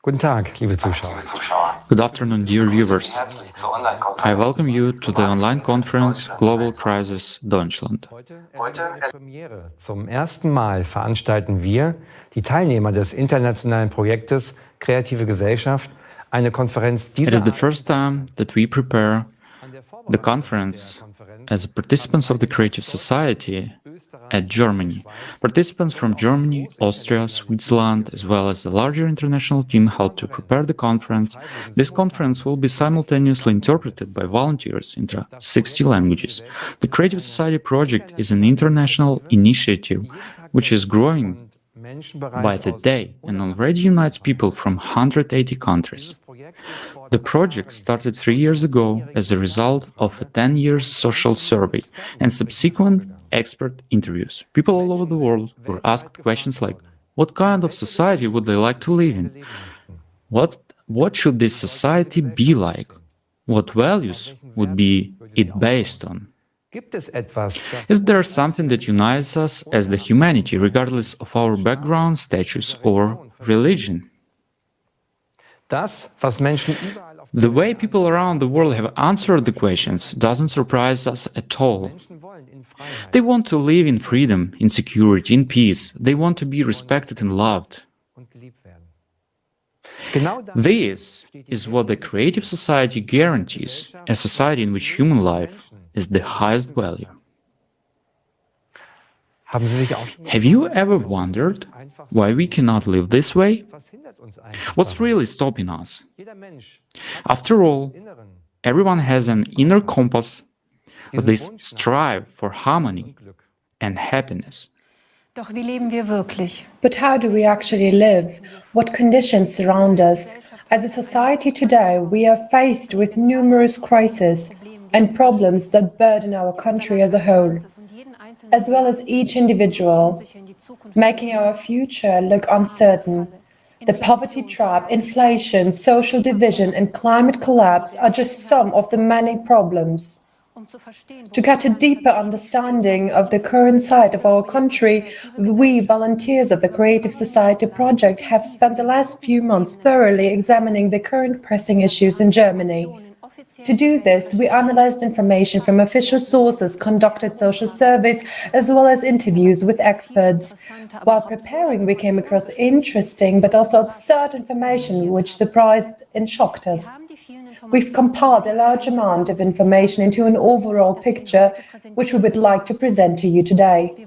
Guten Tag, liebe Zuschauer. Good afternoon, dear viewers. I welcome you to the online conference Global Crisis Deutschland. Heute eine Premiere. Zum ersten Mal veranstalten wir, die Teilnehmer des internationalen Projektes Kreative Gesellschaft, eine Konferenz It dieser is the first time that we prepare the conference as participants of the Creative Society at Germany. Participants from Germany, Austria, Switzerland, as well as the larger international team helped to prepare the conference. This conference will be simultaneously interpreted by volunteers into 60 languages. The Creative Society project is an international initiative which is growing by the day and already unites people from 180 countries. The project started 3 years ago as a result of a 10-year social survey and subsequent expert interviews. People all over the world were asked questions like, what kind of society would they like to live in? What should this society be like? What values would be it based on? Is there something that unites us as the humanity, regardless of our background, status, or religion? The way people around the world have answered the questions doesn't surprise us at all. They want to live in freedom, in security, in peace. They want to be respected and loved. This is what the Creative Society guarantees, a society in which human life is the highest value. Have you ever wondered why we cannot live this way? What's really stopping us? After all, everyone has an inner compass, this strive for harmony and happiness. Doch wie leben wir wirklich? But how do we actually live? What conditions surround us? As a society today, we are faced with numerous crises and problems that burden our country as a whole, as well as each individual, making our future look uncertain. The poverty trap, inflation, social division, and climate collapse are just some of the many problems. To get a deeper understanding of the current state of our country, we, volunteers of the Creative Society project, have spent the last few months thoroughly examining the current pressing issues in Germany. To do this, we analyzed information from official sources, conducted social surveys, as well as interviews with experts. While preparing, we came across interesting but also absurd information which surprised and shocked us. We've compiled a large amount of information into an overall picture, which we would like to present to you today.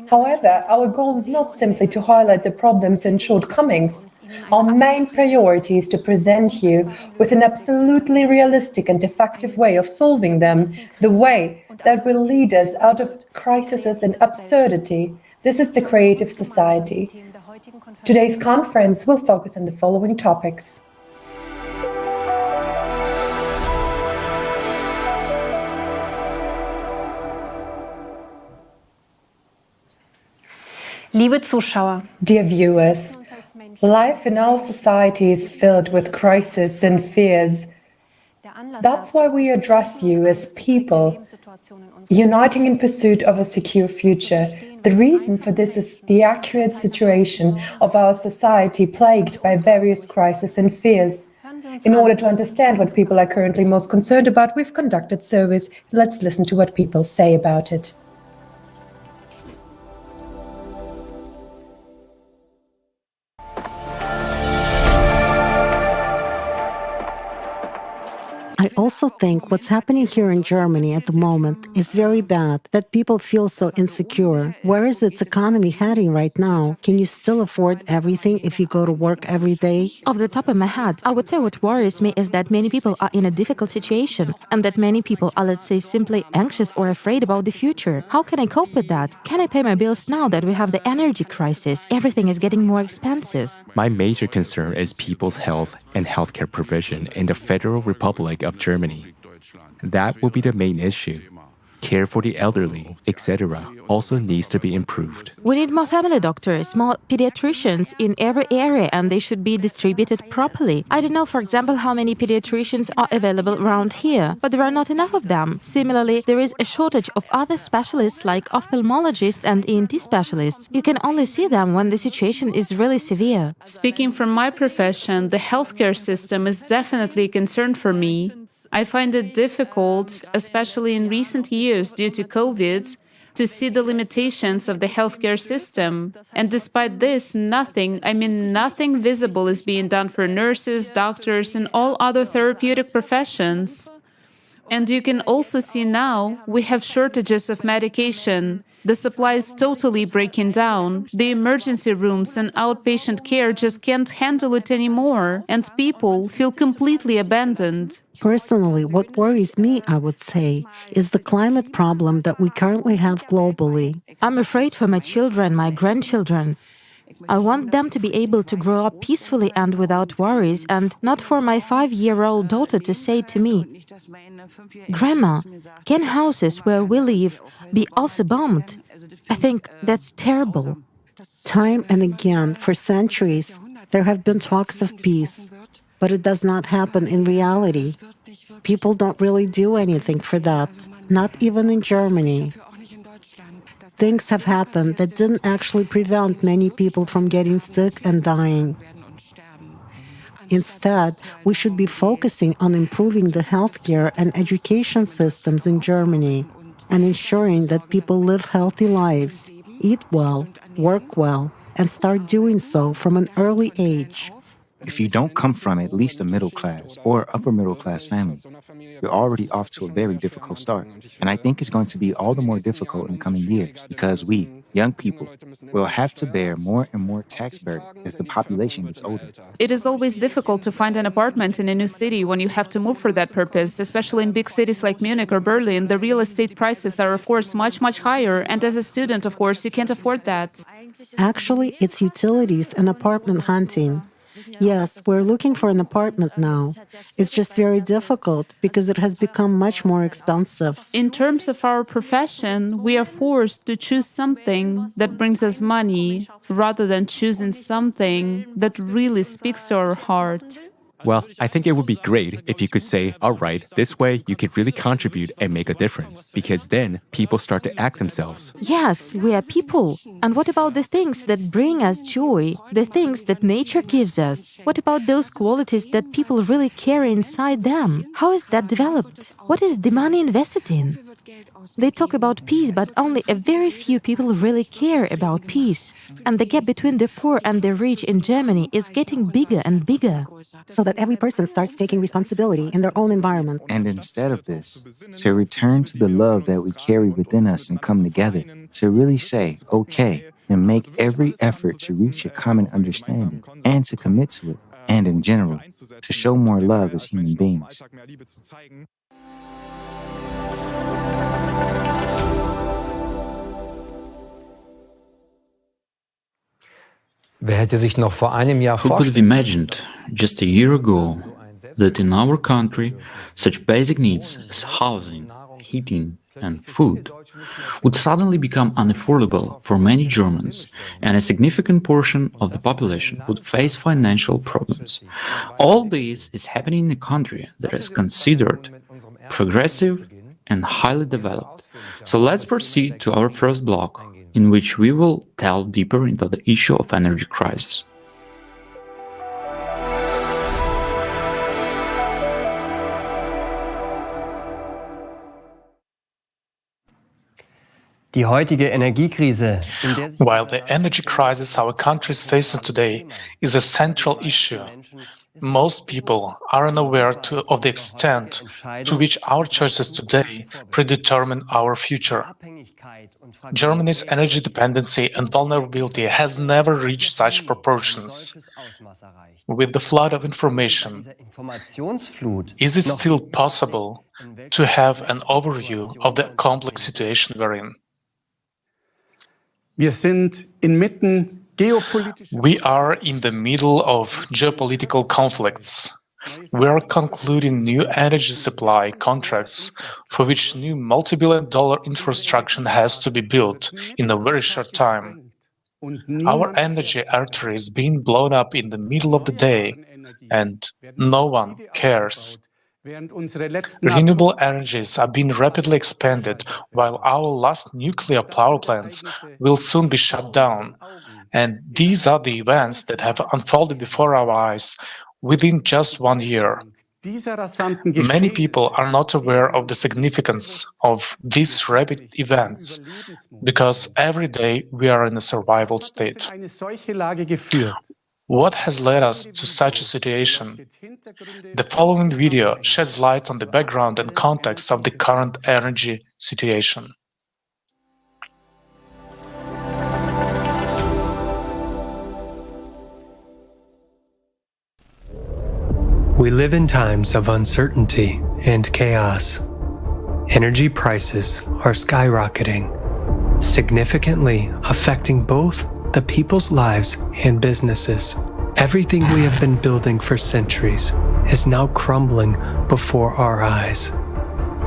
However, our goal is not simply to highlight the problems and shortcomings. Our main priority is to present you with an absolutely realistic and effective way of solving them, the way that will lead us out of crises and absurdity. This is the Creative Society. Today's conference will focus on the following topics. Liebe Zuschauer, dear viewers, life in our society is filled with crises and fears. That's why we address you as people, uniting in pursuit of a secure future. The reason for this is the accurate situation of our society plagued by various crises and fears. In order to understand what people are currently most concerned about, we've conducted surveys. Let's listen to what people say about it. I also think what's happening here in Germany at the moment is very bad, that people feel so insecure. Where is its economy heading right now? Can you still afford everything if you go to work every day? Off the top of my head, I would say what worries me is that many people are in a difficult situation and that many people are, let's say, simply anxious or afraid about the future. How can I cope with that? Can I pay my bills now that we have the energy crisis? Everything is getting more expensive. My major concern is people's health and healthcare provision in the Federal Republic of Germany. That will be the main issue. care for the elderly, etc., also needs to be improved. We need more family doctors, more pediatricians in every area, and they should be distributed properly. I don't know, for example, how many pediatricians are available around here, but there are not enough of them. Similarly, there is a shortage of other specialists like ophthalmologists and ENT specialists. You can only see them when the situation is really severe. Speaking from my profession, the healthcare system is definitely a concern for me. I find it difficult, especially in recent years due to COVID, to see the limitations of the healthcare system. And despite this, nothing visible is being done for nurses, doctors, and all other therapeutic professions. And you can also see now we have shortages of medication. The supply is totally breaking down. The emergency rooms and outpatient care just can't handle it anymore, and people feel completely abandoned. Personally, what worries me, I would say, is the climate problem that we currently have globally. I'm afraid for my children, my grandchildren. I want them to be able to grow up peacefully and without worries, and not for my 5-year-old daughter to say to me, "Grandma, can houses where we live be also bombed?" I think that's terrible. Time and again, for centuries, there have been talks of peace, but it does not happen in reality. People don't really do anything for that, not even in Germany. Things have happened that didn't actually prevent many people from getting sick and dying. Instead, we should be focusing on improving the healthcare and education systems in Germany and ensuring that people live healthy lives, eat well, work well, and start doing so from an early age. If you don't come from at least a middle class or upper middle class family, you're already off to a very difficult start. And I think it's going to be all the more difficult in the coming years because we, young people, will have to bear more and more tax burden as the population gets older. It is always difficult to find an apartment in a new city when you have to move for that purpose, especially in big cities like Munich or Berlin. The real estate prices are, of course, much, much higher. And as a student, of course, you can't afford that. Actually, it's utilities and apartment hunting. Yes, we're looking for an apartment now. It's just very difficult because it has become much more expensive. In terms of our profession, we are forced to choose something that brings us money rather than choosing something that really speaks to our heart. Well, I think it would be great if you could say, all right, this way you could really contribute and make a difference, because then people start to act themselves. Yes, we are people. And what about the things that bring us joy, the things that nature gives us? What about those qualities that people really carry inside them? How is that developed? What is the money invested in? They talk about peace, but only a very few people really care about peace. And the gap between the poor and the rich in Germany is getting bigger and bigger. So that every person starts taking responsibility in their own environment. And instead of this, to return to the love that we carry within us and come together, to really say, okay, and make every effort to reach a common understanding and to commit to it, and in general, to show more love as human beings. Wer hätte sich noch vor einem Jahr Who could have imagined just a year ago that in our country such basic needs as housing, heating, and food would suddenly become unaffordable for many Germans, and a significant portion of the population would face financial problems? All this is happening in a country that is considered progressive and highly developed. So let's proceed to our first block, in which we will delve deeper into the issue of energy crisis. Die heutige Energiekrise, While the energy crisis our country is facing today is a central issue, most people are unaware of the extent to which our choices today predetermine our future. Germany's energy dependency and vulnerability has never reached such proportions. With the flood of information, is it still possible to have an overview of the complex situation we're in? Wir sind inmitten We are in the middle of geopolitical conflicts. We are concluding new energy supply contracts for which new multi-billion-dollar infrastructure has to be built in a very short time. Our energy artery is being blown up in the middle of the day, and no one cares. Renewable energies are being rapidly expanded, while our last nuclear power plants will soon be shut down. And these are the events that have unfolded before our eyes within just 1 year. Many people are not aware of the significance of these rapid events because every day we are in a survival state. What has led us to such a situation? The following video sheds light on the background and context of the current energy situation. We live in times of uncertainty and chaos. Energy prices are skyrocketing, significantly affecting both the people's lives and businesses. Everything we have been building for centuries is now crumbling before our eyes.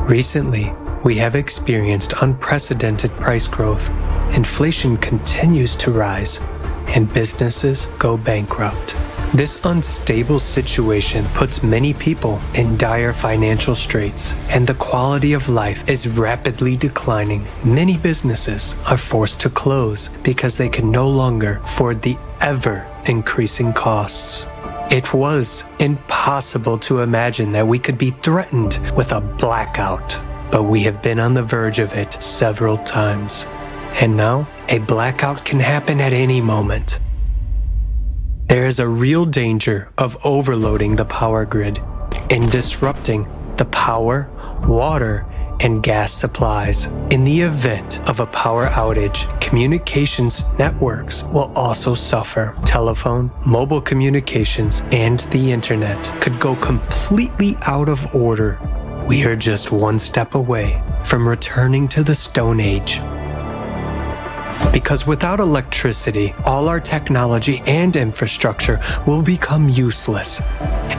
Recently, we have experienced unprecedented price growth. Inflation continues to rise, and businesses go bankrupt. This unstable situation puts many people in dire financial straits, and the quality of life is rapidly declining. Many businesses are forced to close because they can no longer afford the ever-increasing costs. It was impossible to imagine that we could be threatened with a blackout, but we have been on the verge of it several times. And now, a blackout can happen at any moment. There is a real danger of overloading the power grid and disrupting the power, water, and gas supplies. In the event of a power outage, communications networks will also suffer. Telephone, mobile communications, and the internet could go completely out of order. We are just one step away from returning to the Stone Age. Because without electricity, all our technology and infrastructure will become useless,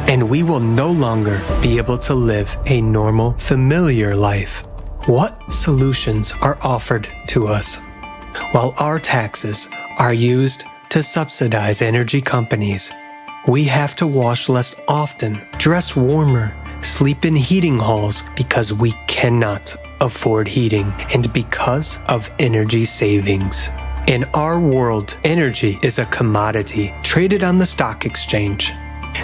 and we will no longer be able to live a normal, familiar life. What solutions are offered to us? While our taxes are used to subsidize energy companies, we have to wash less often, dress warmer, sleep in heating halls because we cannot afford heating, and because of energy savings. In our world, energy is a commodity traded on the stock exchange.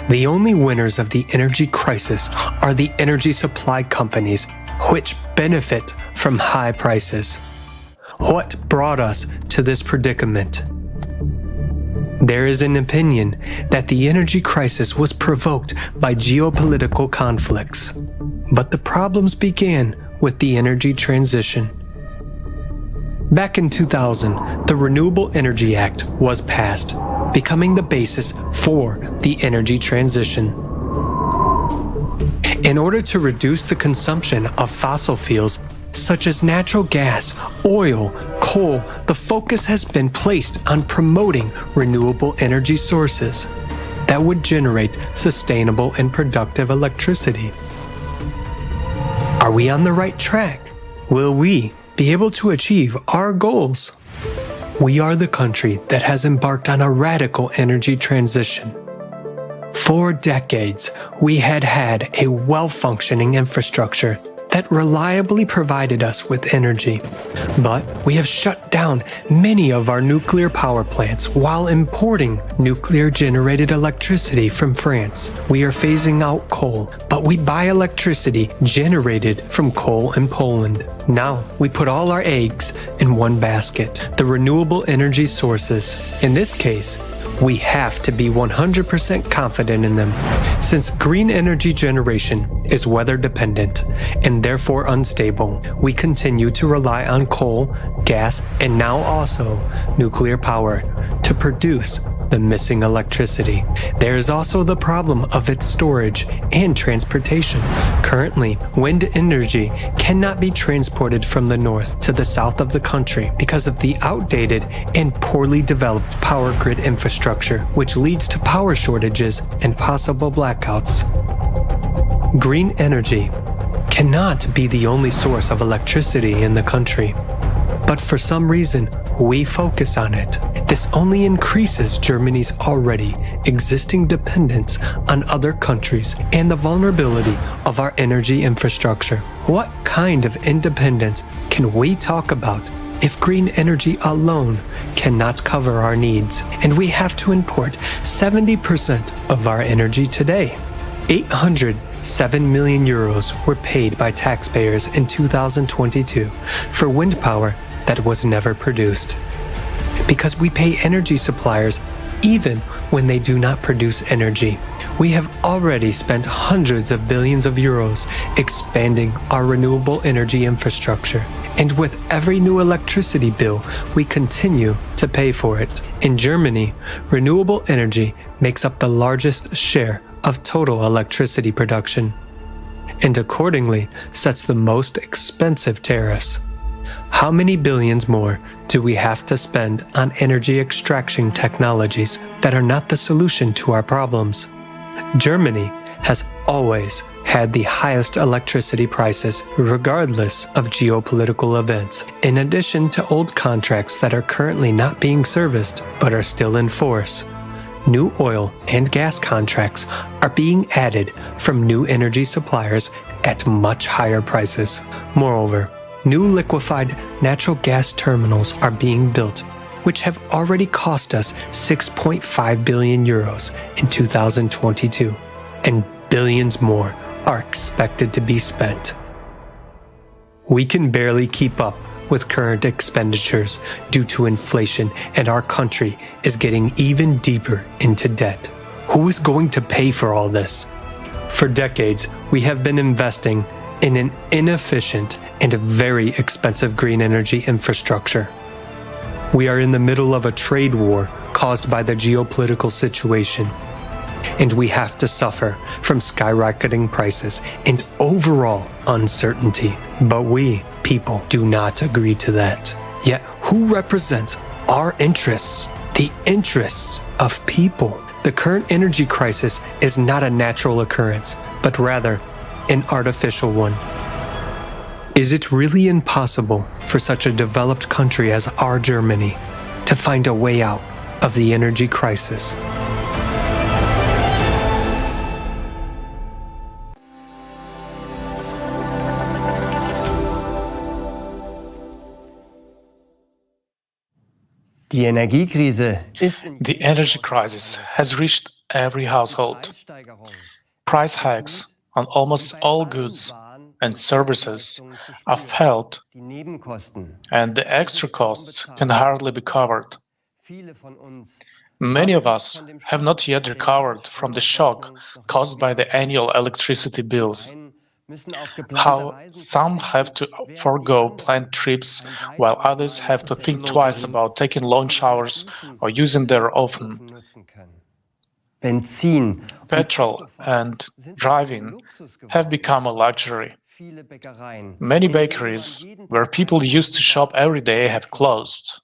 The only winners of the energy crisis are the energy supply companies, which benefit from high prices. What brought us to this predicament? There is an opinion that the energy crisis was provoked by geopolitical conflicts, but the problems began with the energy transition. Back in 2000, the Renewable Energy Act was passed, becoming the basis for the energy transition. In order to reduce the consumption of fossil fuels such as natural gas, oil, coal, the focus has been placed on promoting renewable energy sources that would generate sustainable and productive electricity. Are we on the right track? Will we be able to achieve our goals? We are the country that has embarked on a radical energy transition. For decades, we had a well-functioning infrastructure that reliably provided us with energy. But we have shut down many of our nuclear power plants while importing nuclear-generated electricity from France. We are phasing out coal, but we buy electricity generated from coal in Poland. Now, we put all our eggs in one basket, the renewable energy sources. In this case, we have to be 100% confident in them, since green energy generation is weather dependent and therefore unstable. We continue to rely on coal, gas, and now also nuclear power to produce the missing electricity. There is also the problem of its storage and transportation. Currently, wind energy cannot be transported from the north to the south of the country because of the outdated and poorly developed power grid infrastructure, which leads to power shortages and possible blackouts. Green energy cannot be the only source of electricity in the country, but for some reason, we focus on it. This only increases Germany's already existing dependence on other countries and the vulnerability of our energy infrastructure. What kind of independence can we talk about if green energy alone cannot cover our needs, and we have to import 70% of our energy today? 807 million euros were paid by taxpayers in 2022 for wind power that was never produced. Because we pay energy suppliers even when they do not produce energy. We have already spent hundreds of billions of euros expanding our renewable energy infrastructure. And with every new electricity bill, we continue to pay for it. In Germany, renewable energy makes up the largest share of total electricity production, and accordingly sets the most expensive tariffs. How many billions more do we have to spend on energy extraction technologies that are not the solution to our problems? Germany has always had the highest electricity prices regardless of geopolitical events, in addition to old contracts that are currently not being serviced but are still in force. New oil and gas contracts are being added from new energy suppliers at much higher prices. Moreover, new liquefied natural gas terminals are being built, which have already cost us 6.5 billion euros in 2022, and billions more are expected to be spent. We can barely keep up with current expenditures due to inflation, and our country is getting even deeper into debt. Who is going to pay for all this? For decades, we have been investing in an inefficient and very expensive green energy infrastructure. We are in the middle of a trade war caused by the geopolitical situation, and we have to suffer from skyrocketing prices and overall uncertainty. But we, people, do not agree to that. Yet, who represents our interests? The interests of people. The current energy crisis is not a natural occurrence, but rather an artificial one. Is it really impossible for such a developed country as our Germany to find a way out of the energy crisis? Die Energiekrise ist The energy crisis has reached every household. Price hikes on almost all goods and services are felt, and the extra costs can hardly be covered. Many of us have not yet recovered from the shock caused by the annual electricity bills. How some have to forego planned trips, while others have to think twice about taking long showers or using their oven. Petrol and driving have become a luxury. Many bakeries, where people used to shop every day, have closed.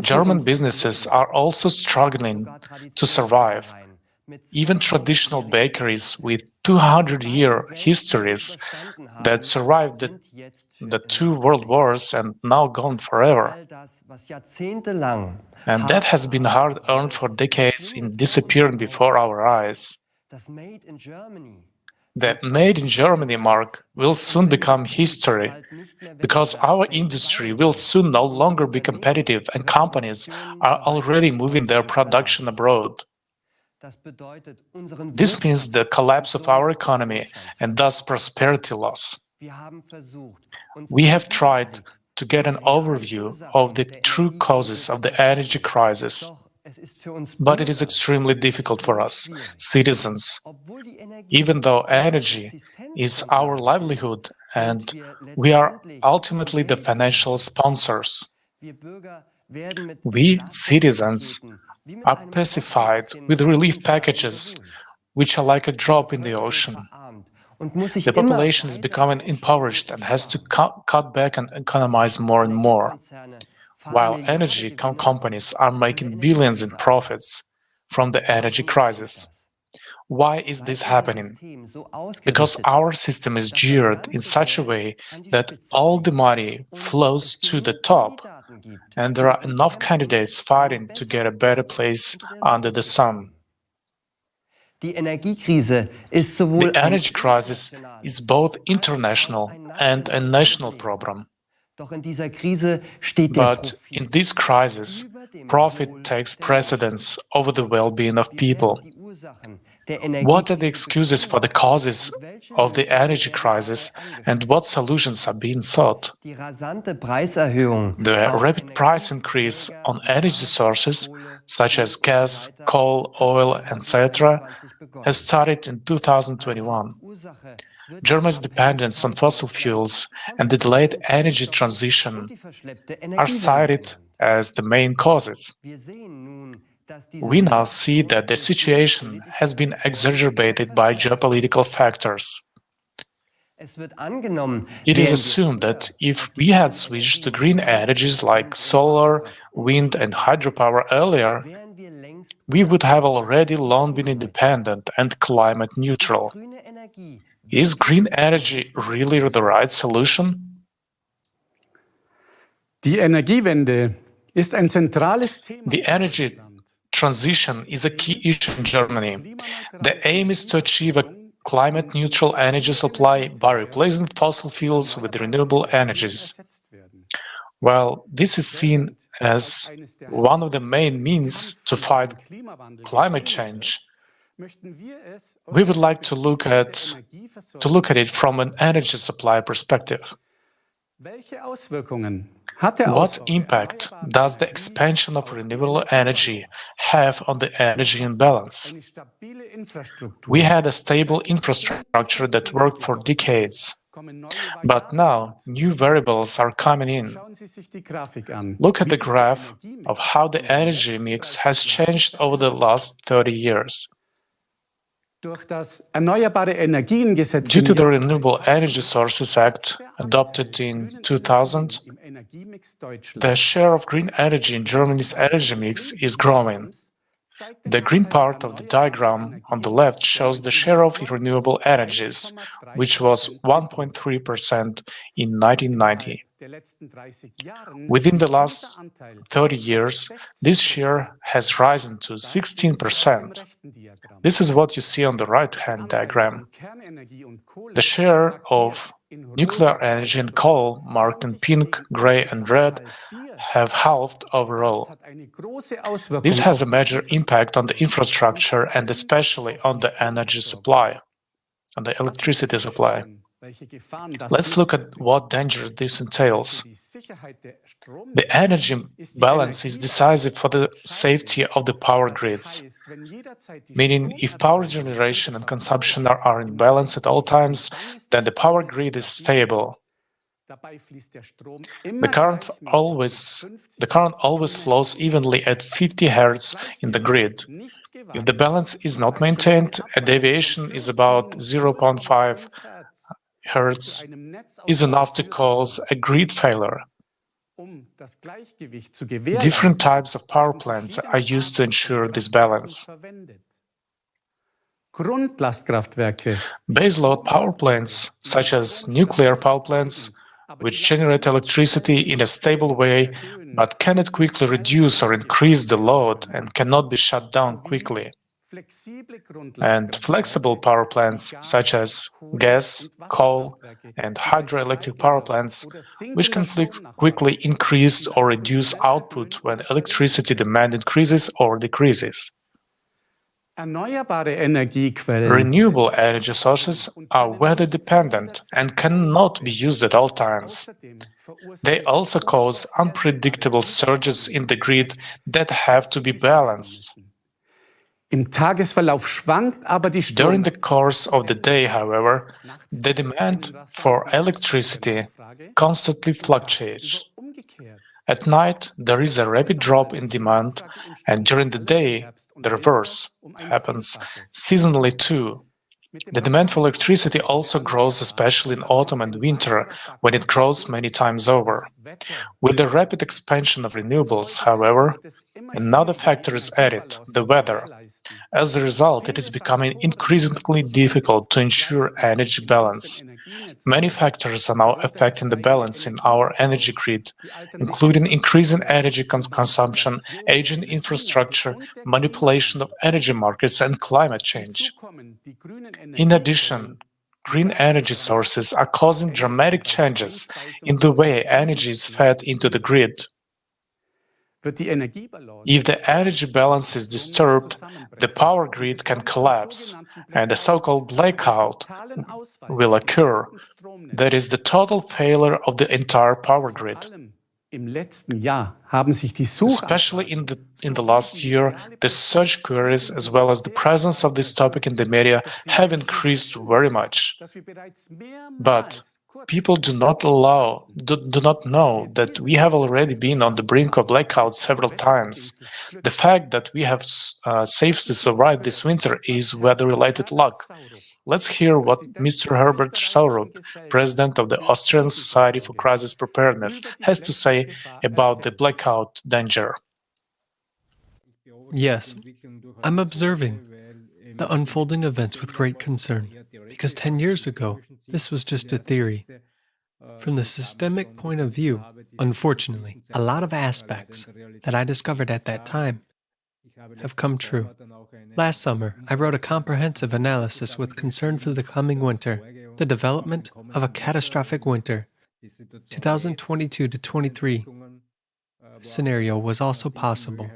German businesses are also struggling to survive. Even traditional bakeries with 200-year histories that survived the two world wars and now gone forever. And that has been hard-earned for decades in disappearing before our eyes. The Made in Germany mark will soon become history, because our industry will soon no longer be competitive and companies are already moving their production abroad. This means the collapse of our economy and thus prosperity loss. We have tried to get an overview of the true causes of the energy crisis, but it is extremely difficult for us, citizens. Even though energy is our livelihood and we are ultimately the financial sponsors, We, citizens, are pacified with relief packages, which are like a drop in the ocean. The population is becoming impoverished and has to cut back and economize more and more, while energy companies are making billions in profits from the energy crisis. Why is this happening? Because our system is geared in such a way that all the money flows to the top, and there are enough candidates fighting to get a better place under the sun. The energy crisis is both international and a national problem. But in this crisis, profit takes precedence over the well-being of people. What are the excuses for the causes of the energy crisis, and what solutions are being sought? The rapid price increase on energy sources, such as gas, coal, oil, etc., has started in 2021. Germany's dependence on fossil fuels and the delayed energy transition are cited as the main causes. We now see that the situation has been exacerbated by geopolitical factors. It is assumed that if we had switched to green energies like solar, wind, and hydropower earlier, we would have already long been independent and climate neutral. Is green energy really the right solution? Die Energiewende ist ein zentrales Thema. The energy transition is a key issue in Germany. The aim is to achieve a climate-neutral energy supply by replacing fossil fuels with renewable energies. Well, this is seen as one of the main means to fight climate change. We would like to look at it from an energy supply perspective. What impact does the expansion of renewable energy have on the energy imbalance? We had a stable infrastructure that worked for decades, but now new variables are coming in. Look at the graph of how the energy mix has changed over the last 30 years. Due to the Renewable Energy Sources Act, adopted in 2000, the share of green energy in Germany's energy mix is growing. The green part of the diagram on the left shows the share of renewable energies, which was 1.3% in 1990. Within the last 30 years, this share has risen to 16%. This is what you see on the right-hand diagram. The share of nuclear energy and coal, marked in pink, gray, and red, have halved overall. This has a major impact on the infrastructure and especially on the energy supply, on the electricity supply. Let's look at what danger this entails. The energy balance is decisive for the safety of the power grids, meaning if power generation and consumption are in balance at all times, then the power grid is stable. The current always flows evenly at 50 Hz in the grid. If the balance is not maintained, a deviation is about 0.5 Hz is enough to cause a grid failure. Different types of power plants are used to ensure this balance. Baseload power plants, such as nuclear power plants, which generate electricity in a stable way but cannot quickly reduce or increase the load and cannot be shut down quickly. And flexible power plants, such as gas, coal, and hydroelectric power plants, which can quickly increase or reduce output when electricity demand increases or decreases. Renewable energy sources are weather-dependent and cannot be used at all times. They also cause unpredictable surges in the grid that have to be balanced. During the course of the day, however, the demand for electricity constantly fluctuates. At night, there is a rapid drop in demand, and during the day, the reverse happens, seasonally too. The demand for electricity also grows, especially in autumn and winter, when it grows many times over. With the rapid expansion of renewables, however, another factor is added, the weather. As a result, it is becoming increasingly difficult to ensure energy balance. Many factors are now affecting the balance in our energy grid, including increasing energy consumption, aging infrastructure, manipulation of energy markets, and climate change. In addition, green energy sources are causing dramatic changes in the way energy is fed into the grid. If the energy balance is disturbed, the power grid can collapse, and a so-called blackout will occur. That is the total failure of the entire power grid. Especially in the last year, the search queries as well as the presence of this topic in the media have increased very much. But people do not know that we have already been on the brink of blackout several times. The fact that we have safely survived this winter is weather-related luck. Let's hear what Mr. Herbert Saurup, president of the Austrian Society for Crisis Preparedness, has to say about the blackout danger. Yes, I'm observing the unfolding events with great concern, because 10 years ago, this was just a theory. From the systemic point of view, unfortunately, a lot of aspects that I discovered at that time have come true. Last summer, I wrote a comprehensive analysis with concern for the coming winter, the development of a catastrophic winter. 2022 to 23 scenario was also possible.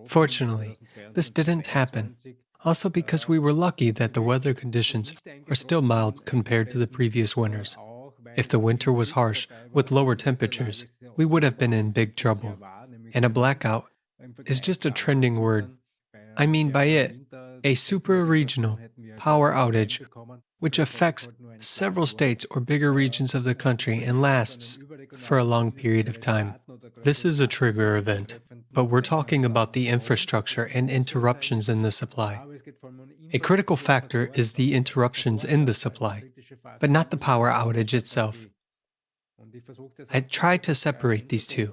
Fortunately, this didn't happen, also because we were lucky that the weather conditions are still mild compared to the previous winters. If the winter was harsh, with lower temperatures, we would have been in big trouble. And a blackout is just a trending word. I mean by it, a super-regional power outage, which affects several states or bigger regions of the country and lasts for a long period of time. This is a trigger event, but we're talking about the infrastructure and interruptions in the supply. A critical factor is the interruptions in the supply, but not the power outage itself. I try to separate these two.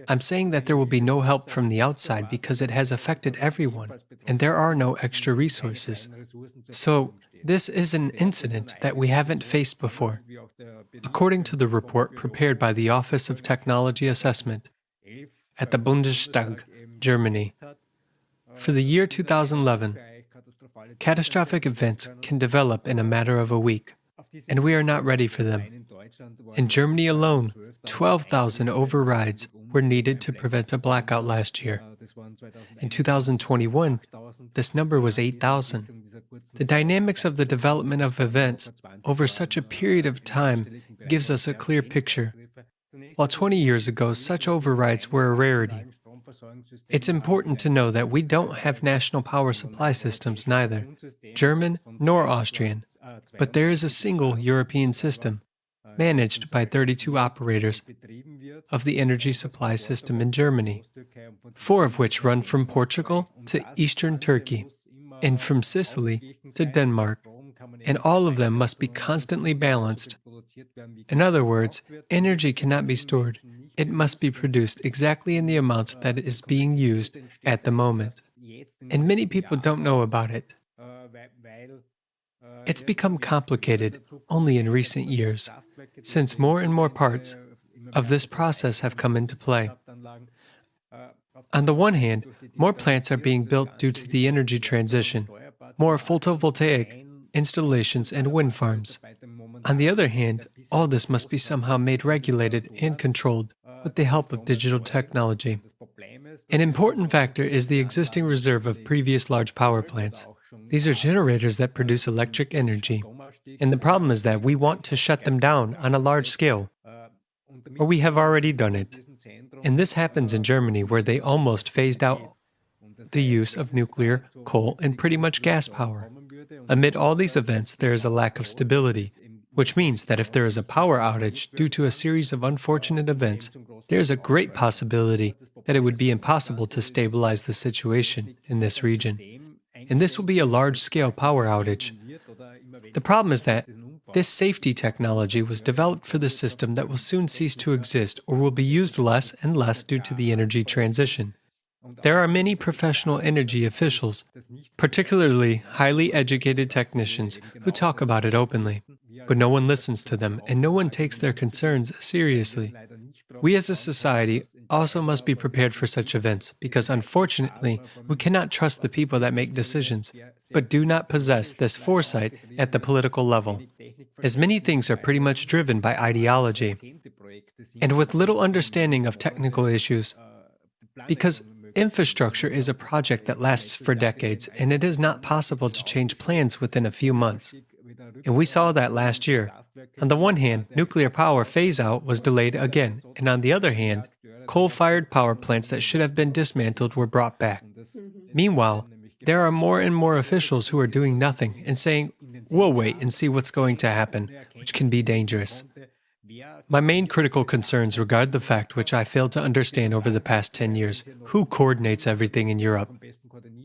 I'm saying that there will be no help from the outside because it has affected everyone, and there are no extra resources. So, this is an incident that we haven't faced before. According to the report prepared by the Office of Technology Assessment at the Bundestag, Germany, for the year 2011, catastrophic events can develop in a matter of a week, and we are not ready for them. In Germany alone, 12,000 overrides were needed to prevent a blackout last year. In 2021, this number was 8,000. The dynamics of the development of events over such a period of time gives us a clear picture. While 20 years ago, such overrides were a rarity. It's important to know that we don't have national power supply systems, neither German nor Austrian, but there is a single European system, managed by 32 operators of the energy supply system in Germany, 4 of which run from Portugal to eastern Turkey, and from Sicily to Denmark, and all of them must be constantly balanced. In other words, energy cannot be stored. It must be produced exactly in the amount that is being used at the moment. And many people don't know about it. It's become complicated only in recent years, since more and more parts of this process have come into play. On the one hand, more plants are being built due to the energy transition, more photovoltaic installations and wind farms. On the other hand, all this must be somehow made regulated and controlled with the help of digital technology. An important factor is the existing reserve of previous large power plants. These are generators that produce electric energy. And the problem is that we want to shut them down on a large scale, or we have already done it. And this happens in Germany, where they almost phased out the use of nuclear, coal, and pretty much gas power. Amid all these events, there is a lack of stability, which means that if there is a power outage due to a series of unfortunate events, there is a great possibility that it would be impossible to stabilize the situation in this region. And this will be a large-scale power outage. The problem is that this safety technology was developed for the system that will soon cease to exist or will be used less and less due to the energy transition. There are many professional energy officials, particularly highly educated technicians, who talk about it openly, but no one listens to them and no one takes their concerns seriously. We as a society also must be prepared for such events because, unfortunately, we cannot trust the people that make decisions, but do not possess this foresight at the political level, as many things are pretty much driven by ideology, and with little understanding of technical issues, because infrastructure is a project that lasts for decades, and it is not possible to change plans within a few months. And we saw that last year. On the one hand, nuclear power phase-out was delayed again, and on the other hand, coal-fired power plants that should have been dismantled were brought back. Meanwhile, there are more and more officials who are doing nothing and saying, "We'll wait and see what's going to happen," which can be dangerous. My main critical concerns regard the fact which I failed to understand over the past 10 years: who coordinates everything in Europe?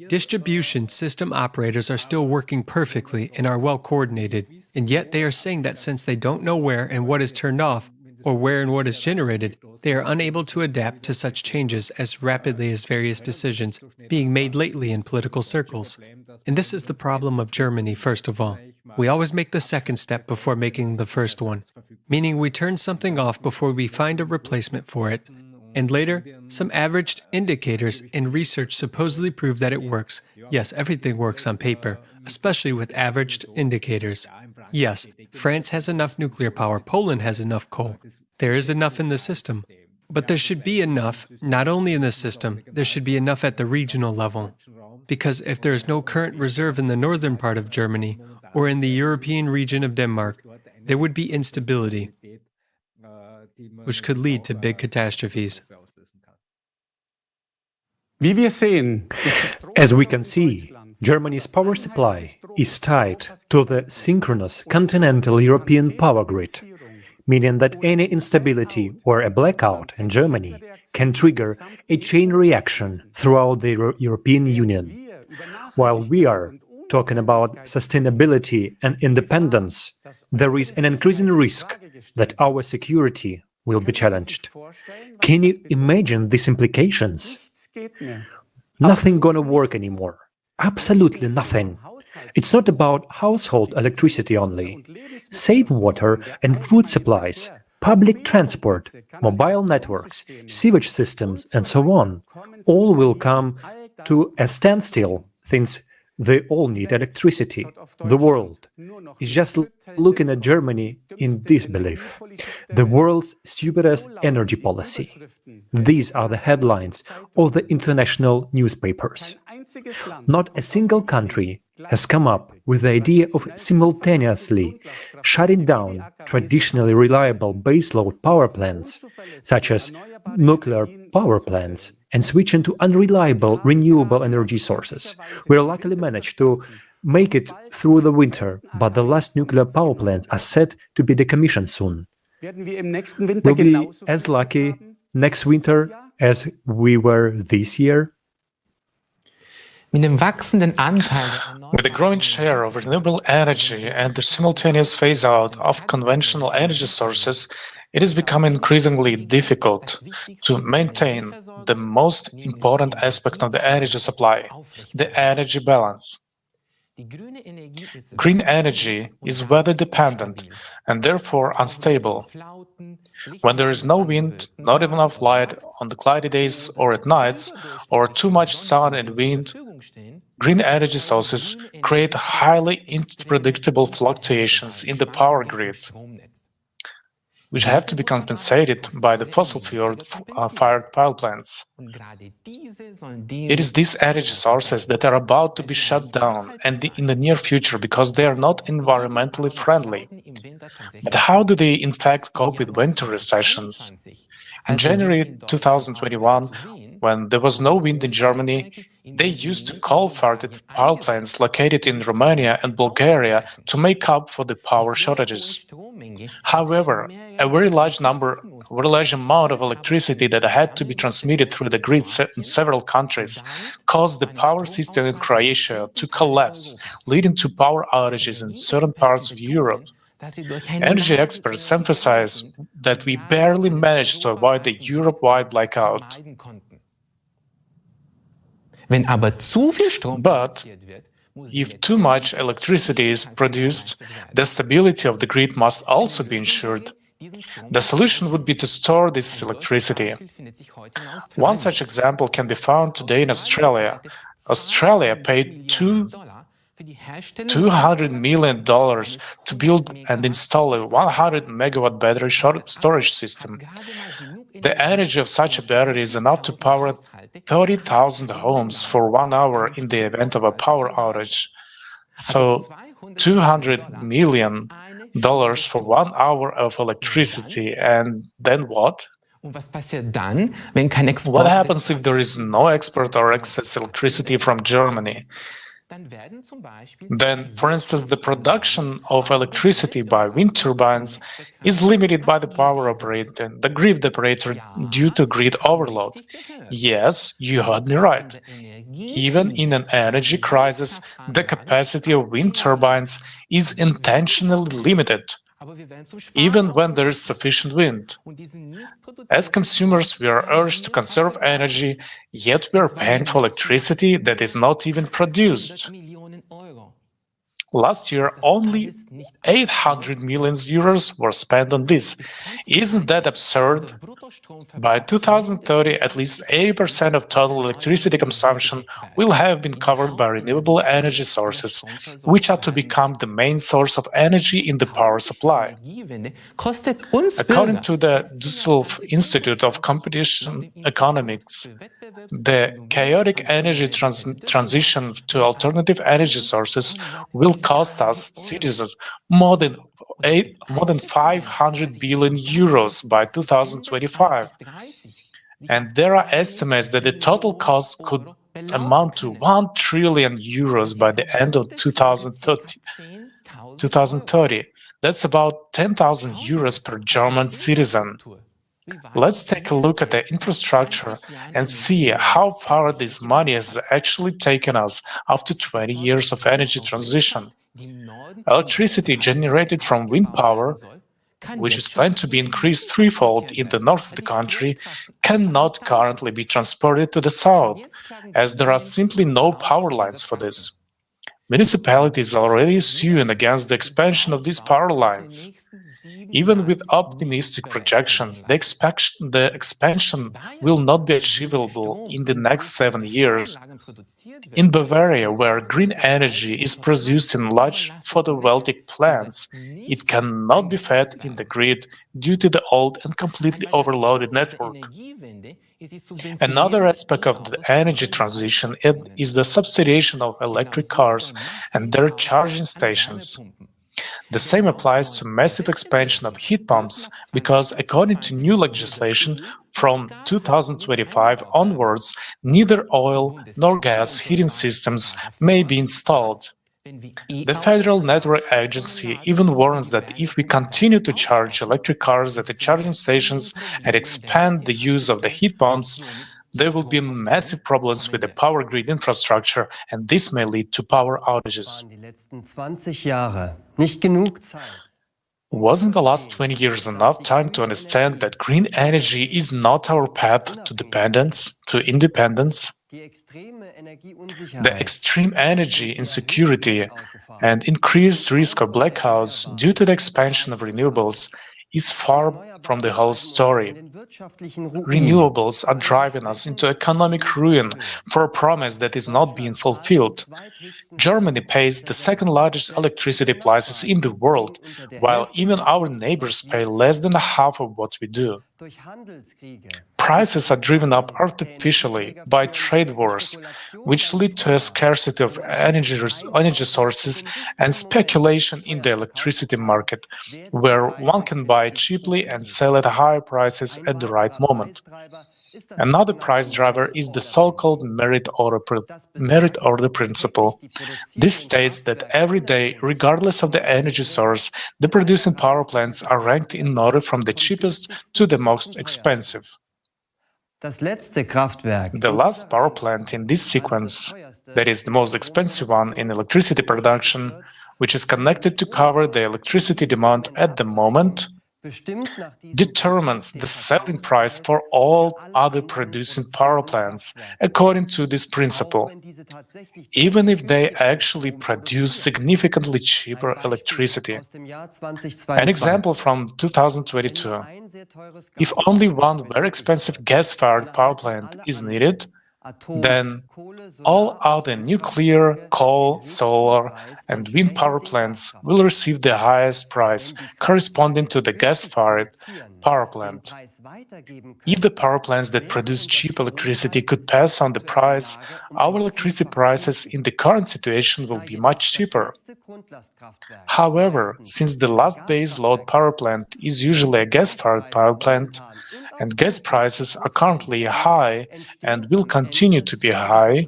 Distribution system operators are still working perfectly and are well coordinated, and yet they are saying that since they don't know where and what is turned off, or where and what is generated, they are unable to adapt to such changes as rapidly as various decisions being made lately in political circles. And this is the problem of Germany, first of all. We always make the second step before making the first one, meaning we turn something off before we find a replacement for it. And later, some averaged indicators in research supposedly prove that it works. Yes, everything works on paper, especially with averaged indicators. Yes, France has enough nuclear power, Poland has enough coal. There is enough in the system. But there should be enough, not only in the system, there should be enough at the regional level. Because if there is no current reserve in the northern part of Germany, or in the European region of Denmark, there would be instability, which could lead to big catastrophes. As we can see, Germany's power supply is tied to the synchronous continental European power grid, meaning that any instability or a blackout in Germany can trigger a chain reaction throughout the European Union. While we are talking about sustainability and independence, there is an increasing risk that our security will be challenged. Can you imagine these implications? Nothing gonna work anymore. Absolutely nothing. It's not about household electricity only. Save water and food supplies, public transport, mobile networks, sewage systems, and so on. All will come to a standstill since they all need electricity. The world is just looking at Germany in disbelief. The world's stupidest energy policy. These are the headlines of the international newspapers. Not a single country has come up with the idea of simultaneously shutting down traditionally reliable baseload power plants, such as nuclear power plants, and switching to unreliable renewable energy sources. We luckily managed to make it through the winter, but the last nuclear power plants are set to be decommissioned soon. We'll be as lucky next winter as we were this year. With the growing share of renewable energy and the simultaneous phase-out of conventional energy sources, it is becoming increasingly difficult to maintain the most important aspect of the energy supply, the energy balance. Green energy is weather-dependent and therefore unstable. When there is no wind, not enough light on the cloudy days or at nights, or too much sun and wind, green energy sources create highly unpredictable fluctuations in the power grid, which have to be compensated by the fossil-fired power plants. It is these energy sources that are about to be shut down and in the near future because they are not environmentally friendly. But how do they in fact cope with winter recessions? In January 2021, when there was no wind in Germany, They used coal-fired power plants located in Romania and Bulgaria to make up for the power shortages. However, a very large amount of electricity that had to be transmitted through the grid in several countries caused the power system in Croatia to collapse, leading to power outages in certain parts of Europe. Energy experts emphasize that we barely managed to avoid the Europe-wide blackout. But if too much electricity is produced, the stability of the grid must also be ensured. The solution would be to store this electricity. One such example can be found today in Australia. Australia paid $200 million to build and install a 100-megawatt battery storage system. The energy of such a battery is enough to power 30,000 homes for 1 hour in the event of a power outage. So, $200 million for 1 hour of electricity, and then what? What happens if there is no export or excess electricity from Germany? Then, for instance, the production of electricity by wind turbines is limited by the power operator, the grid operator, due to grid overload. Yes, you heard me right. Even in an energy crisis, the capacity of wind turbines is intentionally limited, even when there is sufficient wind. As consumers, we are urged to conserve energy, yet we are paying for electricity that is not even produced. Last year, only 800 million euros were spent on this. Isn't that absurd? By 2030, at least 80% of total electricity consumption will have been covered by renewable energy sources, which are to become the main source of energy in the power supply. According to the Düsseldorf Institute of Competition Economics, the chaotic energy transition to alternative energy sources will cost us citizens more than 500 billion euros by 2025. And there are estimates that the total cost could amount to 1 trillion euros by the end of 2030. That's about 10,000 euros per German citizen. Let's take a look at the infrastructure and see how far this money has actually taken us after 20 years of energy transition. Electricity generated from wind power, which is planned to be increased threefold in the north of the country, cannot currently be transported to the south, as there are simply no power lines for this. Municipalities are already suing against the expansion of these power lines. Even with optimistic projections, the expansion will not be achievable in the next 7 years. In Bavaria, where green energy is produced in large photovoltaic plants, it cannot be fed in the grid due to the old and completely overloaded network. Another aspect of the energy transition is the subsidization of electric cars and their charging stations. The same applies to massive expansion of heat pumps, because according to new legislation, from 2025 onwards, neither oil nor gas heating systems may be installed. The Federal Network Agency even warns that if we continue to charge electric cars at the charging stations and expand the use of the heat pumps, there will be massive problems with the power grid infrastructure, and this may lead to power outages. Wasn't the last 20 years enough time to understand that green energy is not our path to independence? The extreme energy insecurity and increased risk of blackouts due to the expansion of renewables is far from the whole story. Renewables are driving us into economic ruin for a promise that is not being fulfilled. Germany pays the second largest electricity prices in the world, while even our neighbors pay less than half of what we do. Prices are driven up artificially by trade wars, which lead to a scarcity of energy sources and speculation in the electricity market, where one can buy cheaply and sell at higher prices at the right moment. Another price driver is the so-called merit order principle. This states that every day, regardless of the energy source, the producing power plants are ranked in order from the cheapest to the most expensive. The last power plant in this sequence, that is the most expensive one in electricity production, which is connected to cover the electricity demand at the moment, determines the selling price for all other producing power plants according to this principle, even if they actually produce significantly cheaper electricity. An example from 2022. If only one very expensive gas-fired power plant is needed, then all other nuclear, coal, solar, and wind power plants will receive the highest price corresponding to the gas-fired power plant. If the power plants that produce cheap electricity could pass on the price, our electricity prices in the current situation will be much cheaper. However, since the last base load power plant is usually a gas-fired power plant, and gas prices are currently high and will continue to be high,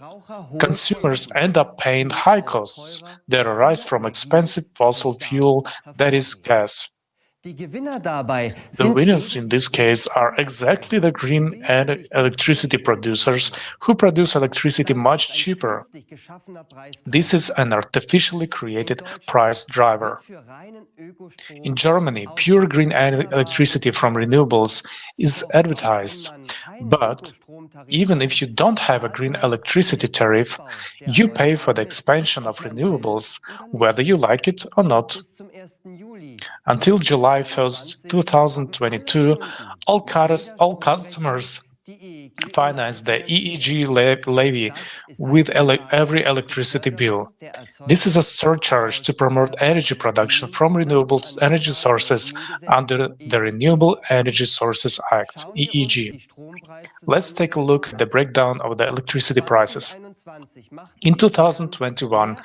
consumers end up paying high costs that arise from expensive fossil fuel, that is, gas. The winners in this case are exactly the green electricity producers who produce electricity much cheaper. This is an artificially created price driver. In Germany, pure green electricity from renewables is advertised, but even if you don't have a green electricity tariff, you pay for the expansion of renewables, whether you like it or not. Until July 1st, 2022, all customers finance the EEG levy with every electricity bill. This is a surcharge to promote energy production from renewable energy sources under the Renewable Energy Sources Act, EEG. Let's take a look at the breakdown of the electricity prices. In 2021,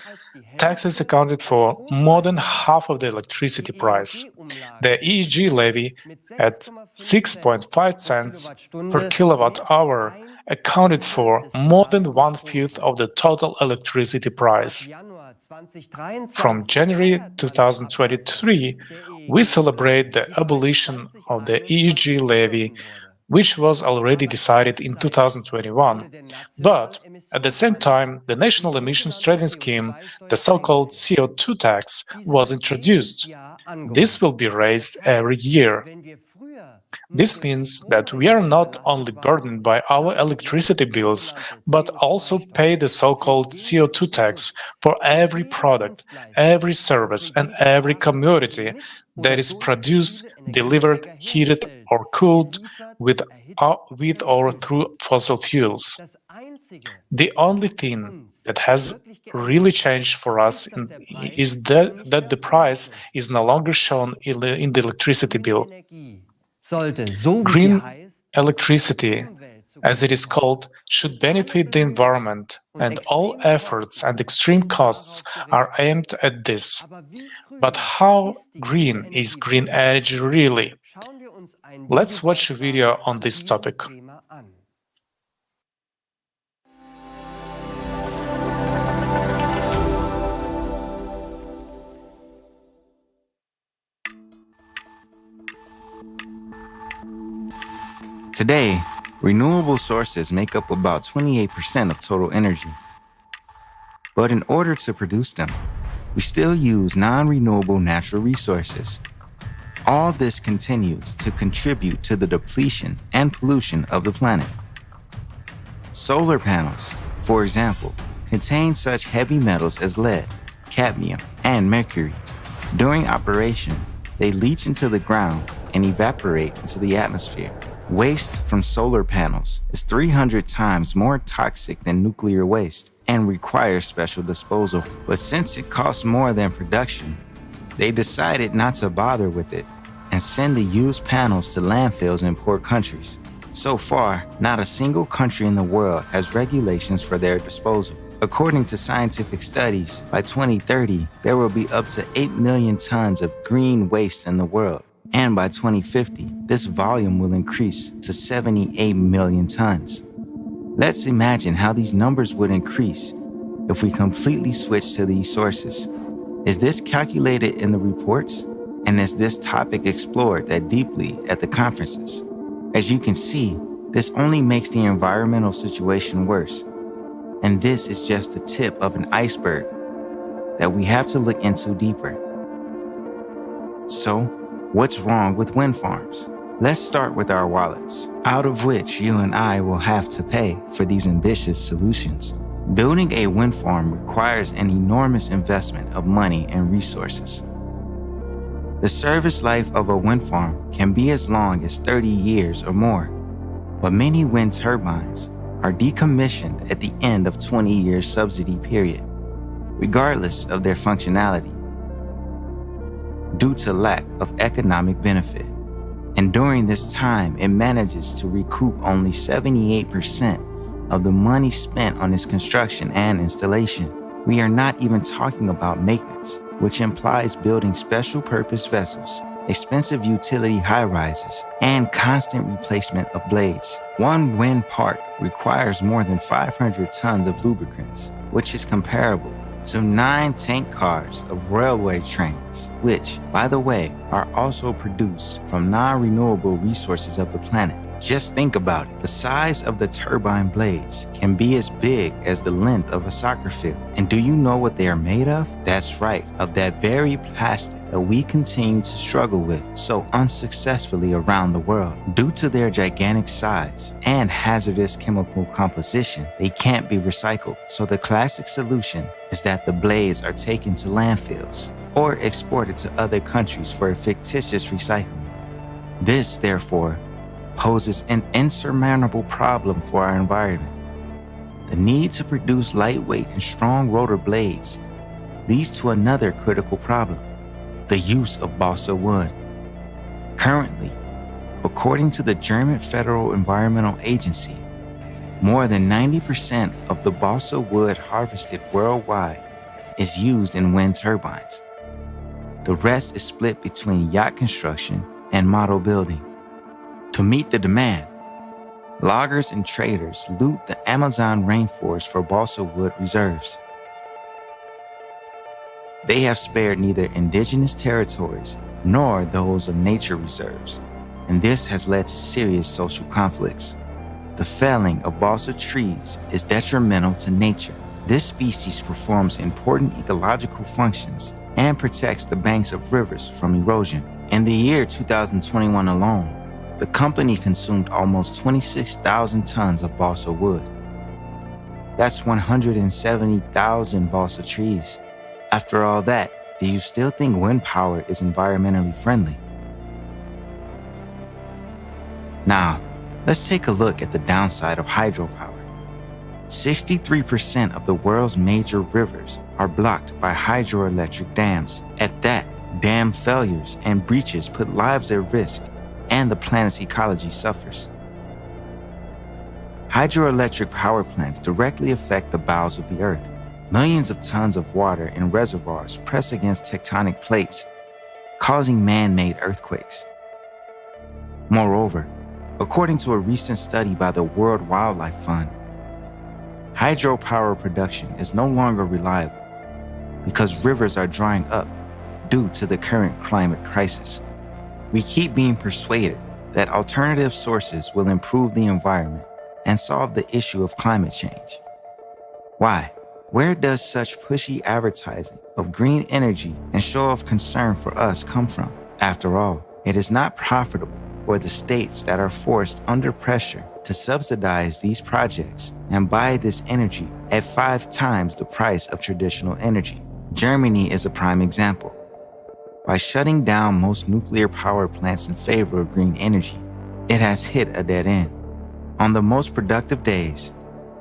taxes accounted for more than half of the electricity price. The EEG levy at 6.5 cents per kilowatt hour accounted for more than 1/5 of the total electricity price. From January 2023, we celebrate the abolition of the EEG levy, which was already decided in 2021. But at the same time, the National Emissions Trading Scheme, the so-called CO2 tax, was introduced. This will be raised every year. This means that we are not only burdened by our electricity bills, but also pay the so-called CO2 tax for every product, every service, and every commodity that is produced, delivered, heated, or cooled with or through fossil fuels. The only thing that has really changed for us is that the price is no longer shown in the electricity bill. Green electricity, as it is called, should benefit the environment, and all efforts and extreme costs are aimed at this. But how green is green energy really? Let's watch a video on this topic. Today, renewable sources make up about 28% of total energy. But in order to produce them, we still use non-renewable natural resources. All this continues to contribute to the depletion and pollution of the planet. Solar panels, for example, contain such heavy metals as lead, cadmium, and mercury. During operation, they leach into the ground and evaporate into the atmosphere. Waste from solar panels is 300 times more toxic than nuclear waste and requires special disposal. But since it costs more than production, they decided not to bother with it and send the used panels to landfills in poor countries. So far, not a single country in the world has regulations for their disposal. According to scientific studies, by 2030, there will be up to 8 million tons of green waste in the world. And by 2050, this volume will increase to 78 million tons. Let's imagine how these numbers would increase if we completely switch to these sources. Is this calculated in the reports? And is this topic explored that deeply at the conferences? As you can see, this only makes the environmental situation worse. And this is just the tip of an iceberg that we have to look into deeper. So, what's wrong with wind farms? Let's start with our wallets, out of which you and I will have to pay for these ambitious solutions. Building a wind farm requires an enormous investment of money and resources. The service life of a wind farm can be as long as 30 years or more, but many wind turbines are decommissioned at the end of 20-year subsidy period, regardless of their functionality, due to lack of economic benefit. And during this time, it manages to recoup only 78% of the money spent on its construction and installation. We are not even talking about maintenance, which implies building special purpose vessels, expensive utility high-rises, and constant replacement of blades. One wind park requires more than 500 tons of lubricants, which is comparable to 9 tank cars of railway trains, which, by the way, are also produced from non-renewable resources of the planet. Just think about it. The size of the turbine blades can be as big as the length of a soccer field. And do you know what they are made of? That's right, of that very plastic that we continue to struggle with so unsuccessfully around the world. Due to their gigantic size and hazardous chemical composition, they can't be recycled. So the classic solution is that the blades are taken to landfills or exported to other countries for a fictitious recycling. This, therefore, poses an insurmountable problem for our environment. The need to produce lightweight and strong rotor blades leads to another critical problem: the use of balsa wood. Currently, according to the German Federal Environmental Agency, more than 90% of the balsa wood harvested worldwide is used in wind turbines. The rest is split between yacht construction and model building. To meet the demand, loggers and traders loot the Amazon rainforest for balsa wood reserves. They have spared neither indigenous territories nor those of nature reserves, and this has led to serious social conflicts. The felling of balsa trees is detrimental to nature. This species performs important ecological functions and protects the banks of rivers from erosion. In the year 2021 alone, the company consumed almost 26,000 tons of balsa wood. That's 170,000 balsa trees. After all that, do you still think wind power is environmentally friendly? Now, let's take a look at the downside of hydropower. 63% of the world's major rivers are blocked by hydroelectric dams. At that, dam failures and breaches put lives at risk, and the planet's ecology suffers. Hydroelectric power plants directly affect the bowels of the earth. Millions of tons of water in reservoirs press against tectonic plates, causing man-made earthquakes. Moreover, according to a recent study by the World Wildlife Fund, hydropower production is no longer reliable because rivers are drying up due to the current climate crisis. We keep being persuaded that alternative sources will improve the environment and solve the issue of climate change. Why? Where does such pushy advertising of green energy and show of concern for us come from? After all, it is not profitable for the states that are forced under pressure to subsidize these projects and buy this energy at 5 times the price of traditional energy. Germany is a prime example. By shutting down most nuclear power plants in favor of green energy, it has hit a dead end. On the most productive days,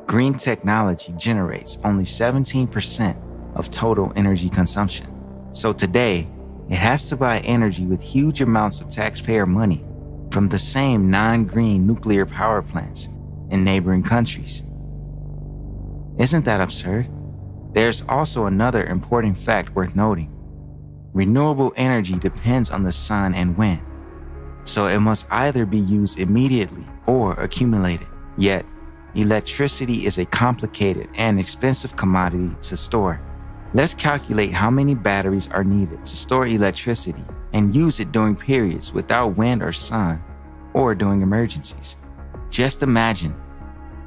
green technology generates only 17% of total energy consumption. So today, it has to buy energy with huge amounts of taxpayer money from the same non-green nuclear power plants in neighboring countries. Isn't that absurd? There's also another important fact worth noting. Renewable energy depends on the sun and wind, So it must either be used immediately or accumulated. Yet, electricity is a complicated and expensive commodity to store. Let's calculate how many batteries are needed to store electricity and use it during periods without wind or sun, or during emergencies. Just imagine,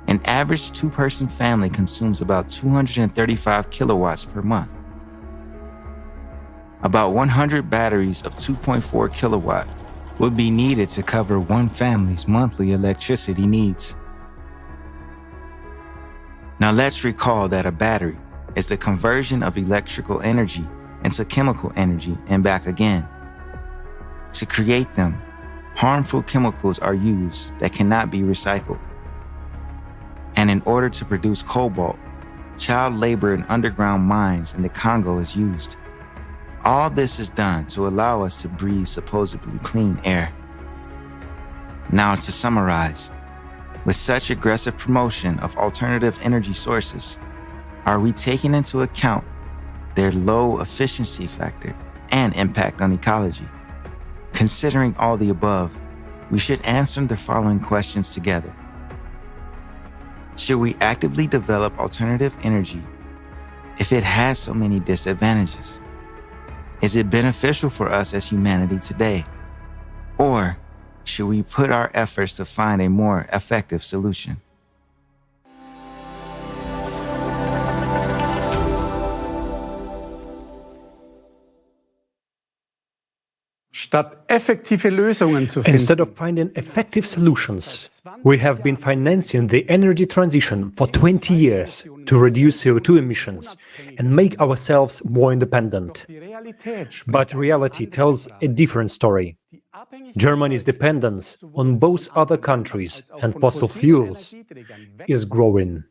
an average two-person family consumes about 235 kilowatts per month. About 100 batteries of 2.4 kilowatt would be needed to cover one family's monthly electricity needs. Now let's recall that a battery is the conversion of electrical energy into chemical energy and back again. To create them, harmful chemicals are used that cannot be recycled. And in order to produce cobalt, child labor in underground mines in the Congo is used. All this is done to allow us to breathe supposedly clean air. Now to summarize, with such aggressive promotion of alternative energy sources, are we taking into account their low efficiency factor and impact on ecology? Considering all the above, we should answer the following questions together. Should we actively develop alternative energy if it has so many disadvantages? Is it beneficial for us as humanity today? Or should we put our efforts to find a more effective solution? Instead of finding effective solutions, we have been financing the energy transition for 20 years to reduce CO2 emissions and make ourselves more independent. But reality tells a different story. Germany's dependence on both other countries and fossil fuels is growing.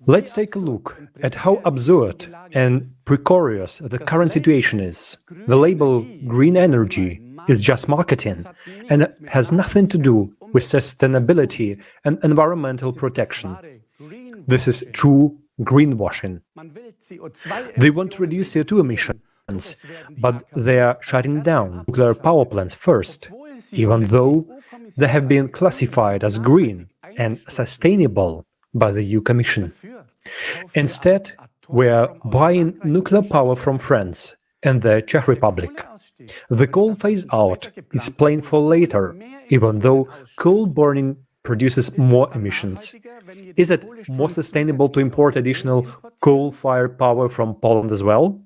Let's take a look at how absurd and precarious the current situation is. The label green energy is just marketing and has nothing to do with sustainability and environmental protection. This is true greenwashing. They want to reduce CO2 emissions, but they are shutting down nuclear power plants first, even though they have been classified as green and sustainable by the EU Commission. Instead, we are buying nuclear power from France and the Czech Republic. The coal phase-out is planned for later, even though coal burning produces more emissions. Is it more sustainable to import additional coal-fired power from Poland as well?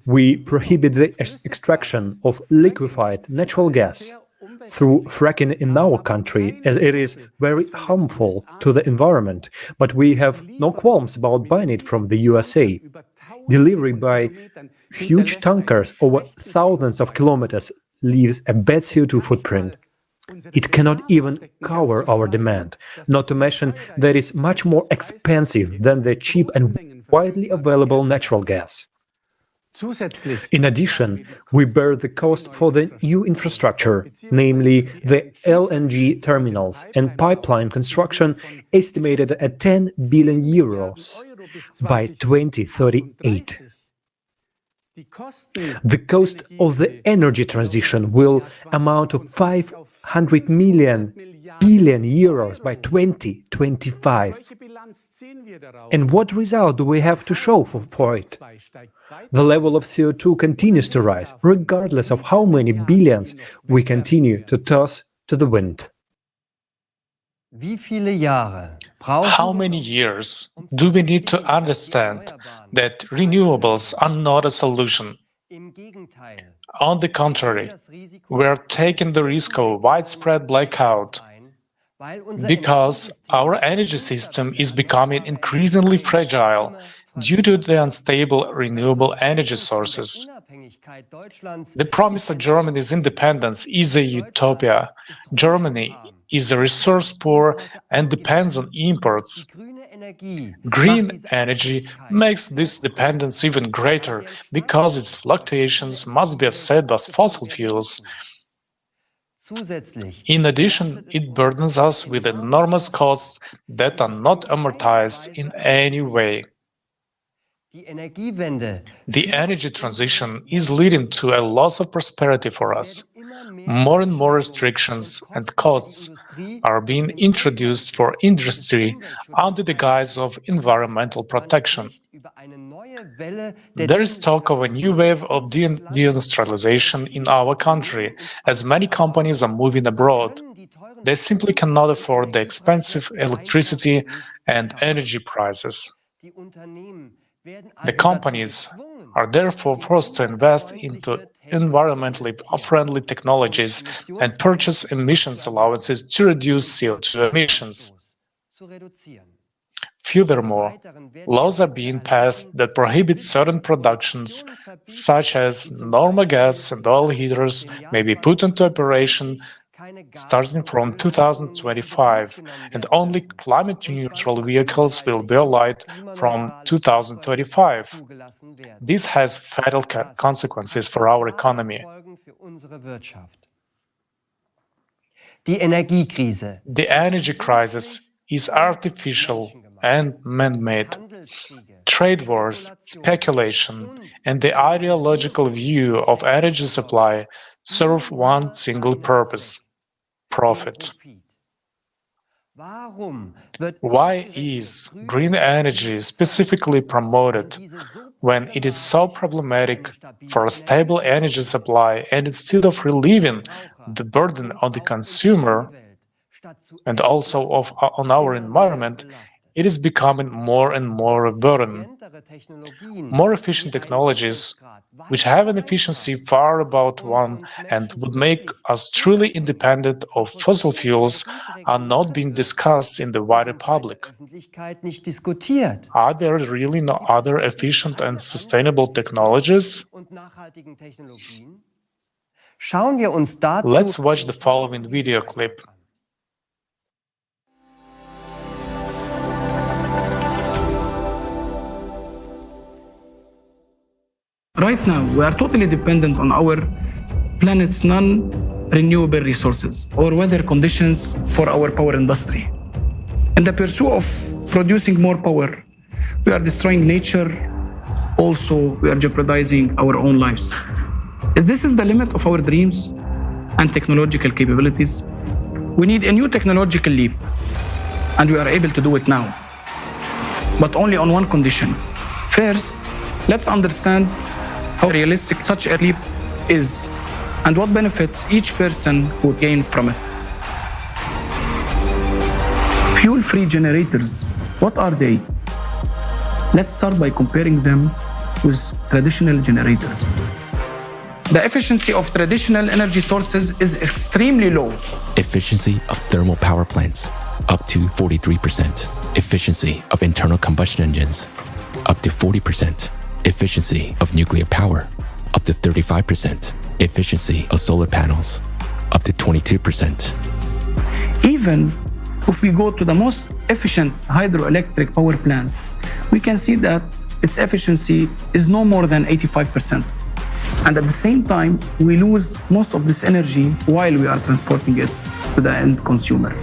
We prohibit the extraction of liquefied natural gas through fracking in our country, as it is very harmful to the environment, but we have no qualms about buying it from the USA. Delivery by huge tankers over thousands of kilometers leaves a bad CO2 footprint. It cannot even cover our demand, not to mention that it's much more expensive than the cheap and widely available natural gas. In addition, we bear the cost for the new infrastructure, namely the LNG terminals and pipeline construction, estimated at 10 billion euros by 2038. The cost of the energy transition will amount to 500 billion euros by 2025. And what result do we have to show for it? The level of CO2 continues to rise, regardless of how many billions we continue to toss to the wind. How many years do we need to understand that renewables are not a solution? On the contrary, we are taking the risk of a widespread blackout because our energy system is becoming increasingly fragile due to the unstable renewable energy sources. The promise of Germany's independence is a utopia. Germany is resource-poor and depends on imports. Green energy makes this dependence even greater because its fluctuations must be offset by fossil fuels. In addition, it burdens us with enormous costs that are not amortized in any way. The energy transition is leading to a loss of prosperity for us. More and more restrictions and costs are being introduced for industry under the guise of environmental protection. There is talk of a new wave of deindustrialization in our country, as many companies are moving abroad. They simply cannot afford the expensive electricity and energy prices. The companies are therefore forced to invest into environmentally friendly technologies and purchase emissions allowances to reduce CO2 emissions. Furthermore, laws are being passed that prohibit certain productions, such as normal gas and oil heaters, may be put into operation starting from 2025, and only climate-neutral vehicles will be allowed from 2035. This has fatal consequences for our economy. The energy crisis is artificial and man-made. Trade wars, speculation, and the ideological view of energy supply serve one single purpose: profit. Why is green energy specifically promoted when it is so problematic for a stable energy supply, and instead of relieving the burden on the consumer and also on our environment, it is becoming more and more a burden? More efficient technologies, which have an efficiency far above one and would make us truly independent of fossil fuels, are not being discussed in the wider public. Are there really no other efficient and sustainable technologies? Let's watch the following video clip. Right now, we are totally dependent on our planet's non-renewable resources or weather conditions for our power industry. In the pursuit of producing more power, we are destroying nature. Also, we are jeopardizing our own lives. Is this the limit of our dreams and technological capabilities? We need a new technological leap, and we are able to do it now, but only on one condition. First, let's understand how realistic such a leap is and what benefits each person would gain from it. Fuel-free generators, what are they? Let's start by comparing them with traditional generators. The efficiency of traditional energy sources is extremely low. Efficiency of thermal power plants, up to 43%. Efficiency of internal combustion engines, up to 40%. Efficiency of nuclear power, up to 35%. Efficiency of solar panels, up to 22%. Even if we go to the most efficient hydroelectric power plant, we can see that its efficiency is no more than 85%. And at the same time, we lose most of this energy while we are transporting it to the end consumer.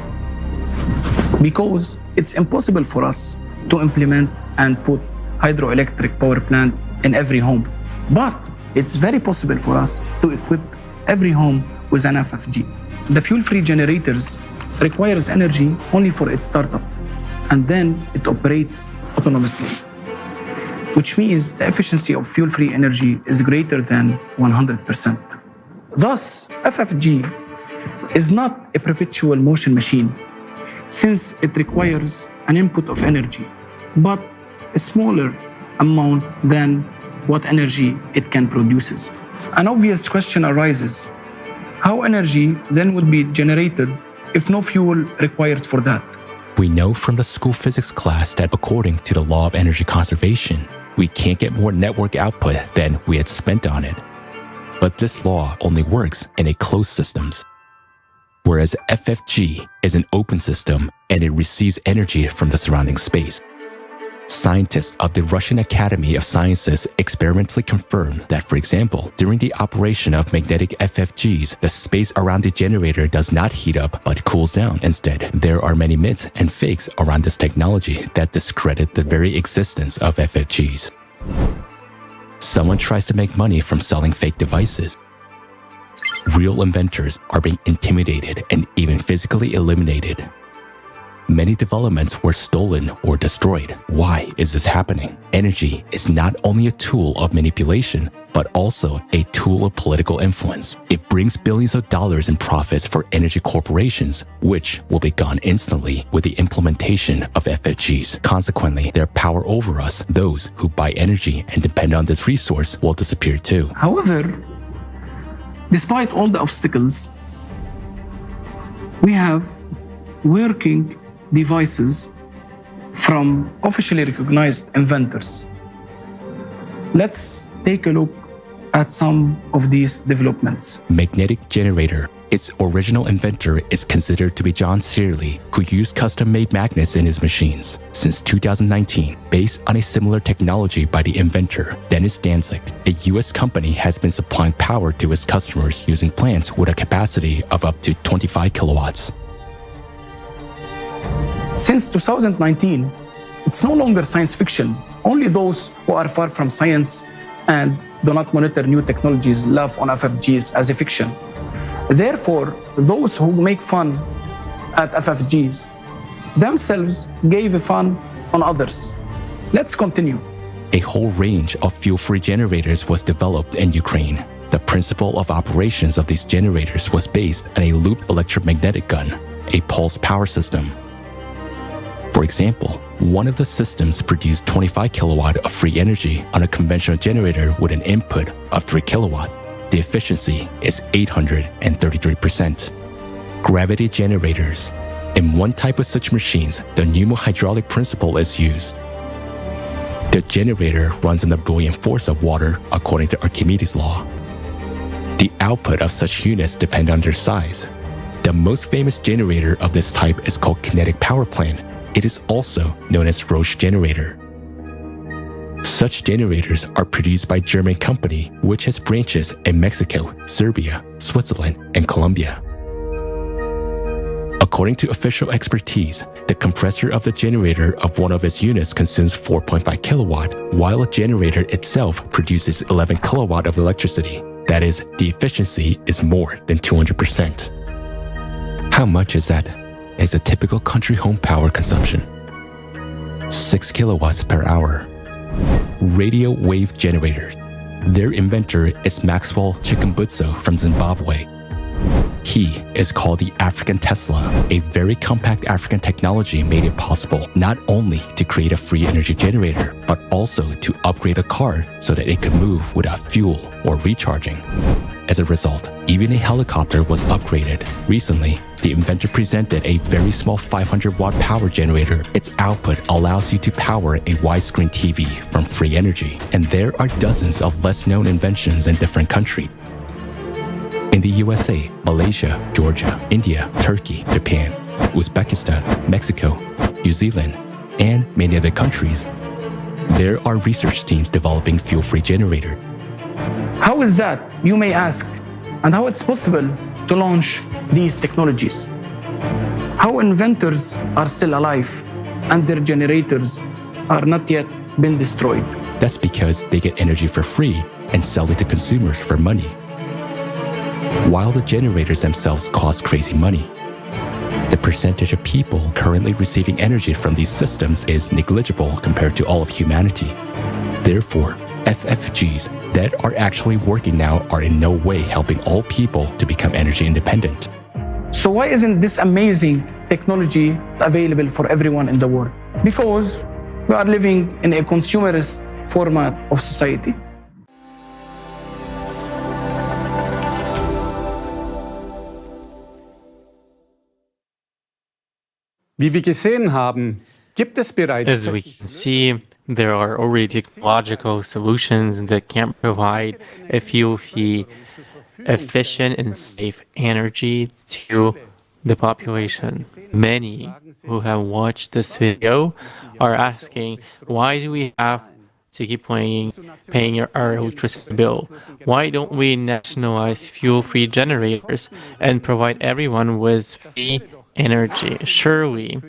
Because it's impossible for us to implement and put hydroelectric power plant in every home. But it's very possible for us to equip every home with an FFG. The fuel-free generators requires energy only for its startup, and then it operates autonomously, which means the efficiency of fuel-free energy is greater than 100%. Thus, FFG is not a perpetual motion machine, since it requires an input of energy, but a smaller amount than what energy it can produce. An obvious question arises: how energy then would be generated if no fuel required for that? We know from the school physics class that according to the law of energy conservation, we can't get more network output than we had spent on it. But this law only works in a closed systems. Whereas FFG is an open system and it receives energy from the surrounding space. Scientists of the Russian Academy of Sciences experimentally confirmed that, for example, during the operation of magnetic FFGs, the space around the generator does not heat up but cools down. Instead, there are many myths and fakes around this technology that discredit the very existence of FFGs. Someone tries to make money from selling fake devices. Real inventors are being intimidated and even physically eliminated. Many developments were stolen or destroyed. Why is this happening? Energy is not only a tool of manipulation, but also a tool of political influence. It brings billions of dollars in profits for energy corporations, which will be gone instantly with the implementation of FFGs. Consequently, their power over us, those who buy energy and depend on this resource, will disappear too. However, despite all the obstacles, we have working devices from officially recognized inventors. Let's take a look at some of these developments. Magnetic generator. Its original inventor is considered to be John Searle, who used custom-made magnets in his machines. Since 2019, based on a similar technology by the inventor, Dennis Danzig, a US company has been supplying power to its customers using plants with a capacity of up to 25 kilowatts. Since 2019, it's no longer science fiction. Only those who are far from science and do not monitor new technologies laugh on FFGs as a fiction. Therefore, those who make fun at FFGs themselves gave a fun on others. Let's continue. A whole range of fuel-free generators was developed in Ukraine. The principle of operations of these generators was based on a looped electromagnetic gun, a pulse power system. For example, one of the systems produced 25 kilowatt of free energy on a conventional generator with an input of 3 kilowatt. The efficiency is 833%. Gravity generators. In one type of such machines, the pneumohydraulic principle is used. The generator runs on the buoyant force of water according to Archimedes' law. The output of such units depend on their size. The most famous generator of this type is called kinetic power plant. It is also known as Roche generator. Such generators are produced by a German company which has branches in Mexico, Serbia, Switzerland, and Colombia. According to official expertise, the compressor of the generator of one of its units consumes 4.5 kilowatt, while a generator itself produces 11 kilowatt of electricity. That is, the efficiency is more than 200%. How much is that? Is a typical country home power consumption. 6 kilowatts per hour. Radio wave generators. Their inventor is Maxwell Chikumbutso from Zimbabwe. He is called the African Tesla. A very compact African technology made it possible not only to create a free energy generator, but also to upgrade a car so that it could move without fuel or recharging. As a result, even a helicopter was upgraded. Recently, the inventor presented a very small 500-watt power generator. Its output allows you to power a widescreen TV from free energy. And there are dozens of less-known inventions in different countries. In the USA, Malaysia, Georgia, India, Turkey, Japan, Uzbekistan, Mexico, New Zealand, and many other countries, there are research teams developing fuel-free generators. How is that, you may ask, and how it's possible to launch these technologies? How inventors are still alive and their generators are not yet been destroyed? That's because they get energy for free and sell it to consumers for money, while the generators themselves cost crazy money. The percentage of people currently receiving energy from these systems is negligible compared to all of humanity. Therefore, FFGs that are actually working now are in no way helping all people to become energy independent. So why isn't this amazing technology available for everyone in the world? Because we are living in a consumerist format of society. Wie wir gesehen haben, gibt es bereits As we can see, there are already technological solutions that can provide a fuel-free, efficient, and safe energy to the population. Many who have watched this video are asking, why do we have to keep paying our electricity bill? Why don't we nationalize fuel-free generators and provide everyone with free energy surely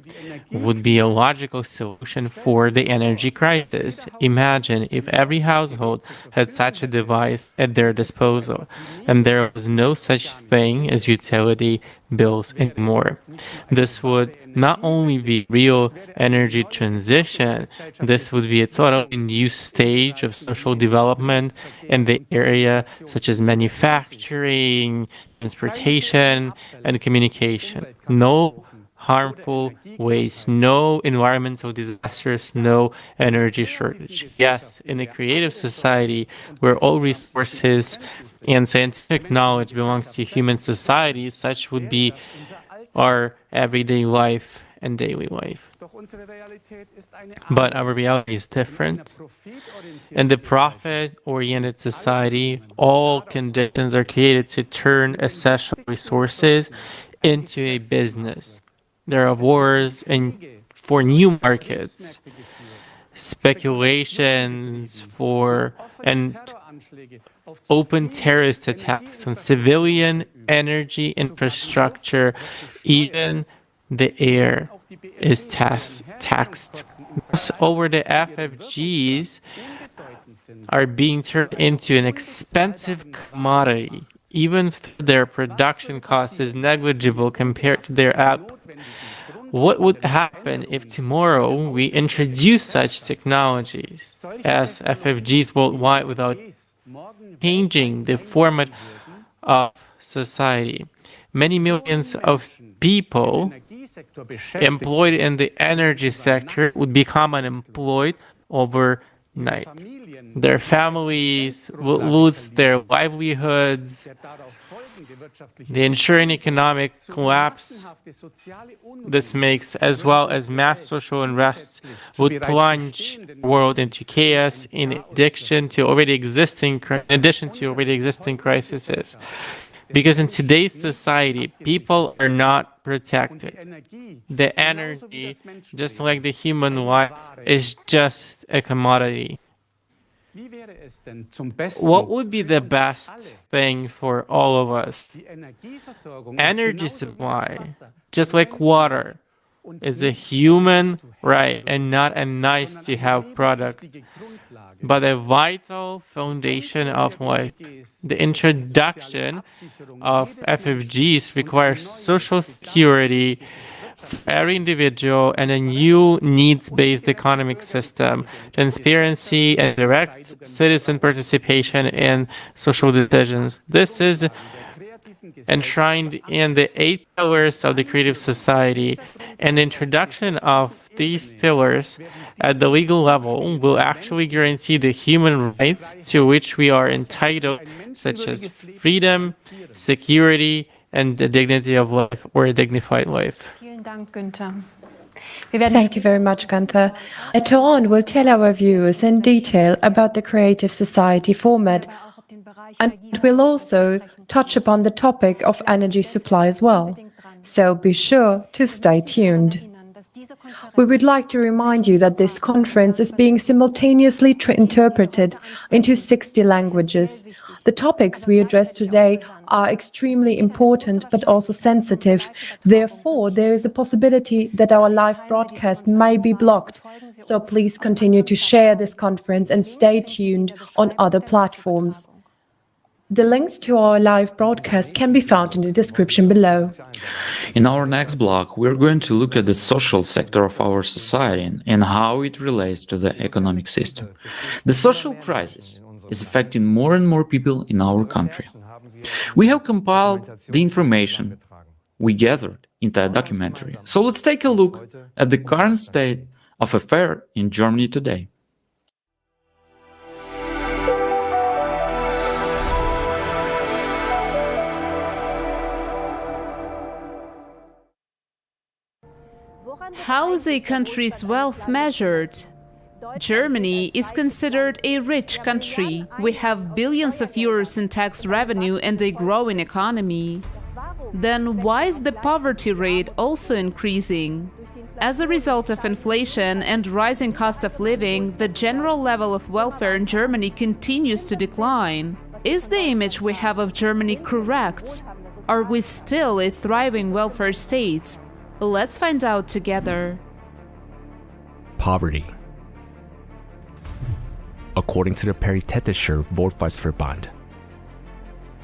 would be a logical solution for the energy crisis. Imagine if every household had such a device at their disposal, and there was no such thing as utility bills anymore. This would not only be real energy transition, this would be a totally new stage of social development in the area such as manufacturing, transportation, and communication. No harmful waste, no environmental disasters, no energy shortage. Yes, in a creative society where all resources and scientific knowledge belongs to human society, such would be our everyday life and daily life. But our reality is different. In the profit-oriented society, all conditions are created to turn essential resources into a business. There are wars for new markets, speculations and open terrorist attacks on civilian energy infrastructure. Even the air is taxed. Thus, over the FFGs are being turned into an expensive commodity, even if their production cost is negligible compared to their output. What would happen if tomorrow we introduce such technologies as FFGs worldwide without changing the format of society? Many millions of people employed in the energy sector would become unemployed overnight. Their families will lose their livelihoods. The ensuing economic collapse this makes, as well as mass social unrest, would plunge the world into chaos in addition to already existing crises. Because in today's society, people are not protected. The energy, just like the human life, is just a commodity. What would be the best thing for all of us? Energy supply, just like water, is a human right and not a nice-to-have product, but a vital foundation of life. The introduction of FFGs requires social security for every individual and a new needs-based economic system, transparency and direct citizen participation in social decisions. This is enshrined in the 8 pillars of the creative society, and the introduction of these pillars at the legal level will actually guarantee the human rights to which we are entitled, such as freedom, security, and the dignity of life, or a dignified life. Thank you very much, Gunther. Later on, we'll tell our viewers in detail about the Creative Society format, and we'll also touch upon the topic of energy supply as well. So be sure to stay tuned. We would like to remind you that this conference is being simultaneously interpreted into 60 languages. The topics we address today are extremely important but also sensitive. Therefore, there is a possibility that our live broadcast may be blocked. So please continue to share this conference and stay tuned on other platforms. The links to our live broadcast can be found in the description below. In our next block, we're going to look at the social sector of our society and how it relates to the economic system. The social crisis is affecting more and more people in our country. We have compiled the information we gathered into a documentary. So let's take a look at the current state of affairs in Germany today. How is a country's wealth measured? Germany is considered a rich country. We have billions of euros in tax revenue and a growing economy. Then why is the poverty rate also increasing? As a result of inflation and rising cost of living, the general level of welfare in Germany continues to decline. Is the image we have of Germany correct? Are we still a thriving welfare state? Let's find out together. Poverty. According to the Paritätischer Wohlfahrtsverband,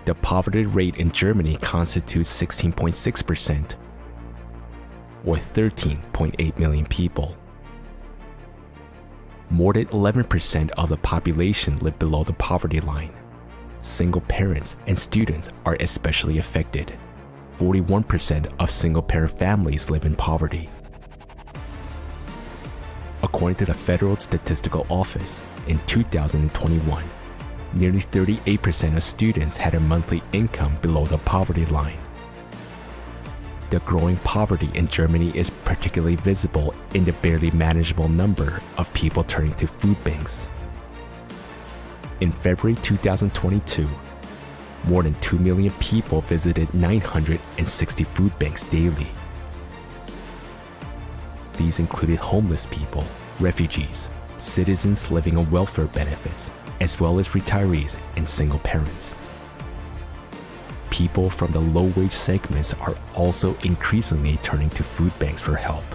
the poverty rate in Germany constitutes 16.6%, or 13.8 million people. More than 11% of the population live below the poverty line. Single parents and students are especially affected. 41% of single-parent families live in poverty. According to the Federal Statistical Office, in 2021, nearly 38% of students had a monthly income below the poverty line. The growing poverty in Germany is particularly visible in the barely manageable number of people turning to food banks. In February 2022, more than 2 million people visited 960 food banks daily. These included homeless people, refugees, citizens living on welfare benefits, as well as retirees and single parents. People from the low-wage segments are also increasingly turning to food banks for help.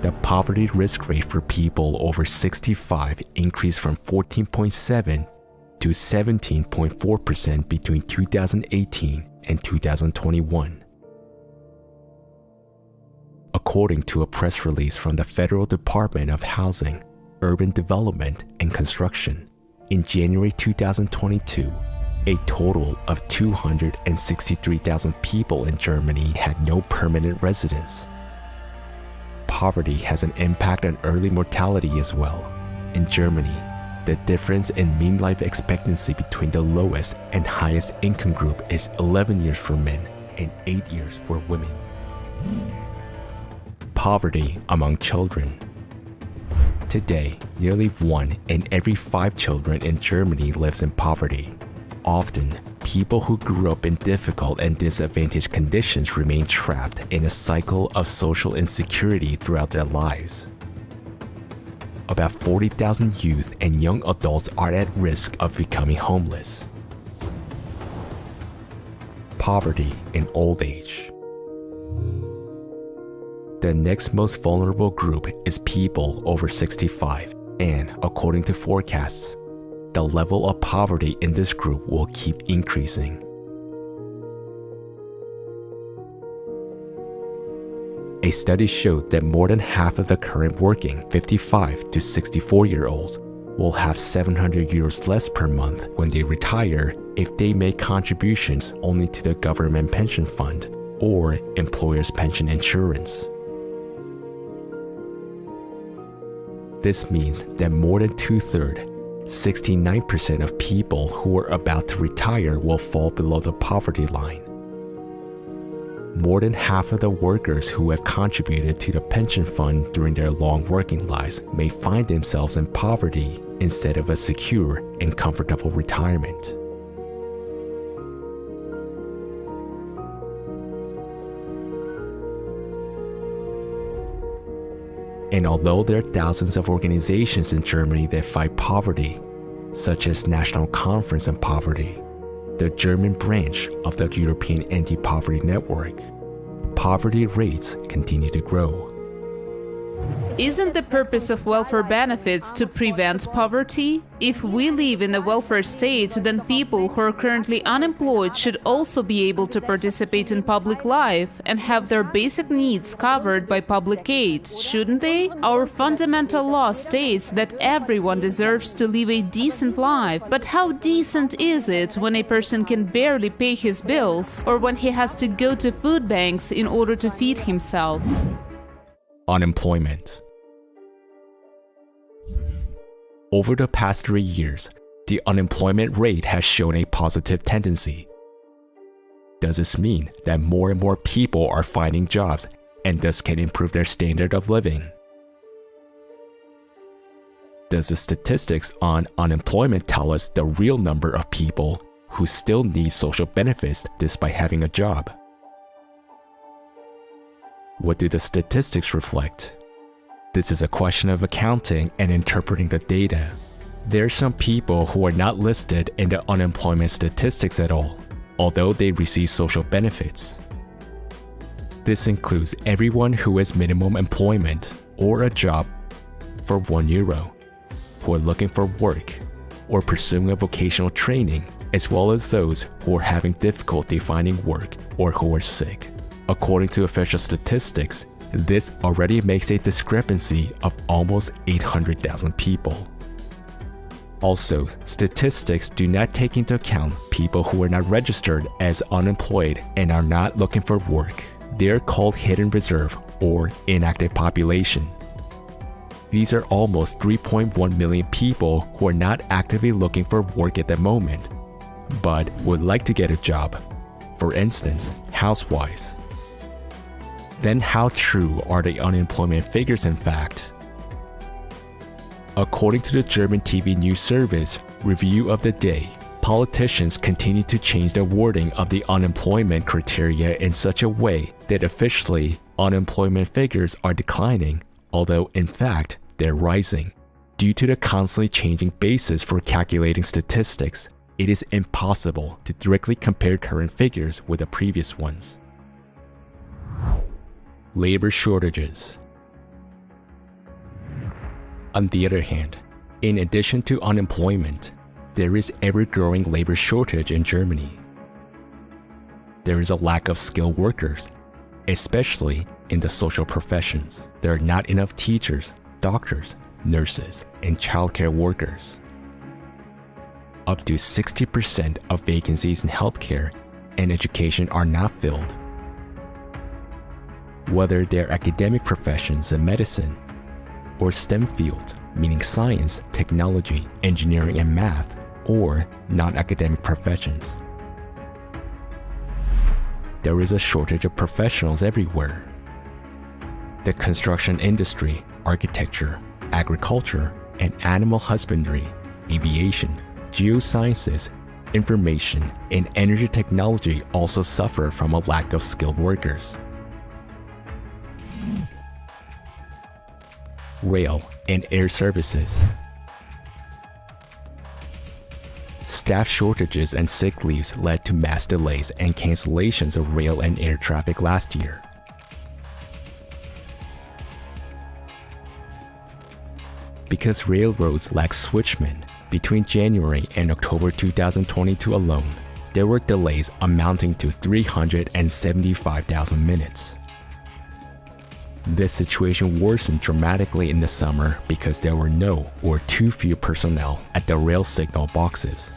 The poverty risk rate for people over 65 increased from 14.7 to 17.4% between 2018 and 2021. According to a press release from the Federal Department of Housing, Urban Development and Construction, in January 2022, a total of 263,000 people in Germany had no permanent residence. Poverty has an impact on early mortality as well. In Germany, the difference in mean life expectancy between the lowest and highest income group is 11 years for men and 8 years for women. Poverty among children. Today, nearly 1 in every 5 children in Germany lives in poverty. Often, people who grew up in difficult and disadvantaged conditions remain trapped in a cycle of social insecurity throughout their lives. About 40,000 youth and young adults are at risk of becoming homeless. Poverty in old age. The next most vulnerable group is people over 65, and according to forecasts, the level of poverty in this group will keep increasing. A study showed that more than half of the current working 55 to 64-year-olds will have 700 euros less per month when they retire if they make contributions only to the government pension fund or employer's pension insurance. This means that more than two-thirds, 69% of people who are about to retire will fall below the poverty line. More than half of the workers who have contributed to the pension fund during their long working lives may find themselves in poverty instead of a secure and comfortable retirement. And although there are thousands of organizations in Germany that fight poverty, such as National Conference on Poverty, the German branch of the European Anti-Poverty Network, poverty rates continue to grow. Isn't the purpose of welfare benefits to prevent poverty? If we live in a welfare state, then people who are currently unemployed should also be able to participate in public life and have their basic needs covered by public aid, shouldn't they? Our fundamental law states that everyone deserves to live a decent life. But how decent is it when a person can barely pay his bills or when he has to go to food banks in order to feed himself? Unemployment. Over the past 3 years, the unemployment rate has shown a positive tendency. Does this mean that more and more people are finding jobs and thus can improve their standard of living? Does the statistics on unemployment tell us the real number of people who still need social benefits despite having a job? What do the statistics reflect? This is a question of accounting and interpreting the data. There are some people who are not listed in the unemployment statistics at all, although they receive social benefits. This includes everyone who has minimum employment or a job for €1, who are looking for work or pursuing a vocational training, as well as those who are having difficulty finding work or who are sick. According to official statistics, this already makes a discrepancy of almost 800,000 people. Also, statistics do not take into account people who are not registered as unemployed and are not looking for work. They are called hidden reserve or inactive population. These are almost 3.1 million people who are not actively looking for work at the moment, but would like to get a job. For instance, housewives. Then how true are the unemployment figures in fact? According to the German TV news service Review of the Day, politicians continue to change the wording of the unemployment criteria in such a way that officially unemployment figures are declining, although in fact they're rising. Due to the constantly changing basis for calculating statistics, it is impossible to directly compare current figures with the previous ones. Labor shortages. On the other hand, in addition to unemployment, there is ever-growing labor shortage in Germany. There is a lack of skilled workers, especially in the social professions. There are not enough teachers, doctors, nurses, and childcare workers. Up to 60% of vacancies in healthcare and education are not filled. Whether they're academic professions in medicine, or STEM fields, meaning science, technology, engineering, and math, or non-academic professions. There is a shortage of professionals everywhere. The construction industry, architecture, agriculture, and animal husbandry, aviation, geosciences, information, and energy technology also suffer from a lack of skilled workers. Rail and air services. Staff shortages and sick leaves led to mass delays and cancellations of rail and air traffic last year. Because railroads lack switchmen, between January and October 2022 alone, there were delays amounting to 375,000 minutes. This situation worsened dramatically in the summer because there were no or too few personnel at the rail signal boxes.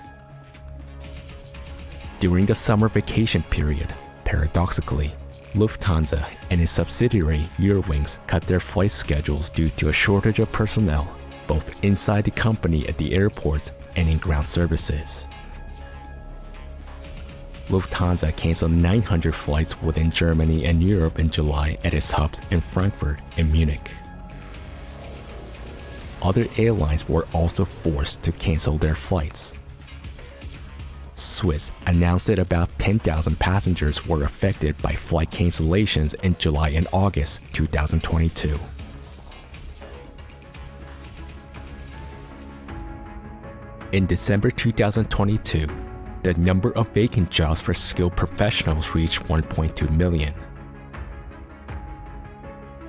During the summer vacation period, paradoxically, Lufthansa and its subsidiary Eurowings cut their flight schedules due to a shortage of personnel, both inside the company at the airports and in ground services. Lufthansa canceled 900 flights within Germany and Europe in July at its hubs in Frankfurt and Munich. Other airlines were also forced to cancel their flights. Swiss announced that about 10,000 passengers were affected by flight cancellations in July and August 2022. In December 2022, the number of vacant jobs for skilled professionals reached 1.2 million.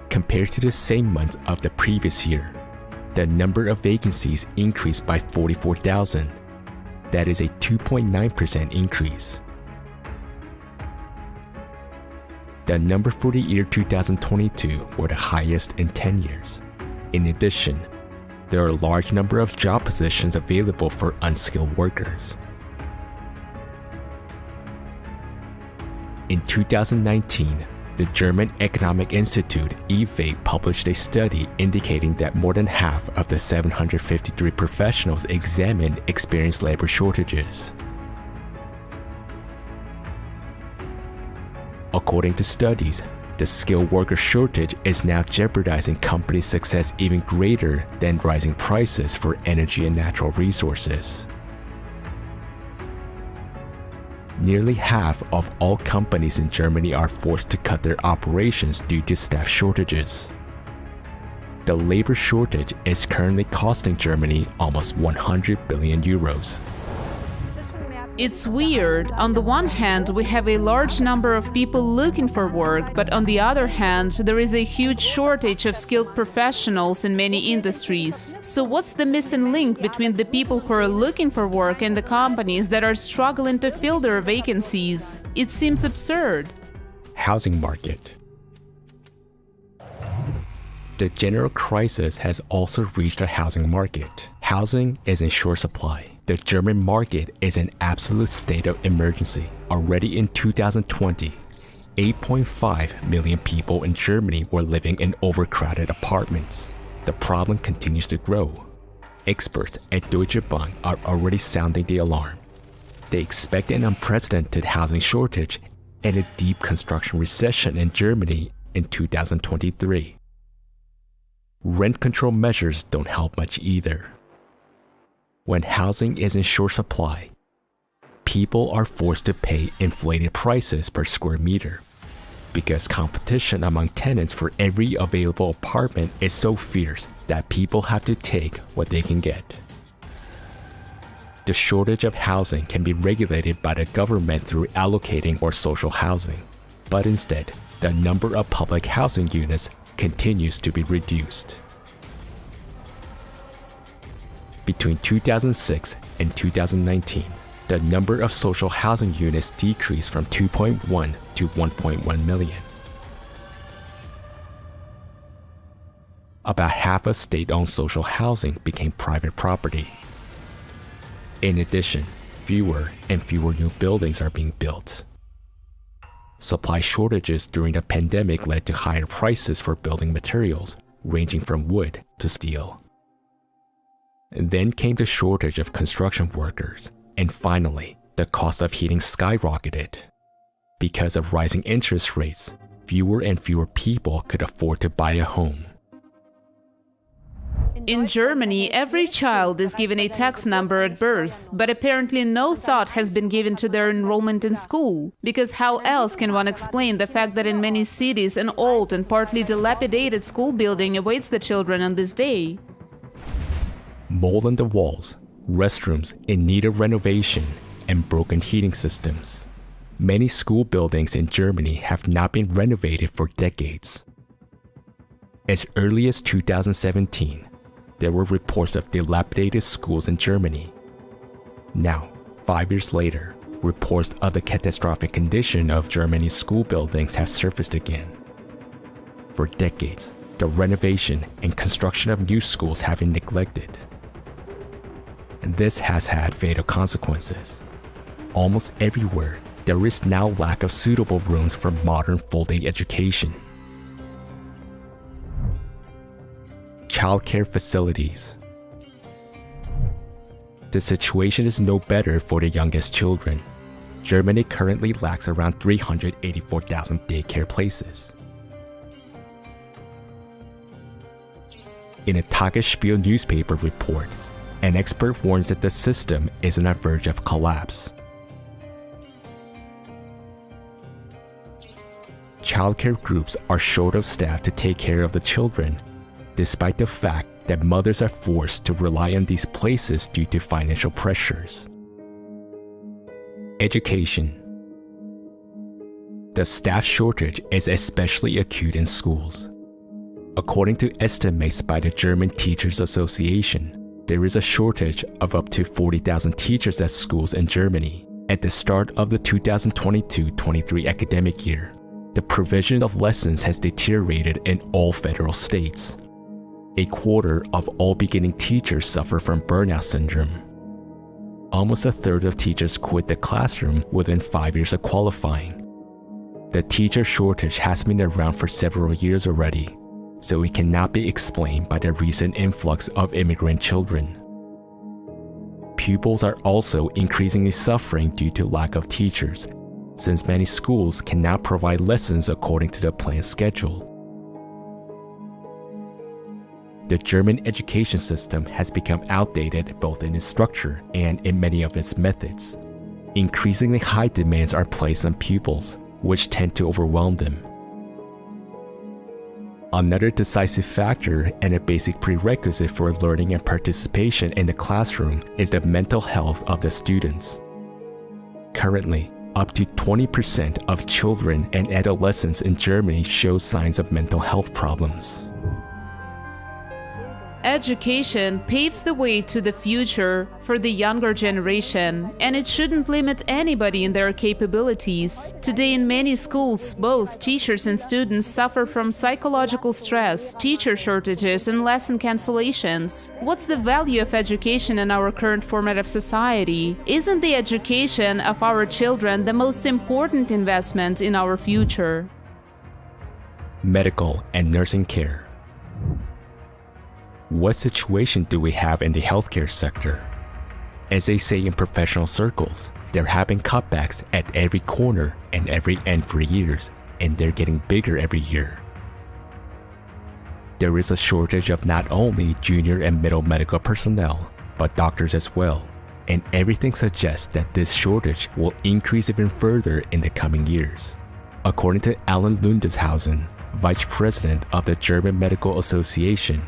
Compared to the same month of the previous year, the number of vacancies increased by 44,000. That is a 2.9% increase. The number for the year 2022 were the highest in 10 years. In addition, there are a large number of job positions available for unskilled workers. In 2019, the German Economic Institute (IFE) published a study indicating that more than half of the 753 professionals examined experienced labor shortages. According to studies, the skilled worker shortage is now jeopardizing companies' success even greater than rising prices for energy and natural resources. Nearly half of all companies in Germany are forced to cut their operations due to staff shortages. The labor shortage is currently costing Germany almost 100 billion euros. It's weird. On the one hand, we have a large number of people looking for work, but on the other hand, there is a huge shortage of skilled professionals in many industries. So what's the missing link between the people who are looking for work and the companies that are struggling to fill their vacancies? It seems absurd. Housing market. The general crisis has also reached a housing market. Housing is in short supply. The German market is in absolute state of emergency. Already in 2020, 8.5 million people in Germany were living in overcrowded apartments. The problem continues to grow. Experts at Deutsche Bank are already sounding the alarm. They expect an unprecedented housing shortage and a deep construction recession in Germany in 2023. Rent control measures don't help much either. When housing is in short supply, people are forced to pay inflated prices per square meter because competition among tenants for every available apartment is so fierce that people have to take what they can get. The shortage of housing can be regulated by the government through allocating more social housing, but instead, the number of public housing units continues to be reduced. Between 2006 and 2019, the number of social housing units decreased from 2.1 to 1.1 million. About half of state-owned social housing became private property. In addition, fewer and fewer new buildings are being built. Supply shortages during the pandemic led to higher prices for building materials, ranging from wood to steel. And then came the shortage of construction workers, and finally, the cost of heating skyrocketed. Because of rising interest rates, fewer and fewer people could afford to buy a home. In Germany, every child is given a tax number at birth, but apparently no thought has been given to their enrollment in school. Because how else can one explain the fact that in many cities an old and partly dilapidated school building awaits the children on this day? Mold on the walls, restrooms in need of renovation, and broken heating systems. Many school buildings in Germany have not been renovated for decades. As early as 2017, there were reports of dilapidated schools in Germany. Now, 5 years later, reports of the catastrophic condition of Germany's school buildings have surfaced again. For decades, the renovation and construction of new schools have been neglected. And this has had fatal consequences. Almost everywhere, there is now lack of suitable rooms for modern full-day education. Childcare facilities. The situation is no better for the youngest children. Germany currently lacks around 384,000 daycare places. In a Tagesspiegel newspaper report, an expert warns that the system is on the verge of collapse. Childcare groups are short of staff to take care of the children, despite the fact that mothers are forced to rely on these places due to financial pressures. Education. The staff shortage is especially acute in schools. According to estimates by the German Teachers Association, there is a shortage of up to 40,000 teachers at schools in Germany. At the start of the 2022-23 academic year, the provision of lessons has deteriorated in all federal states. A quarter of all beginning teachers suffer from burnout syndrome. Almost a third of teachers quit the classroom within 5 years of qualifying. The teacher shortage has been around for several years already, so it cannot be explained by the recent influx of immigrant children. Pupils are also increasingly suffering due to lack of teachers, since many schools cannot provide lessons according to the planned schedule. The German education system has become outdated both in its structure and in many of its methods. Increasingly high demands are placed on pupils, which tend to overwhelm them. Another decisive factor and a basic prerequisite for learning and participation in the classroom is the mental health of the students. Currently, up to 20% of children and adolescents in Germany show signs of mental health problems. Education paves the way to the future for the younger generation, and it shouldn't limit anybody in their capabilities. Today in many schools, both teachers and students suffer from psychological stress, teacher shortages, and lesson cancellations. What's the value of education in our current format of society? Isn't the education of our children the most important investment in our future? Medical and nursing care. What situation do we have in the healthcare sector? As they say in professional circles, there have been cutbacks at every corner and every end for years, and they're getting bigger every year. There is a shortage of not only junior and middle medical personnel, but doctors as well, and everything suggests that this shortage will increase even further in the coming years. According to Alan Lundeshausen, Vice President of the German Medical Association,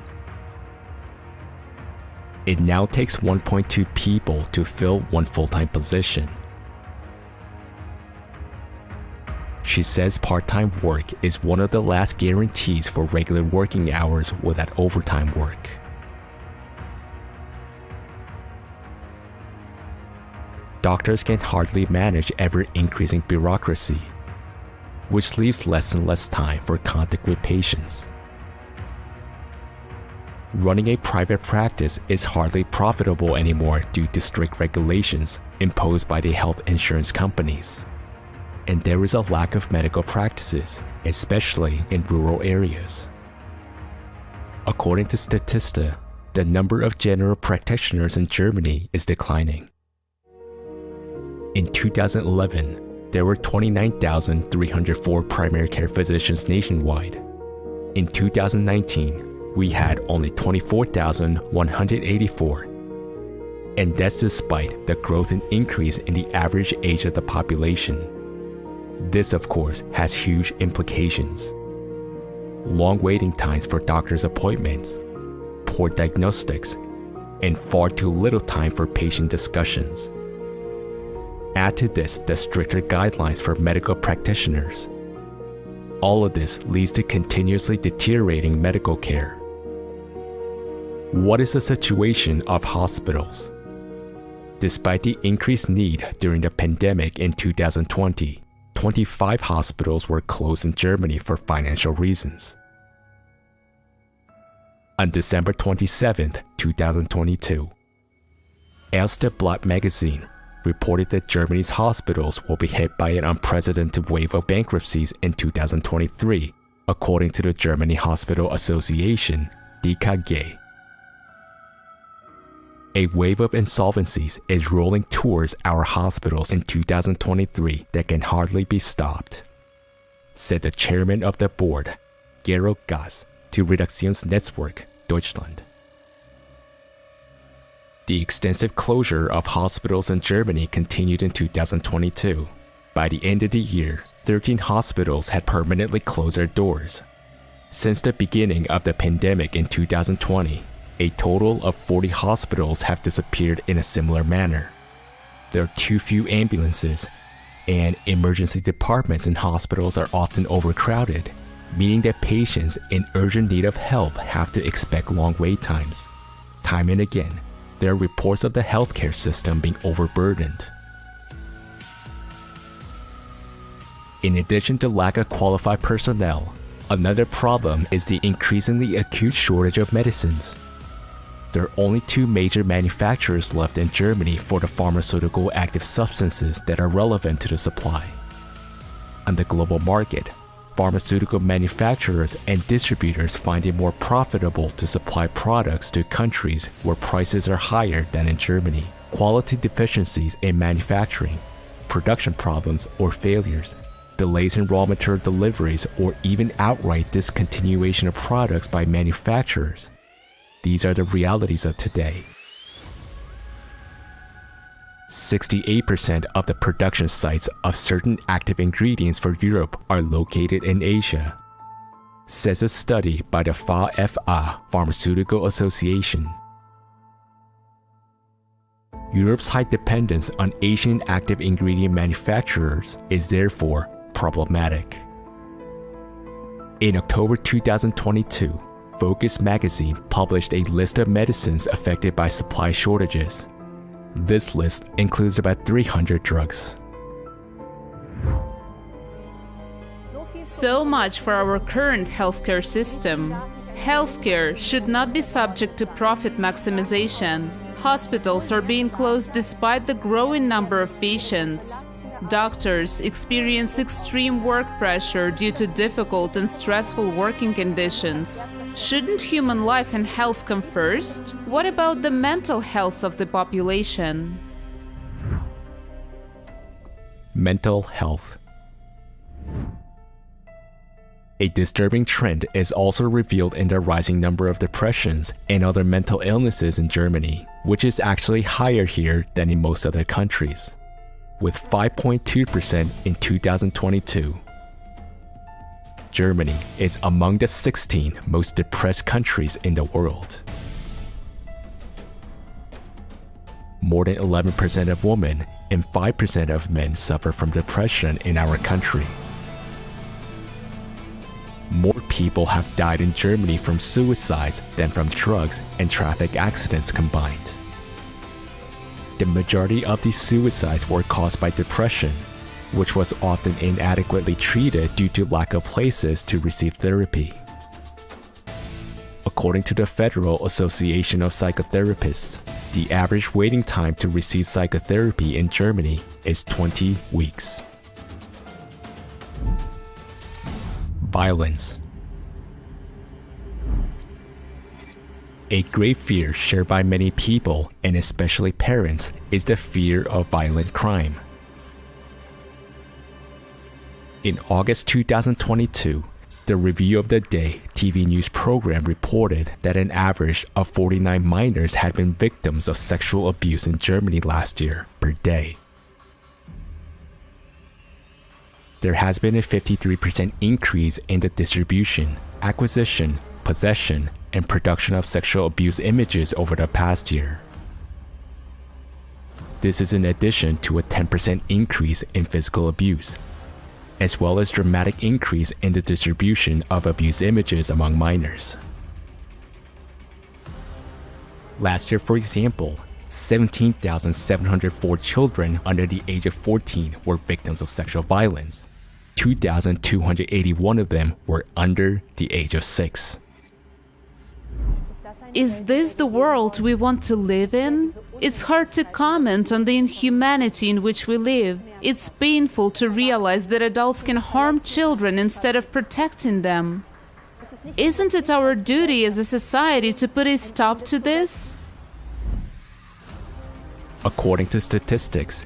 it now takes 1.2 people to fill one full-time position. She says part-time work is one of the last guarantees for regular working hours without overtime work. Doctors can hardly manage ever-increasing bureaucracy, which leaves less and less time for contact with patients. Running a private practice is hardly profitable anymore due to strict regulations imposed by the health insurance companies. And there is a lack of medical practices, especially in rural areas. According to Statista, the number of general practitioners in Germany is declining. In 2011, there were 29,304 primary care physicians nationwide. In 2019, we had only 24,184. And that's despite the growth and increase in the average age of the population. This, of course, has huge implications. Long waiting times for doctor's appointments, poor diagnostics, and far too little time for patient discussions. Add to this the stricter guidelines for medical practitioners. All of this leads to continuously deteriorating medical care. What is the situation of hospitals? Despite the increased need during the pandemic in 2020, 25 hospitals were closed in Germany for financial reasons. On December 27, 2022, Erste Blatt magazine reported that Germany's hospitals will be hit by an unprecedented wave of bankruptcies in 2023, according to the Germany Hospital Association, DKG. A wave of insolvencies is rolling towards our hospitals in 2023 that can hardly be stopped, said the chairman of the board, Georg Gass, to Redaktionsnetzwerk Deutschland. The extensive closure of hospitals in Germany continued in 2022. By the end of the year, 13 hospitals had permanently closed their doors. Since the beginning of the pandemic in 2020, a total of 40 hospitals have disappeared in a similar manner. There are too few ambulances, and emergency departments in hospitals are often overcrowded, meaning that patients in urgent need of help have to expect long wait times. Time and again, there are reports of the healthcare system being overburdened. In addition to lack of qualified personnel, another problem is the increasingly acute shortage of medicines. There are only two major manufacturers left in Germany for the pharmaceutical active substances that are relevant to the supply. On the global market, pharmaceutical manufacturers and distributors find it more profitable to supply products to countries where prices are higher than in Germany. Quality deficiencies in manufacturing, production problems or failures, delays in raw material deliveries, or even outright discontinuation of products by manufacturers. These are the realities of today. 68% of the production sites of certain active ingredients for Europe are located in Asia, says a study by the VFA Pharmaceutical Association. Europe's high dependence on Asian active ingredient manufacturers is therefore problematic. In October 2022, Focus magazine published a list of medicines affected by supply shortages. This list includes about 300 drugs. So much for our current healthcare system. Healthcare should not be subject to profit maximization. Hospitals are being closed despite the growing number of patients. Doctors experience extreme work pressure due to difficult and stressful working conditions. Shouldn't human life and health come first? What about the mental health of the population? Mental health. A disturbing trend is also revealed in the rising number of depressions and other mental illnesses in Germany, which is actually higher here than in most other countries, with 5.2% in 2022. Germany is among the 16 most depressed countries in the world. More than 11% of women and 5% of men suffer from depression in our country. More people have died in Germany from suicides than from drugs and traffic accidents combined. The majority of these suicides were caused by depression, which was often inadequately treated due to lack of places to receive therapy. According to the Federal Association of Psychotherapists, the average waiting time to receive psychotherapy in Germany is 20 weeks. Violence. A great fear shared by many people, and especially parents, is the fear of violent crime. In August 2022, the Review of the Day TV news program reported that an average of 49 minors had been victims of sexual abuse in Germany last year per day. There has been a 53% increase in the distribution, acquisition, possession, and production of sexual abuse images over the past year. This is in addition to a 10% increase in physical abuse, as well as dramatic increase in the distribution of abuse images among minors. Last year, for example, 17,704 children under the age of 14 were victims of sexual violence. 2,281 of them were under the age of 6. Is this the world we want to live in? It's hard to comment on the inhumanity in which we live. It's painful to realize that adults can harm children instead of protecting them. Isn't it our duty as a society to put a stop to this? According to statistics,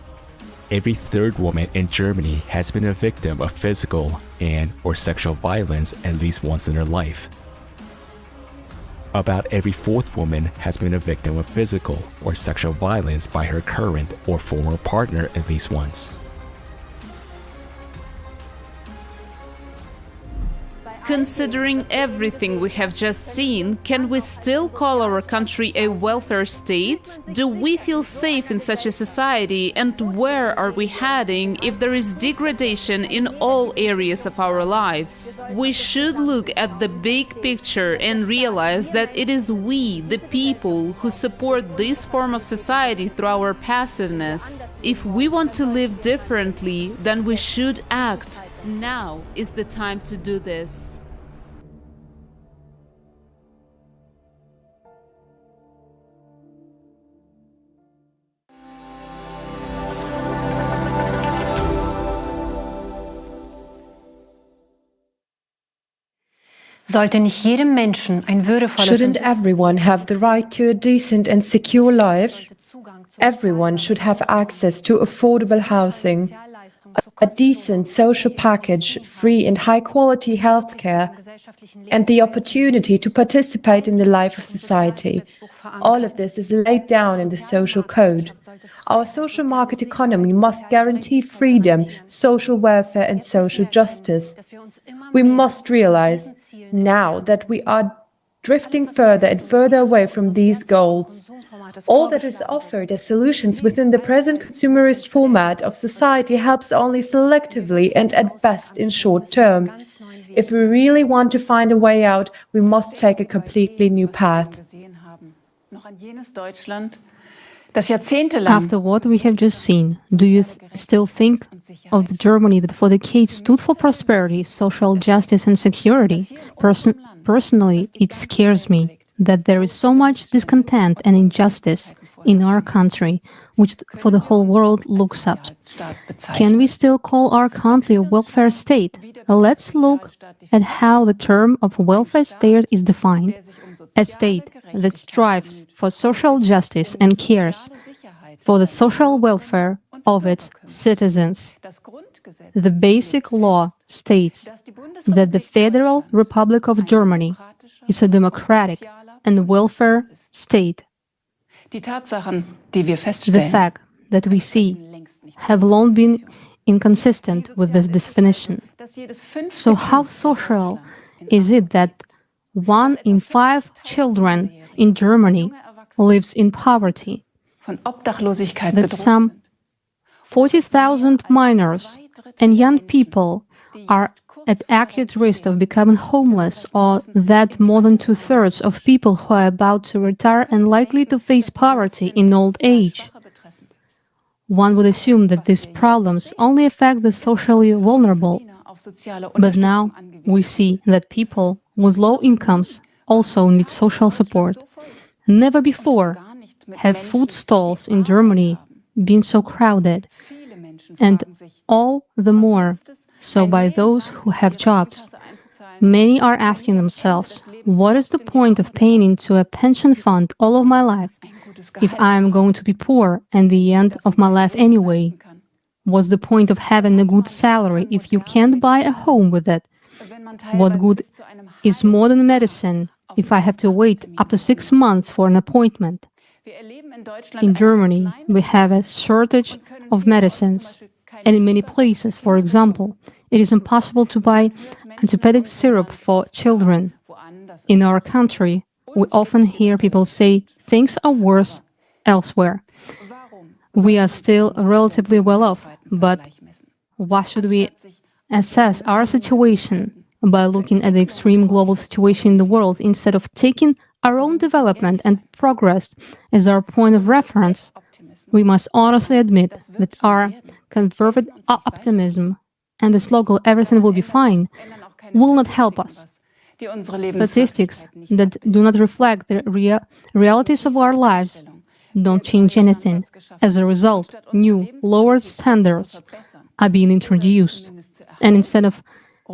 every third woman in Germany has been a victim of physical and/or sexual violence at least once in her life. About every fourth woman has been a victim of physical or sexual violence by her current or former partner at least once. Considering everything we have just seen, can we still call our country a welfare state? Do we feel safe in such a society, and where are we heading if there is degradation in all areas of our lives? We should look at the big picture and realize that it is we, the people, who support this form of society through our passiveness. If we want to live differently, then we should act. Now is the time to do this. Sollte nicht jedem Menschen ein würdevolles Shouldn't everyone have the right to a decent and secure life? Everyone should have access to affordable housing, a decent social package, free and high-quality healthcare, and the opportunity to participate in the life of society. All of this is laid down in the social code. Our social market economy must guarantee freedom, social welfare, and social justice. We must realize now that we are drifting further and further away from these goals. All that is offered as solutions within the present consumerist format of society helps only selectively and at best in short term. If we really want to find a way out, we must take a completely new path. After what we have just seen, do you still think of the Germany that for decades stood for prosperity, social justice and security? Personally, it scares me that there is so much discontent and injustice in our country, which for the whole world looks up. Can we still call our country a welfare state? Let's look at how the term of welfare state is defined. A state that strives for social justice and cares for the social welfare of its citizens. The basic law states that the Federal Republic of Germany is a democratic and welfare state. The fact that we see have long been inconsistent with this definition. So how social is it that 1 in 5 children in Germany lives in poverty? That some 40,000 minors and young people are at acute risk of becoming homeless, or that more than 2/3 of people who are about to retire and likely to face poverty in old age. One would assume that these problems only affect the socially vulnerable, but now we see that people with low incomes also need social support. Never before have food stalls in Germany been so crowded, and all the more so by those who have jobs. Many are asking themselves, what is the point of paying into a pension fund all of my life if I am going to be poor at the end of my life anyway? What's the point of having a good salary if you can't buy a home with it? What good is modern medicine if I have to wait up to 6 months for an appointment? In Germany, we have a shortage of medicines, and in many places, for example, it is impossible to buy antibiotic syrup for children. In our country, we often hear people say things are worse elsewhere. We are still relatively well off, but why should we assess our situation by looking at the extreme global situation in the world instead of taking our own development and progress as our point of reference? We must honestly admit that our conservative optimism and the slogan "everything will be fine" will not help us. Statistics that do not reflect the realities of our lives don't change anything. As a result, new, lowered standards are being introduced. And instead of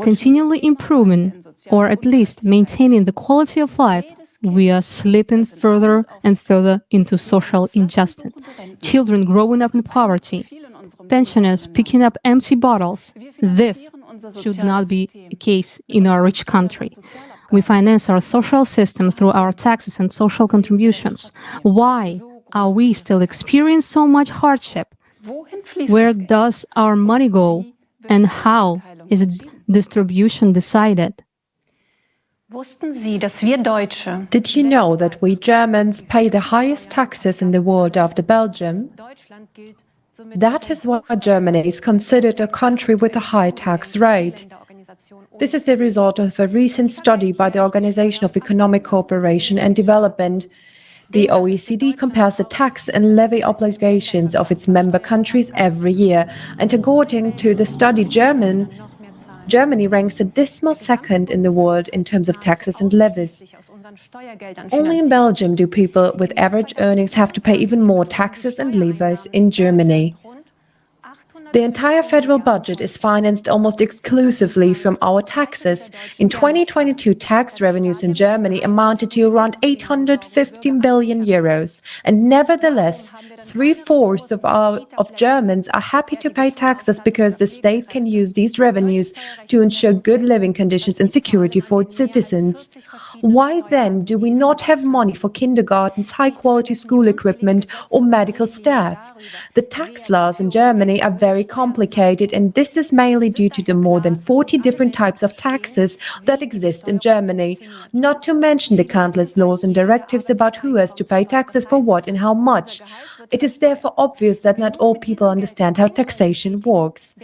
continually improving, or at least maintaining the quality of life, we are slipping further and further into social injustice. Children growing up in poverty, pensioners picking up empty bottles. This should not be the case in our rich country. We finance our social system through our taxes and social contributions. Why are we still experiencing so much hardship? Where does our money go, and how is its distribution decided? Did you know that we Germans pay the highest taxes in the world after Belgium? That is why Germany is considered a country with a high tax rate. This is the result of a recent study by the Organization of Economic Cooperation and Development. The OECD compares the tax and levy obligations of its member countries every year, and according to the study, Germany ranks a dismal second in the world in terms of taxes and levies. Only in Belgium do people with average earnings have to pay even more taxes and levies in Germany. The entire federal budget is financed almost exclusively from our taxes. In 2022, tax revenues in Germany amounted to around 815 billion euros. And nevertheless, 3/4 of Germans are happy to pay taxes because the state can use these revenues to ensure good living conditions and security for its citizens. Why then do we not have money for kindergartens, high-quality school equipment, or medical staff? The tax laws in Germany are very very complicated, and this is mainly due to the more than 40 different types of taxes that exist in Germany, not to mention the countless laws and directives about who has to pay taxes for what and how much. It is therefore obvious that not all people understand how taxation works.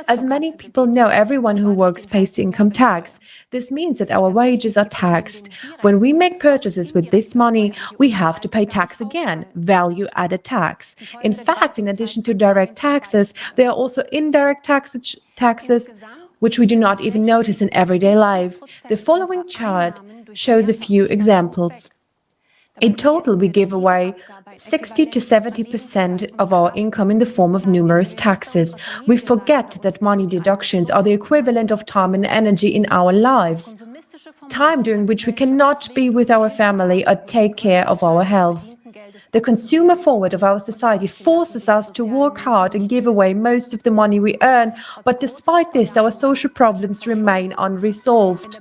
As many people know, everyone who works pays income tax. This means that our wages are taxed. When we make purchases with this money, we have to pay tax again, value-added tax. In fact, in addition to direct taxes, there are also indirect taxes, which we do not even notice in everyday life. The following chart shows a few examples. In total, we give away 60 to 70% of our income in the form of numerous taxes. We forget that money deductions are the equivalent of time and energy in our lives, time during which we cannot be with our family or take care of our health. The consumer forward of our society forces us to work hard and give away most of the money we earn, but despite this, our social problems remain unresolved.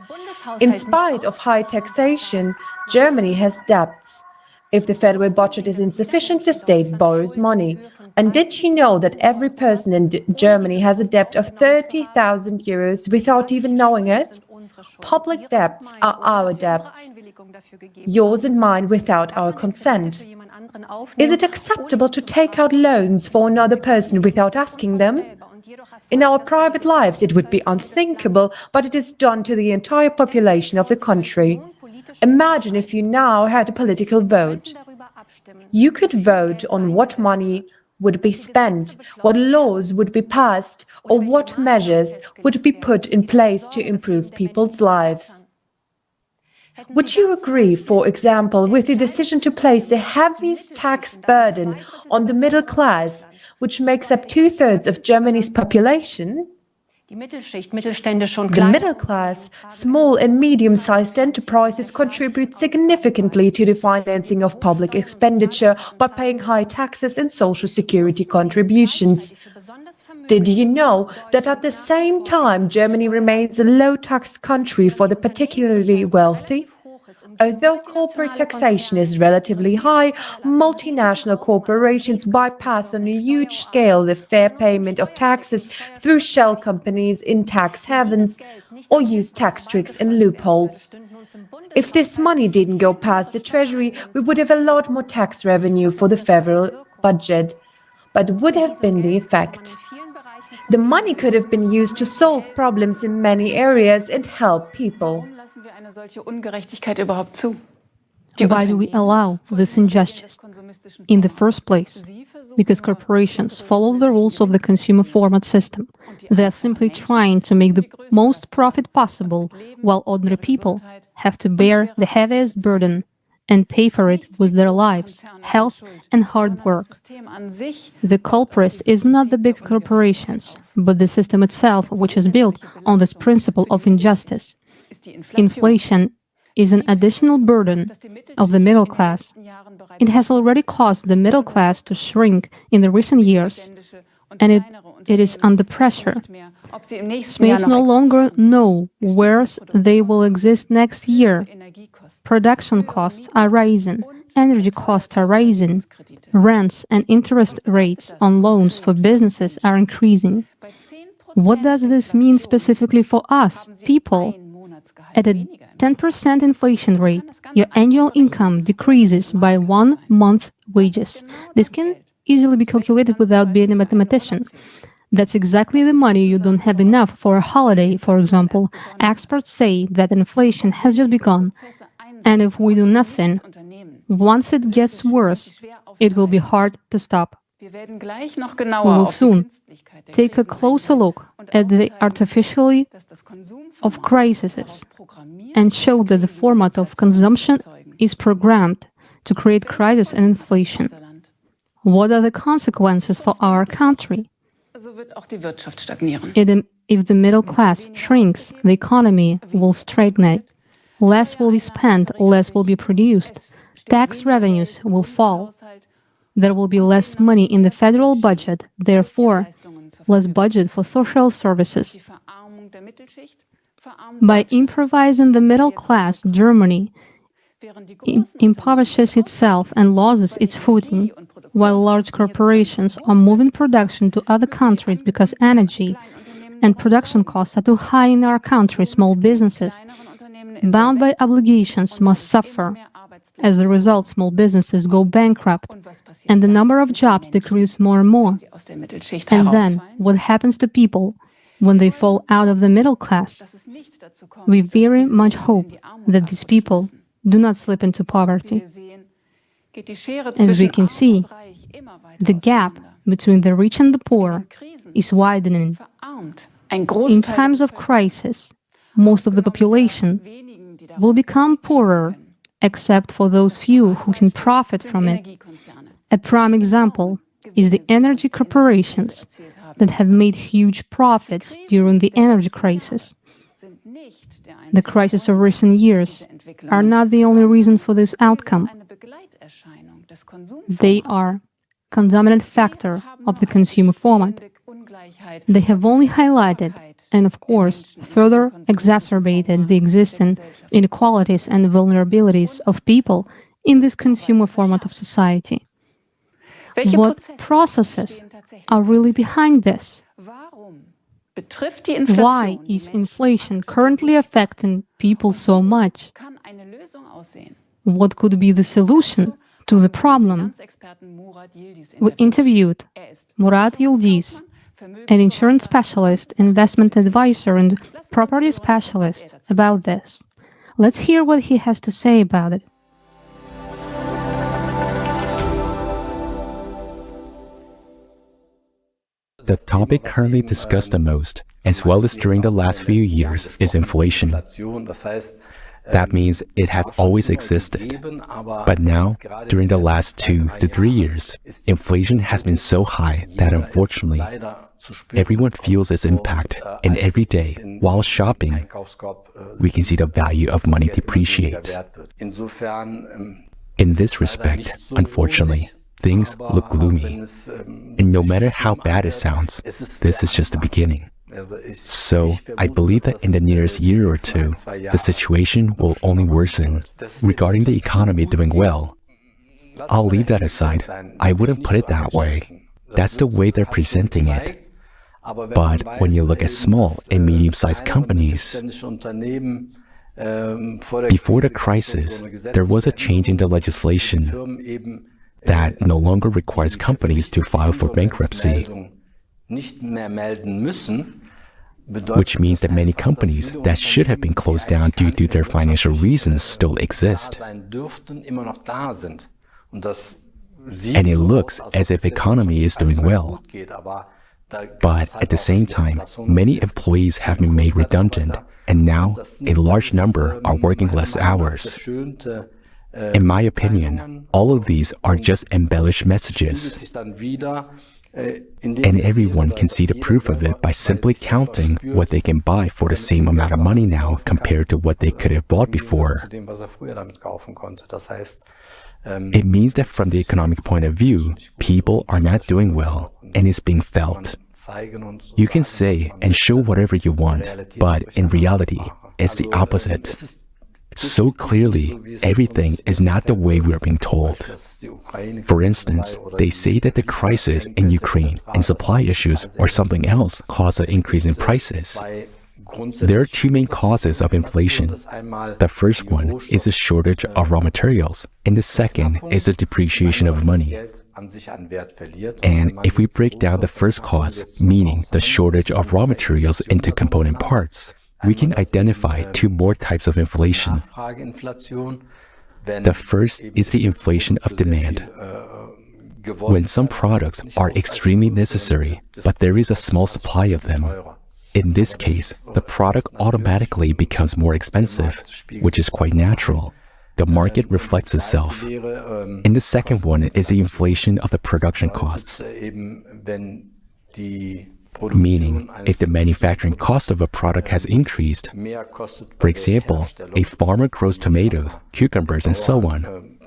In spite of high taxation, Germany has debts. If the federal budget is insufficient, the state borrows money. And did you know that every person in Germany has a debt of 30,000 euros without even knowing it? Public debts are our debts, yours and mine, without our consent. Is it acceptable to take out loans for another person without asking them? In our private lives, it would be unthinkable, but it is done to the entire population of the country. Imagine if you now had a political vote. You could vote on what money would be spent, what laws would be passed, or what measures would be put in place to improve people's lives. Would you agree, for example, with the decision to place the heaviest tax burden on the middle class, which makes up 2/3 of Germany's population? The middle class, small and medium-sized enterprises contribute significantly to the financing of public expenditure by paying high taxes and social security contributions. Did you know that at the same time Germany remains a low-tax country for the particularly wealthy? Although corporate taxation is relatively high, multinational corporations bypass on a huge scale the fair payment of taxes through shell companies in tax havens or use tax tricks and loopholes. If this money didn't go past the Treasury, we would have a lot more tax revenue for the federal budget. But would have been the effect? The money could have been used to solve problems in many areas and help people. Why do we allow this injustice? In the first place, because corporations follow the rules of the consumer format system. They are simply trying to make the most profit possible, while ordinary people have to bear the heaviest burden and pay for it with their lives, health, and hard work. The culprit is not the big corporations, but the system itself, which is built on this principle of injustice. Inflation is an additional burden of the middle class. It has already caused the middle class to shrink in the recent years, and it is under pressure. Swedes no longer know where they will exist next year. Production costs are rising, energy costs are rising, rents and interest rates on loans for businesses are increasing. What does this mean specifically for us, people? At a 10% inflation rate, your annual income decreases by 1 month's wages. This can easily be calculated without being a mathematician. That's exactly the money you don't have enough for a holiday, for example. Experts say that inflation has just begun, and if we do nothing, once it gets worse, it will be hard to stop. We will soon take a closer look at the artificiality of crises and show that the format of consumption is programmed to create crisis and inflation. What are the consequences for our country? If the middle class shrinks, the economy will stagnate. Less will be spent, less will be produced. Tax revenues will fall. There will be less money in the federal budget, therefore, less budget for social services. By improvising the middle class, Germany impoverishes itself and loses its footing. while large corporations are moving production to other countries because energy and production costs are too high in our country, small businesses, bound by obligations, must suffer. As a result, small businesses go bankrupt, and the number of jobs decrease more and more. And then, what happens to people when they fall out of the middle class? We very much hope that these people do not slip into poverty. As we can see, the gap between the rich and the poor is widening. In times of crisis, most of the population will become poorer, except for those few who can profit from it. A prime example is the energy corporations that have made huge profits during the energy crisis. The crises of recent years are not the only reason for this outcome. They are a condominant factor of the consumer format. They have only highlighted and, of course, further exacerbated the existing inequalities and vulnerabilities of people in this consumer format of society. What processes are really behind this? Why is inflation currently affecting people so much? What could be the solution to the problem? We interviewed Murat Yildiz, an insurance specialist, investment advisor, and property specialist, about this. Let's hear what he has to say about it. The topic currently discussed the most, as well as during the last few years, is inflation. That means it has always existed. But now, during the last 2 to 3 years, inflation has been so high that unfortunately, everyone feels its impact, and every day, while shopping, we can see the value of money depreciate. In this respect, unfortunately, things look gloomy. And no matter how bad it sounds, this is just the beginning. So, I believe that in the nearest year or two, the situation will only worsen. Regarding the economy doing well, I'll leave that aside. I wouldn't put it that way. That's the way they're presenting it. But when you look at small and medium-sized companies, before the crisis, there was a change in the legislation that no longer requires companies to file for bankruptcy, which means that many companies that should have been closed down due to their financial reasons still exist. And it looks as if the economy is doing well. But at the same time, many employees have been made redundant, and now a large number are working less hours. In my opinion, all of these are just embellished messages. And everyone can see the proof of it by simply counting what they can buy for the same amount of money now compared to what they could have bought before. It means that from the economic point of view, people are not doing well, and it's being felt. You can say and show whatever you want, but in reality, it's the opposite. So clearly, everything is not the way we're being told. For instance, they say that the crisis in Ukraine and supply issues or something else caused an increase in prices. There are two main causes of inflation. The first one is the shortage of raw materials, and the second is the depreciation of money. And if we break down the first cause, meaning the shortage of raw materials, into component parts, we can identify two more types of inflation. The first is the inflation of demand. When some products are extremely necessary, but there is a small supply of them. In this case, the product automatically becomes more expensive, which is quite natural. The market reflects itself. And the second one is the inflation of the production costs. Meaning, if the manufacturing cost of a product has increased, for example, a farmer grows tomatoes, cucumbers, and so on.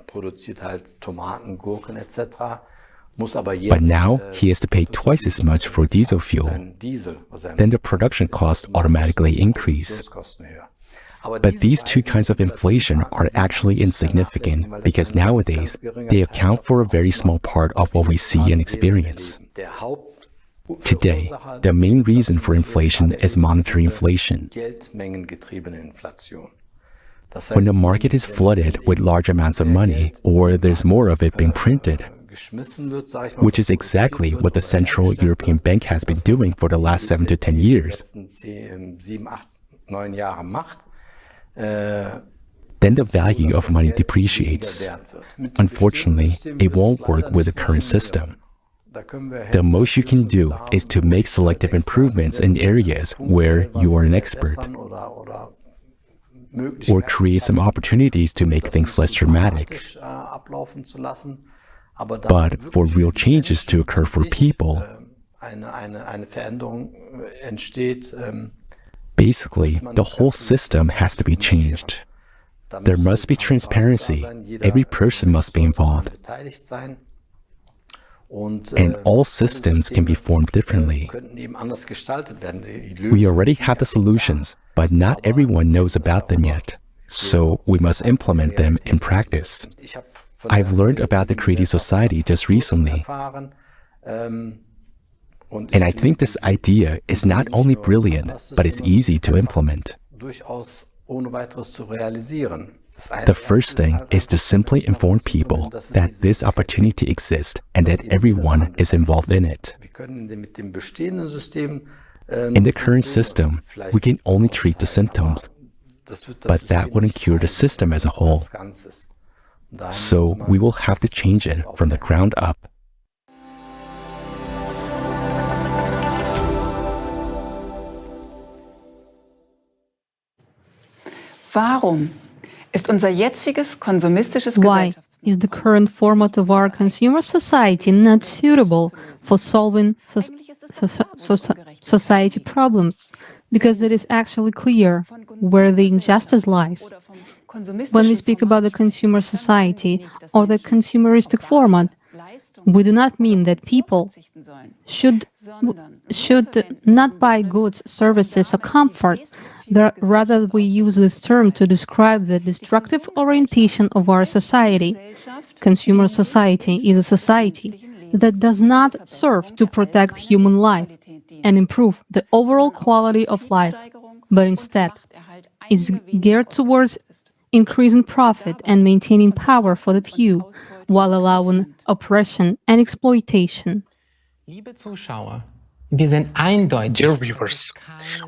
But now he has to pay twice as much for diesel fuel. Then the production costs automatically increase. But these two kinds of inflation are actually insignificant because nowadays they account for a very small part of what we see and experience. Today, the main reason for inflation is monetary inflation. When the market is flooded with large amounts of money, or there's more of it being printed, which is exactly what the Central European Bank has been doing for the last 7 to 10 years, then the value of money depreciates. Unfortunately, it won't work with the current system. The most you can do is to make selective improvements in areas where you are an expert, or create some opportunities to make things less dramatic. But for real changes to occur for people, basically, the whole system has to be changed. There must be transparency. Every person must be involved. And all systems can be formed differently. We already have the solutions, but not everyone knows about them yet. So we must implement them in practice. I've learned about the Creative Society just recently. And I think this idea is not only brilliant, but it's easy to implement. The first thing is to simply inform people that this opportunity exists and that everyone is involved in it. In the current system, we can only treat the symptoms, but that wouldn't cure the system as a whole. So we will have to change it from the ground up. Warum ist unser jetziges konsumistisches Why is the current format of our consumer society not suitable for solving society problems? Because it is actually clear where the injustice lies. When we speak about the consumer society or the consumeristic format, we do not mean that people should not buy goods, services, or comfort. Rather, we use this term to describe the destructive orientation of our society. Consumer society is a society that does not serve to protect human life and improve the overall quality of life, but instead is geared towards increasing profit and maintaining power for the few, while allowing oppression and exploitation. Dear viewers,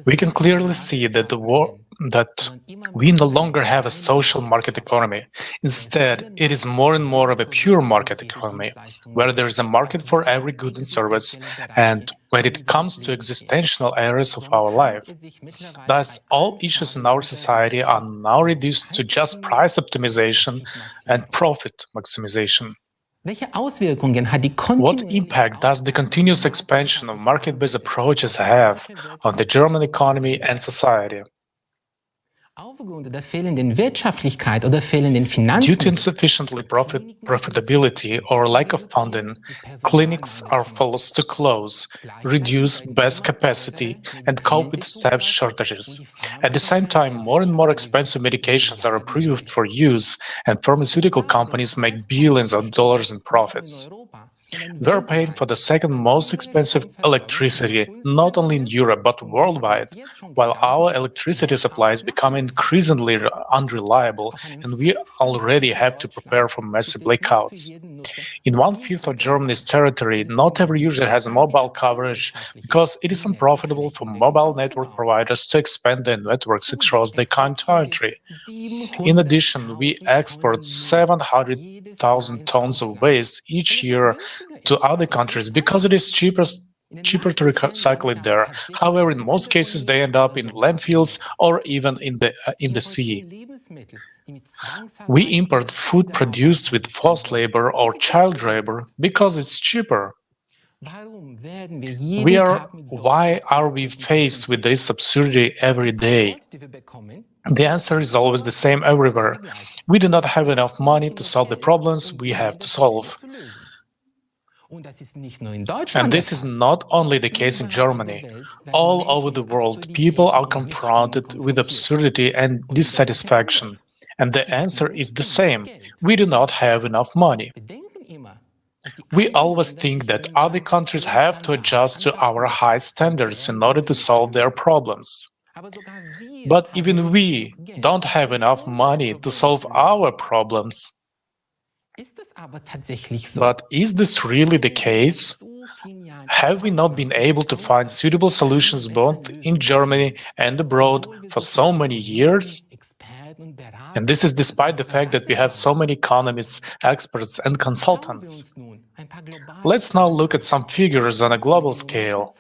we can clearly see that we no longer have a social market economy. Instead, it is more and more of a pure market economy, where there is a market for every good and service, and when it comes to existential areas of our life. Thus, all issues in our society are now reduced to just price optimization and profit maximization. What impact does the continuous expansion of market-based approaches have on the German economy and society? Due to insufficiently profitability or lack of funding, clinics are forced to close, reduce bed capacity, and cope with staff shortages. At the same time, more and more expensive medications are approved for use, and pharmaceutical companies make billions of dollars in profits. We are paying for the second most expensive electricity, not only in Europe but worldwide, while our electricity supply is becoming increasingly unreliable, and we already have to prepare for massive blackouts. In 1/5 of Germany's territory, not every user has mobile coverage because it is unprofitable for mobile network providers to expand their networks across the country. In addition, we export 700,000 tons of waste each year to other countries because it is cheaper to recycle it there. However, in most cases, they end up in landfills or even in the sea. We import food produced with forced labor or child labor because it's cheaper. Why are we faced with this absurdity every day? The answer is always the same everywhere. We do not have enough money to solve the problems we have to solve. And this is not only the case in Germany. All over the world, people are confronted with absurdity and dissatisfaction. And the answer is the same. We do not have enough money. We always think that other countries have to adjust to our high standards in order to solve their problems. But even we don't have enough money to solve our problems. But is this really the case? Have we not been able to find suitable solutions both in Germany and abroad for so many years? And this is despite the fact that we have so many economists, experts, and consultants. Let's now look at some figures on a global scale.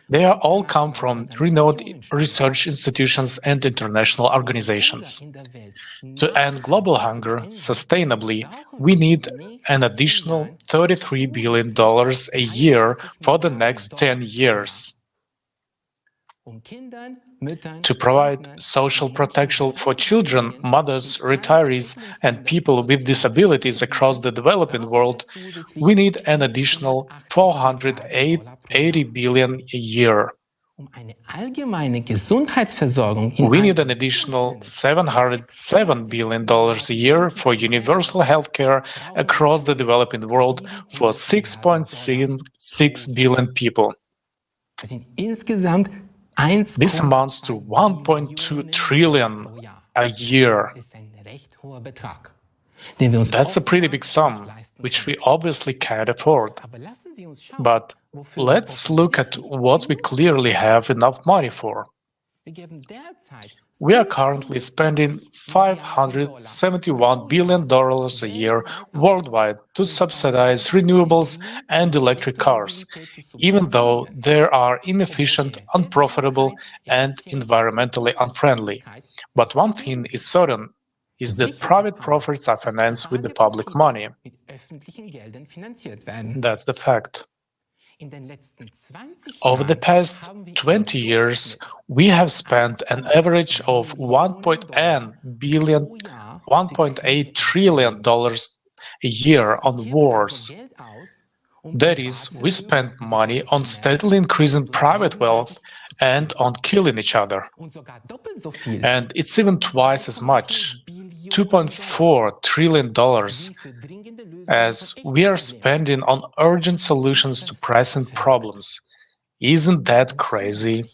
They are all come from renowned research institutions and international organizations. To end global hunger sustainably, we need an additional $33 billion a year for the next 10 years. To provide social protection for children, mothers, retirees, and people with disabilities across the developing world, we need an additional $480 billion a year. We need an additional $707 billion a year for universal healthcare across the developing world for 6.6 billion people. This amounts to 1.2 trillion a year. That's a pretty big sum, which we obviously can't afford. But let's look at what we clearly have enough money for. We are currently spending $571 billion a year worldwide to subsidize renewables and electric cars, even though they are inefficient, unprofitable, and environmentally unfriendly. But one thing is certain, is that private profits are financed with the public money. That's the fact. Over the past 20 years, we have spent an average of $1.8 trillion a year on wars. That is, we spend money on steadily increasing private wealth and on killing each other. And it's even twice as much, $2.4 trillion, as we are spending on urgent solutions to pressing problems. Isn't that crazy?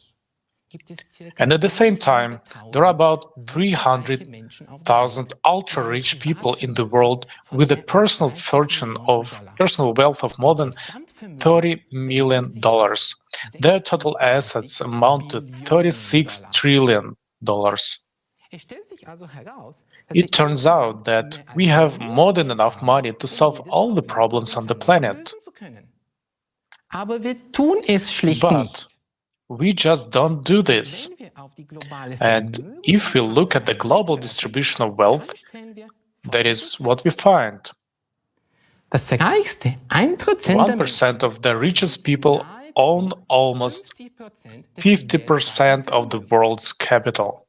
And at the same time, there are about 300,000 ultra-rich people in the world with a personal wealth of more than $30 million. Their total assets amount to $36 trillion. It turns out that we have more than enough money to solve all the problems on the planet. But we just don't do this. And if we look at the global distribution of wealth, that is what we find. 1% of the richest people own almost 50% of the world's capital,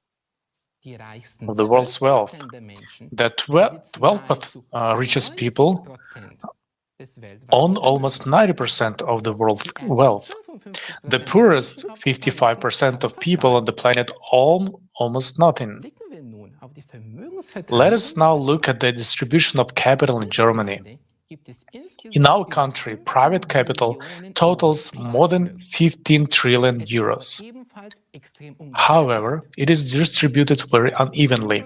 of the world's wealth. The 12th richest people own almost 90% of the world's wealth. The poorest 55% of people on the planet own almost nothing. Let us now look at the distribution of capital in Germany. In our country, private capital totals more than 15 trillion euros. However, it is distributed very unevenly.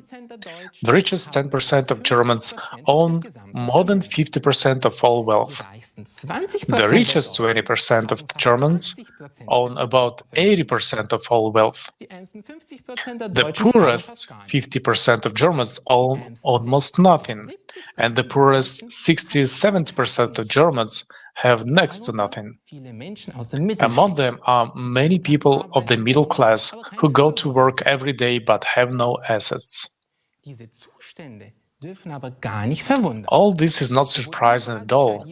The richest 10% of Germans own more than 50% of all wealth. The richest 20% of Germans own about 80% of all wealth. The poorest 50% of Germans own almost nothing, and the poorest 60-70% of Germans have next to nothing. Among them are many people of the middle class who go to work every day but have no assets. All this is not surprising at all,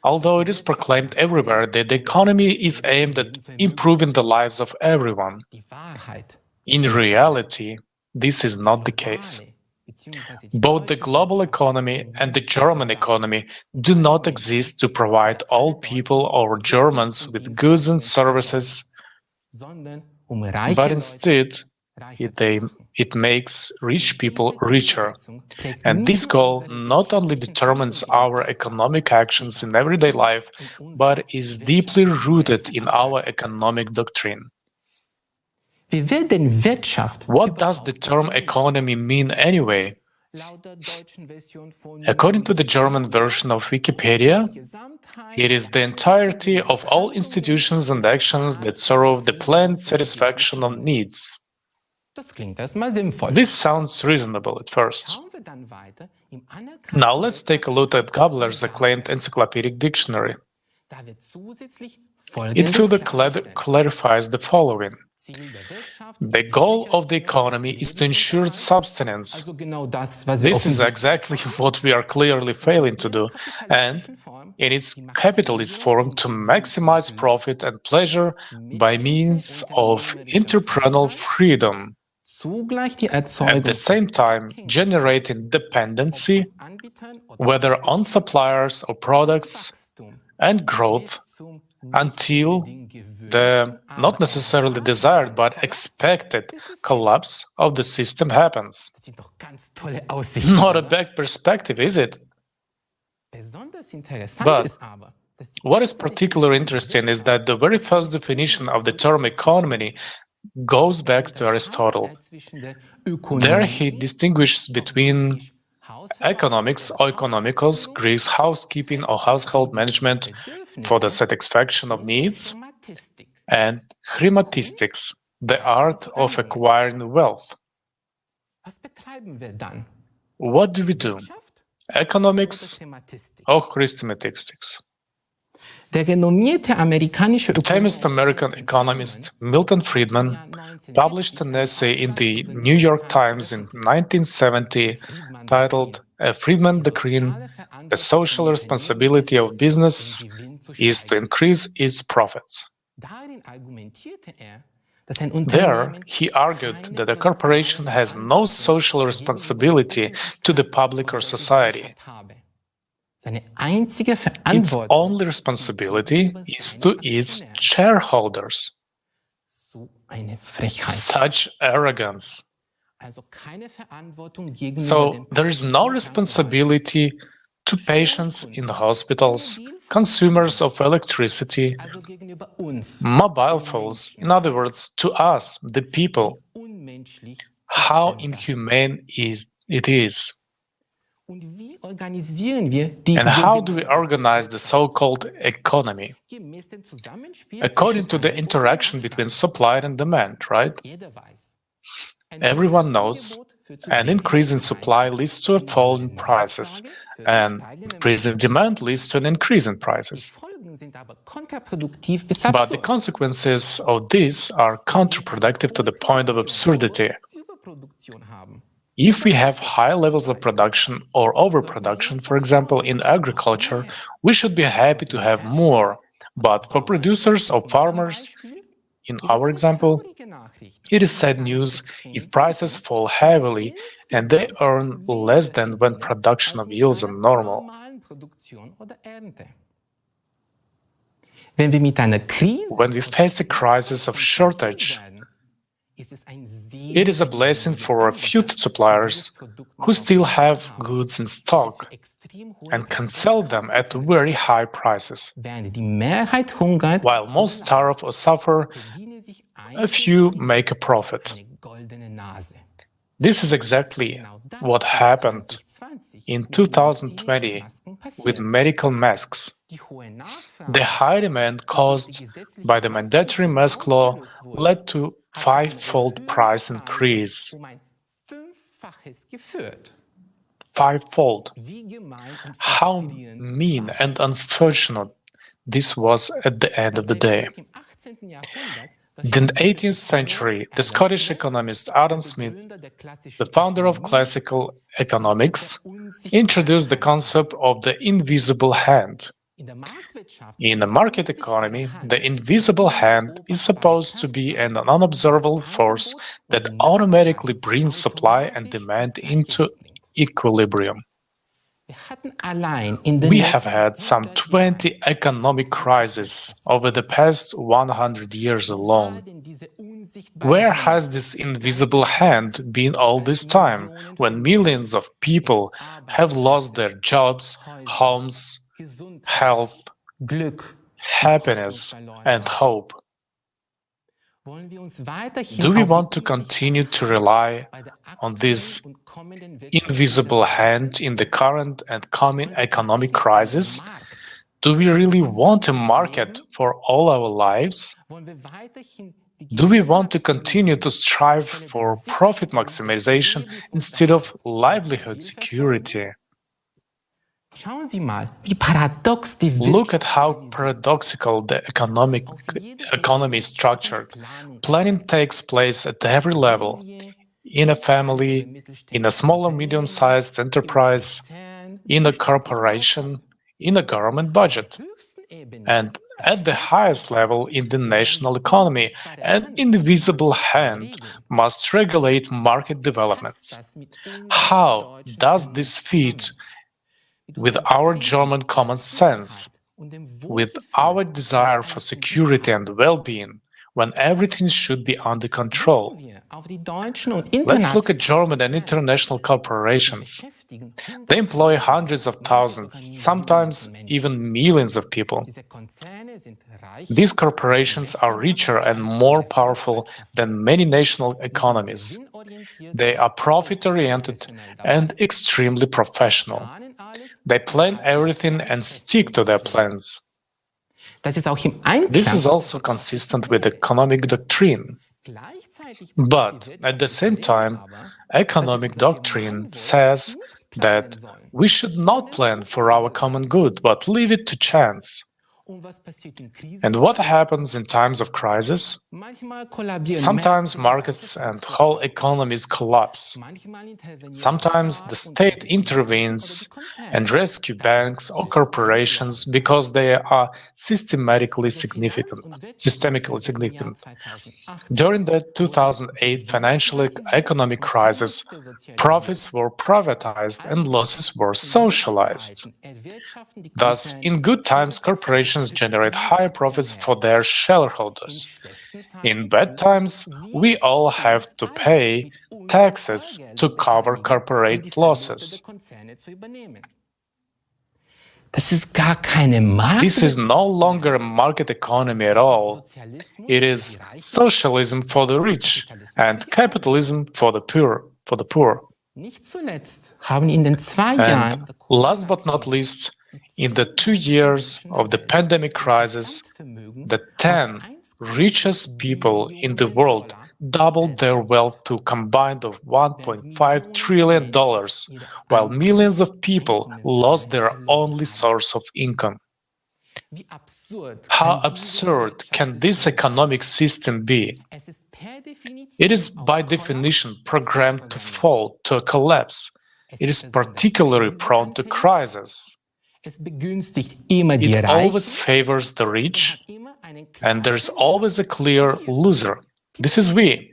although it is proclaimed everywhere that the economy is aimed at improving the lives of everyone. In reality, this is not the case. Both the global economy and the German economy do not exist to provide all people or Germans with goods and services, but instead it makes rich people richer. And this goal not only determines our economic actions in everyday life, but is deeply rooted in our economic doctrine. What does the term economy mean anyway? According to the German version of Wikipedia, it is the entirety of all institutions and actions that serve the planned satisfaction of needs. This sounds reasonable at first. Now let's take a look at Gabler's acclaimed encyclopedic dictionary. It further clarifies the following. The goal of the economy is to ensure subsistence. This is exactly what we are clearly failing to do, and in its capitalist form to maximize profit and pleasure by means of entrepreneurial freedom. At the same time, generating dependency, whether on suppliers or products, and growth until the not necessarily desired but expected collapse of the system happens. Not a bad perspective, is it? But what is particularly interesting is that the very first definition of the term economy goes back to Aristotle. There he distinguishes between economics or economikos, Greek housekeeping or household management for the satisfaction of needs, and chrematistics, the art of acquiring wealth. What do we do? Economics or chrematistics? The famous American economist Milton Friedman published an essay in the New York Times in 1970 titled "A Friedman Doctrine: The Social Responsibility of Business is to Increase its Profits." There, he argued that a corporation has no social responsibility to the public or society. Its only responsibility is to its shareholders. Such arrogance. So there is no responsibility to patients in the hospitals, consumers of electricity, mobile phones, in other words, to us, the people. How inhumane it is. And how do we organize the so-called economy? According to the interaction between supply and demand, right? Everyone knows an increase in supply leads to a fall in prices, and increase in demand leads to an increase in prices. But the consequences of this are counterproductive to the point of absurdity. If we have high levels of production or overproduction, for example, in agriculture, we should be happy to have more. But for producers or farmers, in our example, it is sad news if prices fall heavily and they earn less than when production of yields are normal. When we face a crisis of shortage, it is a blessing for a few suppliers who still have goods in stock and can sell them at very high prices. While most starve or suffer, a few make a profit. This is exactly what happened in 2020 with medical masks. The high demand caused by the mandatory mask law led to five-fold price increase. Five-fold. How mean and unfortunate this was at the end of the day. In the 18th century, the Scottish economist Adam Smith, the founder of classical economics, introduced the concept of the invisible hand. In a market economy, the invisible hand is supposed to be an unobservable force that automatically brings supply and demand into equilibrium. We have had some 20 economic crises over the past 100 years alone. Where has this invisible hand been all this time, when millions of people have lost their jobs, homes, health, happiness, and hope? Do we want to continue to rely on this invisible hand in the current and coming economic crisis? Do we really want a market for all our lives? Do we want to continue to strive for profit maximization instead of livelihood security? Look at how paradoxical the economy is structured. Planning takes place at every level, in a family, in a small or medium-sized enterprise, in a corporation, in a government budget, and at the highest level in the national economy. An invisible hand must regulate market developments. How does this fit with our German common sense, with our desire for security and well-being, when everything should be under control? Let's look at German and international corporations. They employ hundreds of thousands, sometimes even millions of people. These corporations are richer and more powerful than many national economies. They are profit-oriented and extremely professional. They plan everything and stick to their plans. This is also consistent with economic doctrine. But at the same time, economic doctrine says that we should not plan for our common good, but leave it to chance. And what happens in times of crisis? Sometimes markets and whole economies collapse. Sometimes the state intervenes and rescues banks or corporations because they are systemically significant. During the 2008 financial economic crisis, profits were privatized and losses were socialized. Thus, in good times, corporations generate higher profits for their shareholders. In bad times, we all have to pay taxes to cover corporate losses. This is no longer a market economy at all. It is socialism for the rich and capitalism for the poor. And last but not least, in the 2 years of the pandemic crisis, the 10 richest people in the world doubled their wealth to a combined of $1.5 trillion, while millions of people lost their only source of income. How absurd can this economic system be? It is by definition programmed to fall, to a collapse. It is particularly prone to crisis. It always favors the rich, and there's always a clear loser. This is we,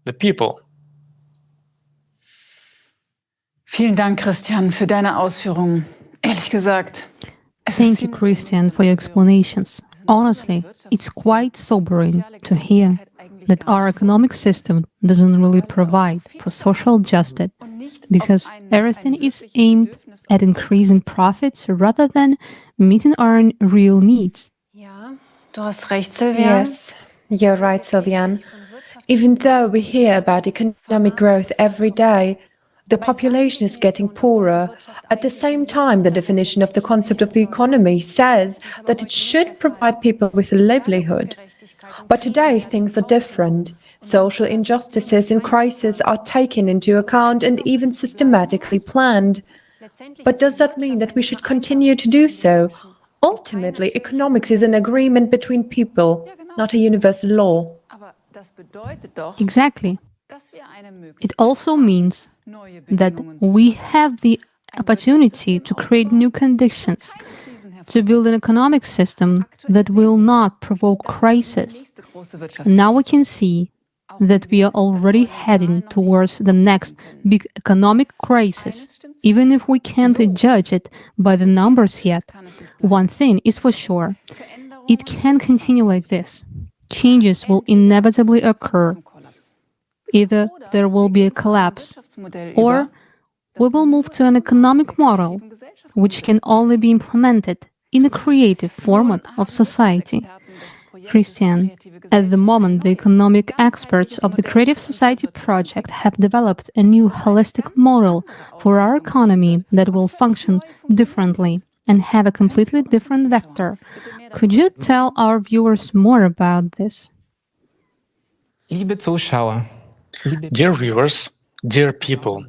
the people. Vielen Dank, Christian, für deine Ausführungen. Ehrlich gesagt, Thank you, Christian, for your explanations. Honestly, it's quite sobering to hear that our economic system doesn't really provide for social justice, because everything is aimed at increasing profits rather than meeting our real needs. Du hast recht, Sylvian. Yes, you're right, Sylvian. Even though we hear about economic growth every day, the population is getting poorer. At the same time, the definition of the concept of the economy says that it should provide people with a livelihood. But today, things are different. Social injustices in crisis are taken into account and even systematically planned. But does that mean that we should continue to do so? Ultimately, economics is an agreement between people, not a universal law. Exactly. It also means that we have the opportunity to create new conditions, to build an economic system that will not provoke crisis. Now we can see that we are already heading towards the next big economic crisis, even if we can't judge it by the numbers yet. One thing is for sure, it can't continue like this. Changes will inevitably occur. Either there will be a collapse, or we will move to an economic model which can only be implemented in a creative format of society. Christian, at the moment, the economic experts of the Creative Society project have developed a new holistic model for our economy that will function differently and have a completely different vector. Could you tell our viewers more about this? Dear viewers, dear people,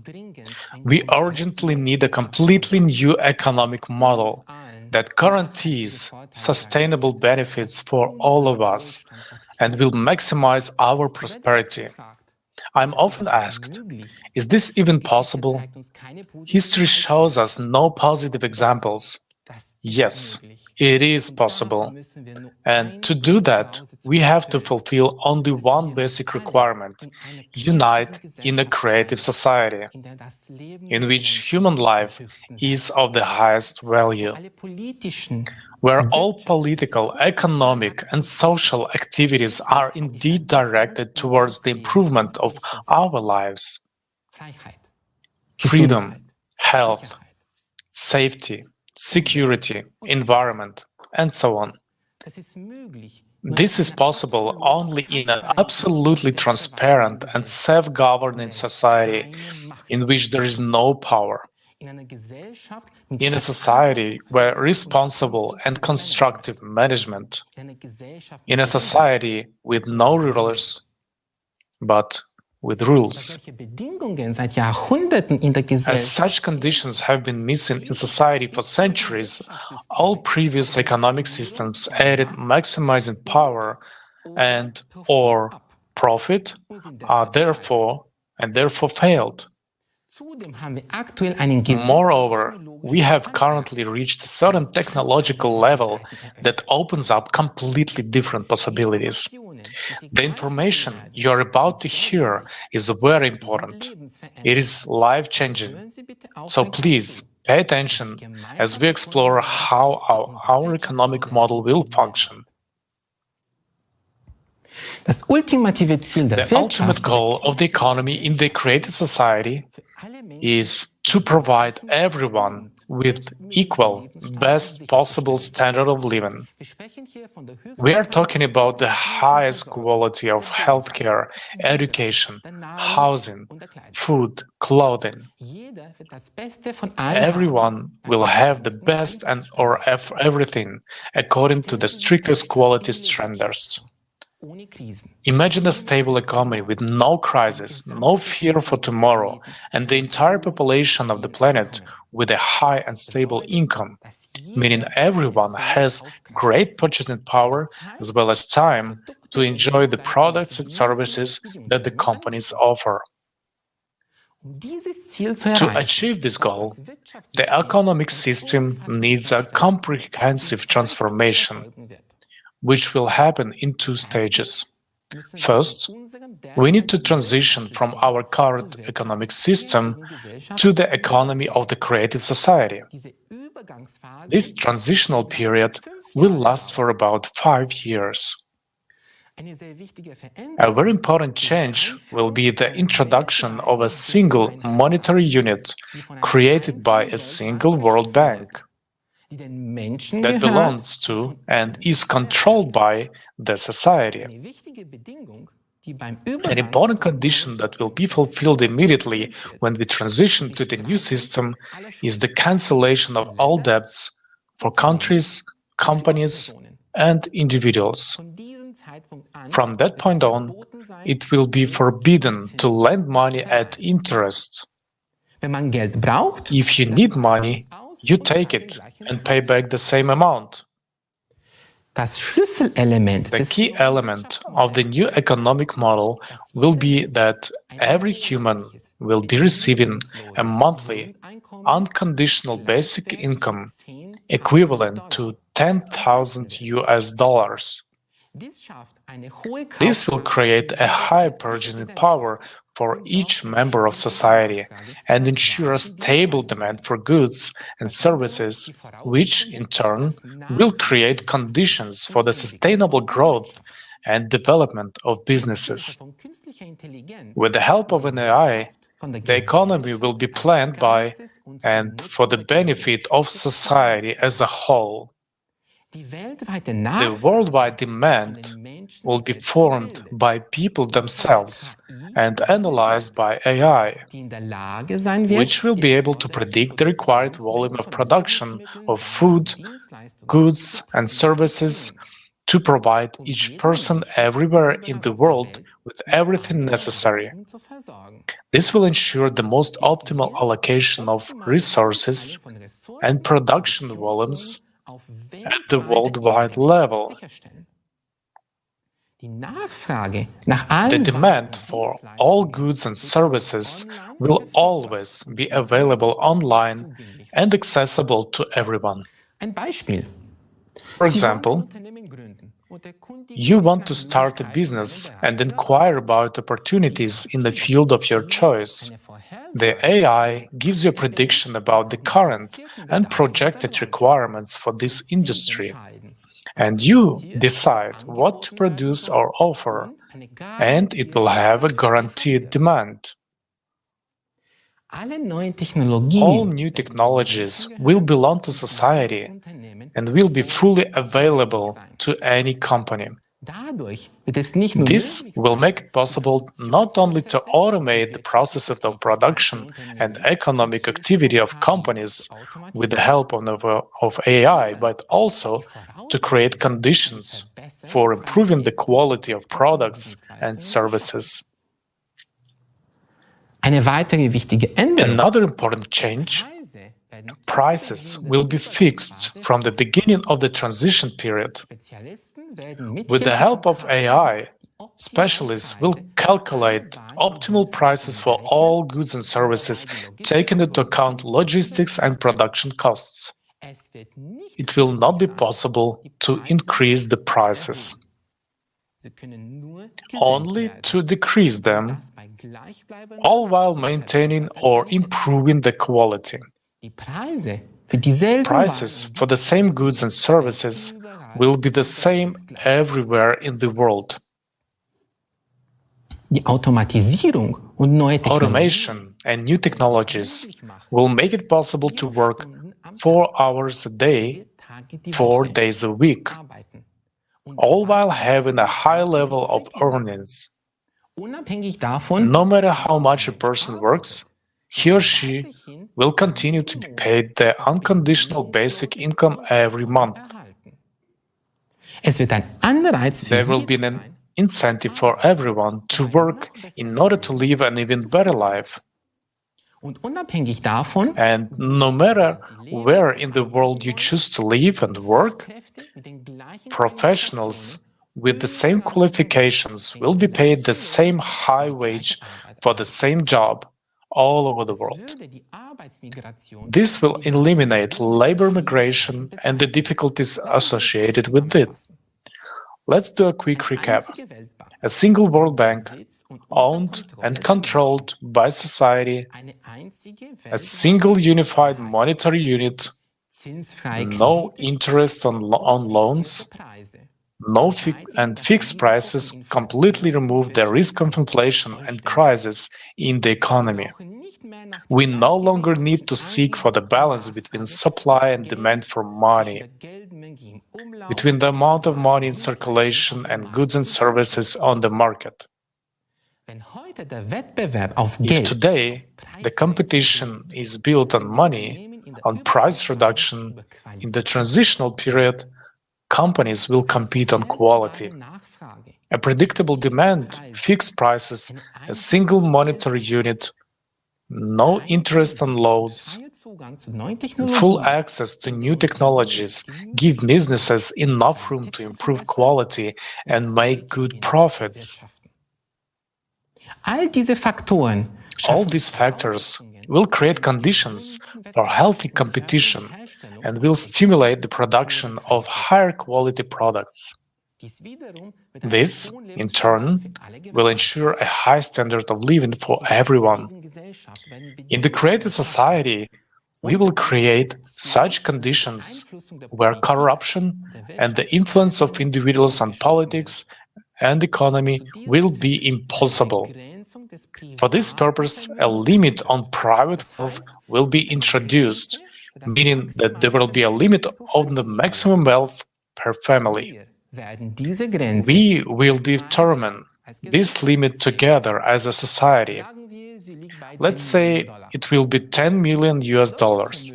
we urgently need a completely new economic model that guarantees sustainable benefits for all of us and will maximize our prosperity. I'm often asked, is this even possible? History shows us no positive examples. Yes, it is possible. And to do that, we have to fulfill only one basic requirement: unite in a creative society, in which human life is of the highest value, where all political, economic, and social activities are indeed directed towards the improvement of our lives. Freedom, health, safety, security, environment, and so on. This is possible only in an absolutely transparent and self-governing society in which there is no power. In a society where responsible and constructive management, in a society with no rulers, but with rules. As such conditions have been missing in society for centuries, all previous economic systems aided maximizing power and or profit are therefore failed. Moreover, we have currently reached a certain technological level that opens up completely different possibilities. The information you are about to hear is very important. It is life-changing. So please pay attention as we explore how our economic model will function. The ultimate goal of the economy in the creative society is to provide everyone with equal, best possible standard of living. We are talking about the highest quality of healthcare, education, housing, food, clothing. Everyone will have the best or everything according to the strictest quality standards. Imagine a stable economy with no crisis, no fear for tomorrow, and the entire population of the planet with a high and stable income, meaning everyone has great purchasing power as well as time to enjoy the products and services that the companies offer. To achieve this goal, the economic system needs a comprehensive transformation, which will happen in two stages. First, we need to transition from our current economic system to the economy of the creative society. This transitional period will last for about 5 years. A very important change will be the introduction of a single monetary unit created by a single World Bank that belongs to and is controlled by the society. An important condition that will be fulfilled immediately when we transition to the new system is the cancellation of all debts for countries, companies, and individuals. From that point on, it will be forbidden to lend money at interest. If you need money, you take it and pay back the same amount. The key element of the new economic model will be that every human will be receiving a monthly, unconditional basic income equivalent to $10,000 US. This will create a high purchasing power for each member of society and ensure a stable demand for goods and services, which in turn will create conditions for the sustainable growth and development of businesses. With the help of an AI, the economy will be planned by and for the benefit of society as a whole. The worldwide demand will be formed by people themselves and analyzed by AI, which will be able to predict the required volume of production of food, goods, and services to provide each person everywhere in the world with everything necessary. This will ensure the most optimal allocation of resources and production volumes at the worldwide level. The demand for all goods and services will always be available online and accessible to everyone. For example, you want to start a business and inquire about opportunities in the field of your choice. The AI gives you a prediction about the current and projected requirements for this industry, and you decide what to produce or offer, and it will have a guaranteed demand. All new technologies will belong to society and will be fully available to any company. This will make it possible not only to automate the processes of production and economic activity of companies with the help of AI, but also to create conditions for improving the quality of products and services. Another important change: prices will be fixed from the beginning of the transition period. With the help of AI, specialists will calculate optimal prices for all goods and services, taking into account logistics and production costs. It will not be possible to increase the prices, only to decrease them, all while maintaining or improving the quality. Prices for the same goods and services will be the same everywhere in the world. Automation and new technologies will make it possible to work 4 hours a day, 4 days a week, all while having a high level of earnings. No matter how much a person works, he or she will continue to be paid the unconditional basic income every month. There will be an incentive for everyone to work in order to live an even better life. And no matter where in the world you choose to live and work, professionals with the same qualifications will be paid the same high wage for the same job all over the world. This will eliminate labor migration and the difficulties associated with it. Let's do a quick recap. A single World Bank, owned and controlled by society, a single unified monetary unit, no interest on loans, and fixed prices completely remove the risk of inflation and crisis in the economy. We no longer need to seek for the balance between supply and demand for money, between the amount of money in circulation and goods and services on the market. If today the competition is built on money, on price reduction, in the transitional period, companies will compete on quality. A predictable demand, fixed prices, a single monetary unit, no interest on loans, full access to new technologies give businesses enough room to improve quality and make good profits. All these factors will create conditions for healthy competition and will stimulate the production of higher quality products. This, in turn, will ensure a high standard of living for everyone. In the creative society, we will create such conditions where corruption and the influence of individuals on politics and economy will be impossible. For this purpose, a limit on private wealth will be introduced, meaning that there will be a limit on the maximum wealth per family. We will determine this limit together as a society. Let's say it will be 10 million US dollars.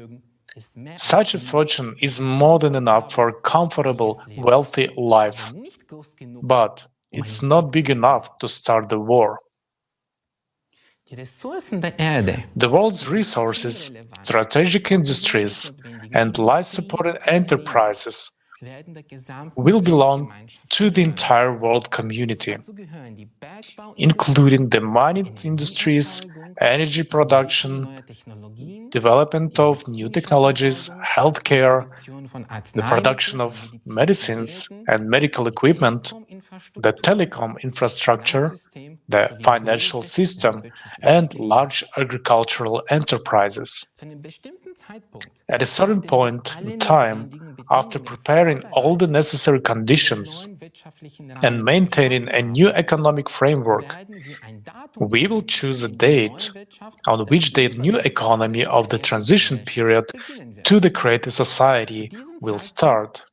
Such a fortune is more than enough for a comfortable, wealthy life. But it's not big enough to start the war. The world's resources, strategic industries, and life-supported enterprises will belong to the entire world community, including the mining industries, energy production, development of new technologies, healthcare, the production of medicines and medical equipment, the telecom infrastructure, the financial system, and large agricultural enterprises. At a certain point in time, after preparing all the necessary conditions and maintaining a new economic framework, we will choose a date on which the new economy of the transition period to the creative society will start.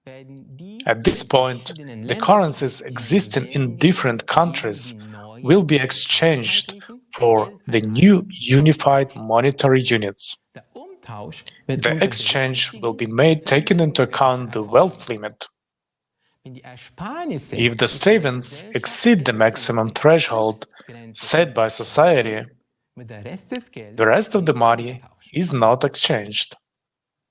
At this point, the currencies existing in different countries will be exchanged for the new unified monetary units. The exchange will be made taking into account the wealth limit. If the savings exceed the maximum threshold set by society, the rest of the money is not exchanged.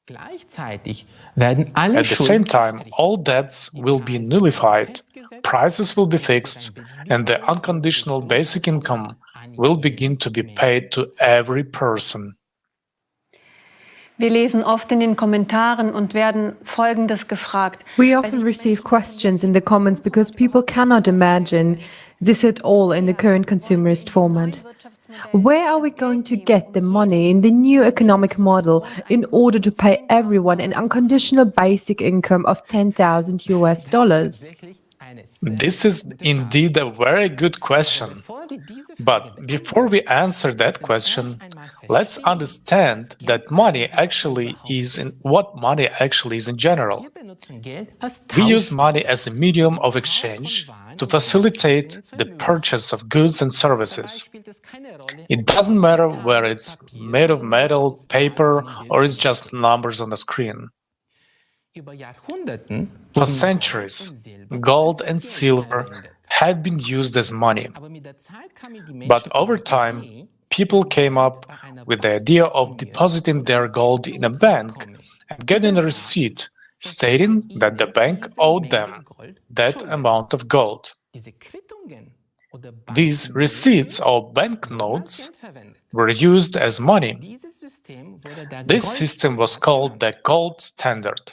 At the same time, all debts will be nullified, prices will be fixed, and the unconditional basic income will begin to be paid to every person. Wir lesen oft in den Kommentaren und werden Folgendes gefragt. We often receive questions in the comments because people cannot imagine this at all in the current consumerist format. Where are we going to get the money in the new economic model in order to pay everyone an unconditional basic income of 10,000 US dollars? This is indeed a very good question. But before we answer that question, let's understand that money actually is what money actually is in general. We use money as a medium of exchange to facilitate the purchase of goods and services. It doesn't matter whether it's made of metal, paper, or it's just numbers on a screen. For centuries, gold and silver had been used as money. But over time, people came up with the idea of depositing their gold in a bank and getting a receipt stating that the bank owed them that amount of gold. These receipts or banknotes were used as money. This system was called the gold standard.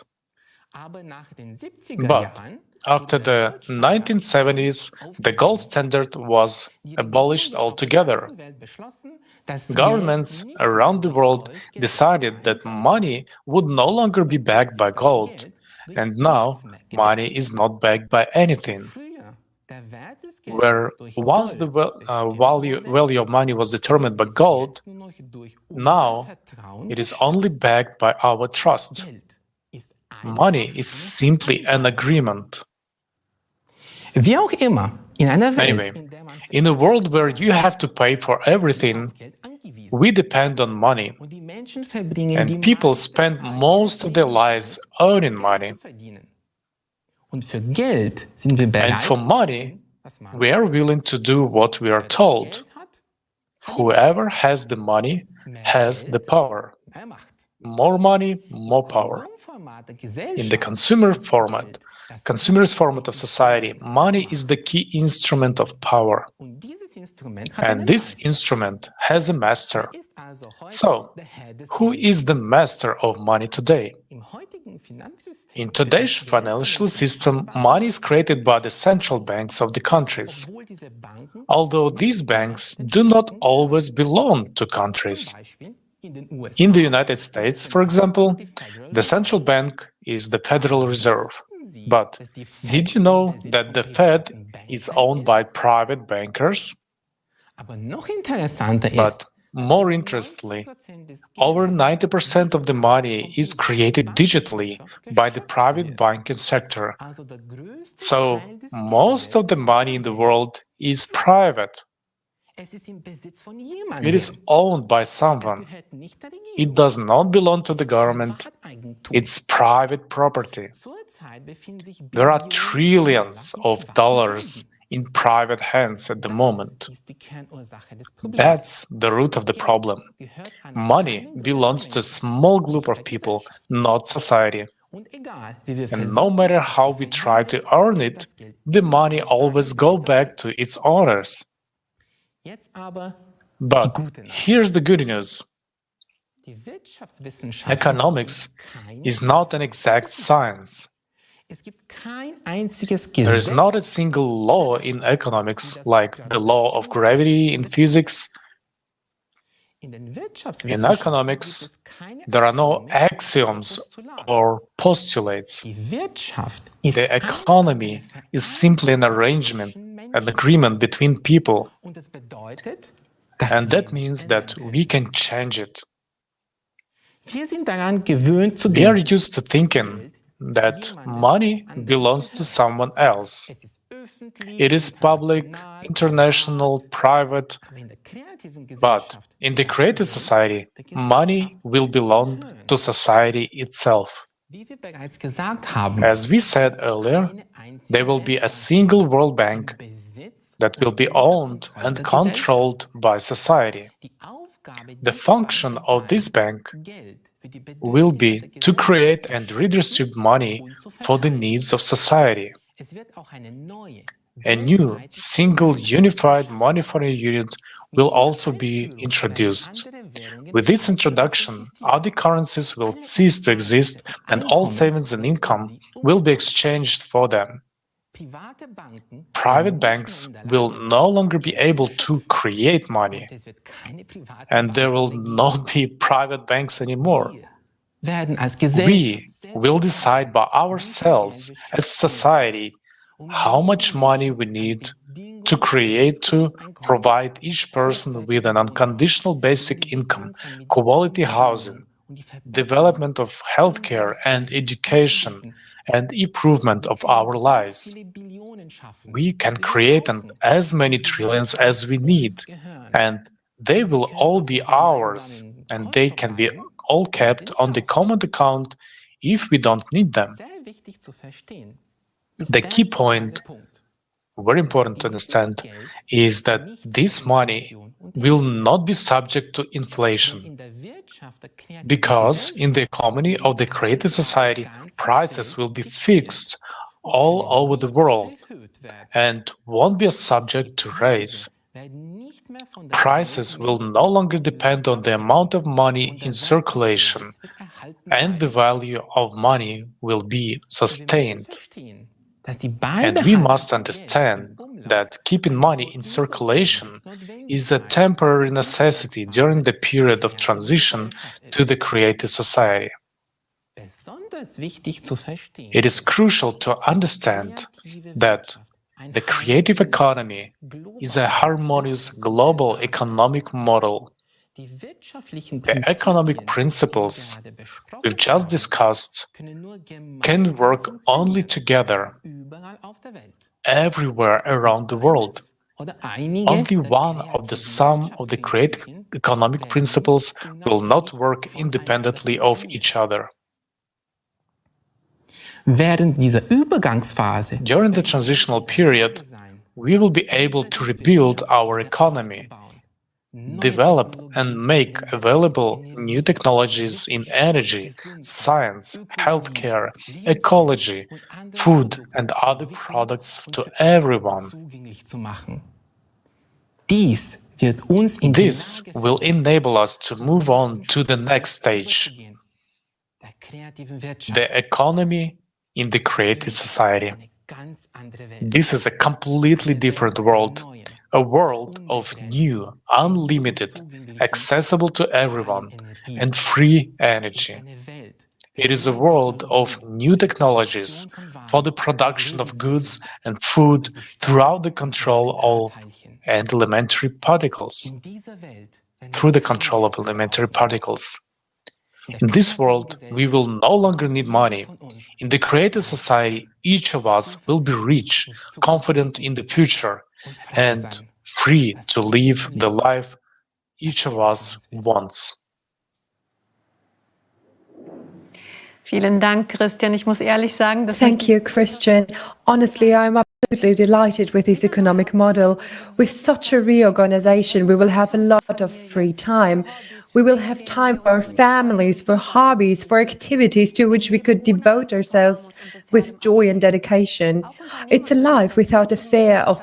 But after the 1970s, the gold standard was abolished altogether. Governments around the world decided that money would no longer be backed by gold, and now money is not backed by anything. Where once the value of money was determined by gold, now it is only backed by our trust. Money is simply an agreement. Anyway, in a world where you have to pay for everything, we depend on money. And people spend most of their lives earning money. And for money, we are willing to do what we are told. Whoever has the money has the power. More money, more power. In the consumerist format of society, money is the key instrument of power. And this instrument has a master. So, who is the master of money today? In today's financial system, money is created by the central banks of the countries, although these banks do not always belong to countries. In the United States, for example, the central bank is the Federal Reserve. But did you know that the Fed is owned by private bankers? But more interestingly, over 90% of the money is created digitally by the private banking sector. So most of the money in the world is private. It is owned by someone. It does not belong to the government. It's private property. There are trillions of dollars in private hands at the moment. That's the root of the problem. Money belongs to a small group of people, not society. And no matter how we try to earn it, the money always goes back to its owners. But here's the good news. Economics is not an exact science. There is not a single law in economics, like the law of gravity in physics. In economics, there are no axioms or postulates. The economy is simply an arrangement, an agreement between people. And that means that we can change it. We are used to thinking that money belongs to someone else. It is public, international, private. But in the creative society, money will belong to society itself. As we said earlier, there will be a single World Bank that will be owned and controlled by society. The function of this bank will be to create and redistribute money for the needs of society. A new, single, unified monetary unit will also be introduced. With this introduction, other currencies will cease to exist and all savings and income will be exchanged for them. Private banks will no longer be able to create money, and there will not be private banks anymore. We will decide by ourselves as society how much money we need to create to provide each person with an unconditional basic income, quality housing, development of healthcare and education, and improvement of our lives. We can create as many trillions as we need, and they will all be ours, and they can be all kept on the common account if we don't need them. The key point, very important to understand, is that this money will not be subject to inflation, because in the economy of the creative society, prices will be fixed all over the world and won't be subject to raise. Prices will no longer depend on the amount of money in circulation, and the value of money will be sustained. And we must understand that keeping money in circulation is a temporary necessity during the period of transition to the creative society. It is crucial to understand that the creative economy is a harmonious global economic model. The economic principles we've just discussed can work only together everywhere around the world. Only one of the sum of the creative economic principles will not work independently of each other. During the transitional period, we will be able to rebuild our economy, develop and make available new technologies in energy, science, healthcare, ecology, food, and other products to everyone. This will enable us to move on to the next stage. The economy in the creative society. This is a completely different world, a world of new, unlimited, accessible to everyone, and free energy. It is a world of new technologies for the production of goods and food throughout the control of elementary particles. Through the control of elementary particles. In this world, we will no longer need money. In the creative society, each of us will be rich, confident in the future, and free to live the life each of us wants. Vielen Dank, Christian. Ich muss ehrlich sagen, Thank you, Christian. Honestly, I'm absolutely delighted with this economic model. With such a reorganization, we will have a lot of free time. We will have time for our families, for hobbies, for activities to which we could devote ourselves with joy and dedication. It's a life without a fear of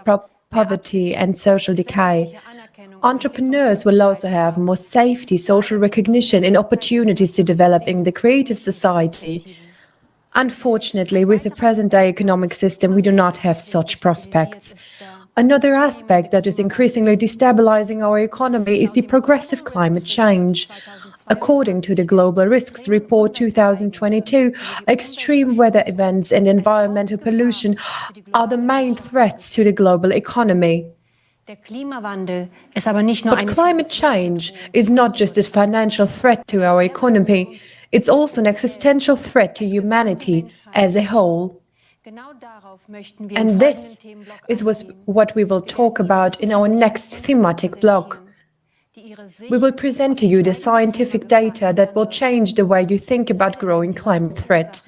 poverty and social decay. Entrepreneurs will also have more safety, social recognition, and opportunities to develop in the creative society. Unfortunately, with the present-day economic system, we do not have such prospects. Another aspect that is increasingly destabilizing our economy is the progressive climate change. According to the Global Risks Report 2022, extreme weather events and environmental pollution are the main threats to the global economy. But climate change is not just a financial threat to our economy, it's also an existential threat to humanity as a whole. And this is what we will talk about in our next thematic block. We will present to you the scientific data that will change the way you think about growing climate threat.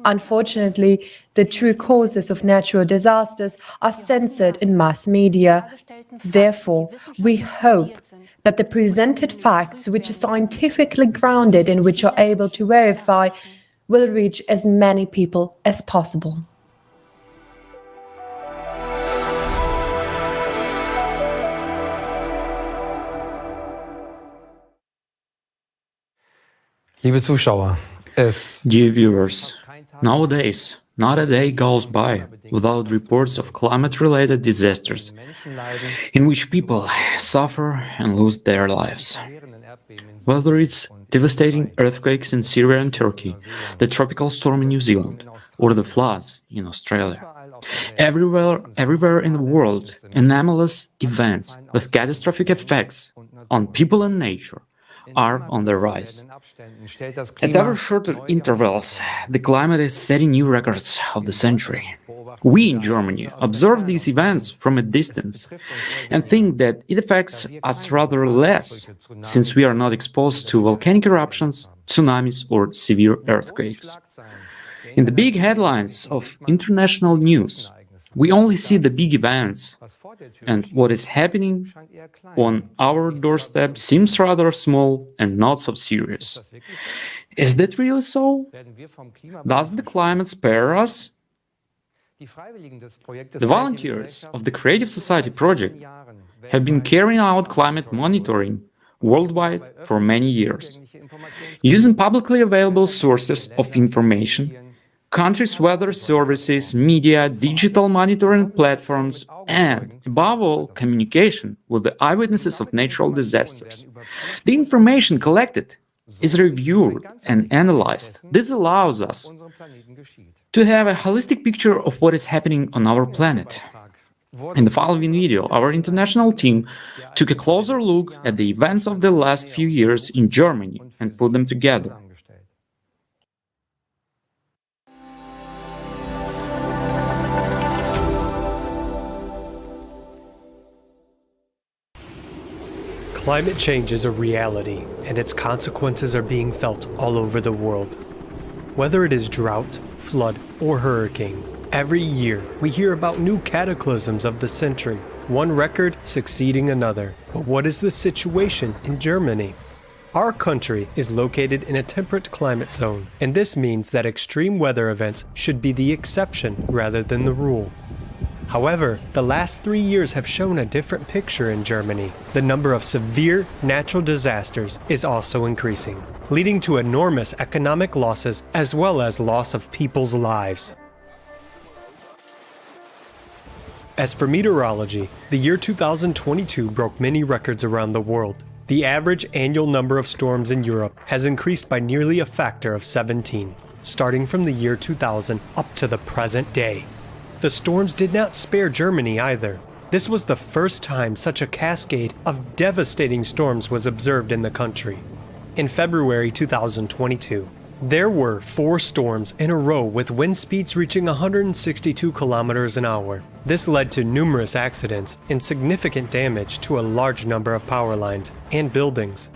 Unfortunately, the true causes of natural disasters are censored in mass media. Therefore, we hope that the presented facts, which are scientifically grounded and which are able to verify, will reach as many people as possible. Liebe Zuschauer, Dear viewers, nowadays, not a day goes by without reports of climate-related disasters in which people suffer and lose their lives. Whether it's devastating earthquakes in Syria and Turkey, the tropical storm in New Zealand, or the floods in Australia. Everywhere in the world, anomalous events with catastrophic effects on people and nature are on the rise. At ever shorter intervals, the climate is setting new records of the century. We in Germany observe these events from a distance and think that it affects us rather less, since we are not exposed to volcanic eruptions, tsunamis, or severe earthquakes. In the big headlines of international news, we only see the big events, and what is happening on our doorstep seems rather small and not so serious. Is that really so? Does the climate spare us? The volunteers of the Creative Society project have been carrying out climate monitoring worldwide for many years. Using publicly available sources of information, countries' weather services, media, digital monitoring platforms, and, above all, communication with the eyewitnesses of natural disasters. The information collected is reviewed and analyzed. This allows us to have a holistic picture of what is happening on our planet. In the following video, our international team took a closer look at the events of the last few years in Germany and put them together. Climate change is a reality, and its consequences are being felt all over the world. Whether it is drought, flood, or hurricane, every year we hear about new cataclysms of the century, one record succeeding another. But what is the situation in Germany? Our country is located in a temperate climate zone, and this means that extreme weather events should be the exception rather than the rule. However, the last 3 years have shown a different picture in Germany. The number of severe natural disasters is also increasing, leading to enormous economic losses as well as loss of people's lives. As for meteorology, the year 2022 broke many records around the world. The average annual number of storms in Europe has increased by nearly a factor of 17, starting from the year 2000 up to the present day. The storms did not spare Germany either. This was the first time such a cascade of devastating storms was observed in the country. In February 2022, there were 4 storms in a row with wind speeds reaching 162 kilometers an hour. This led to numerous accidents and significant damage to a large number of power lines and buildings.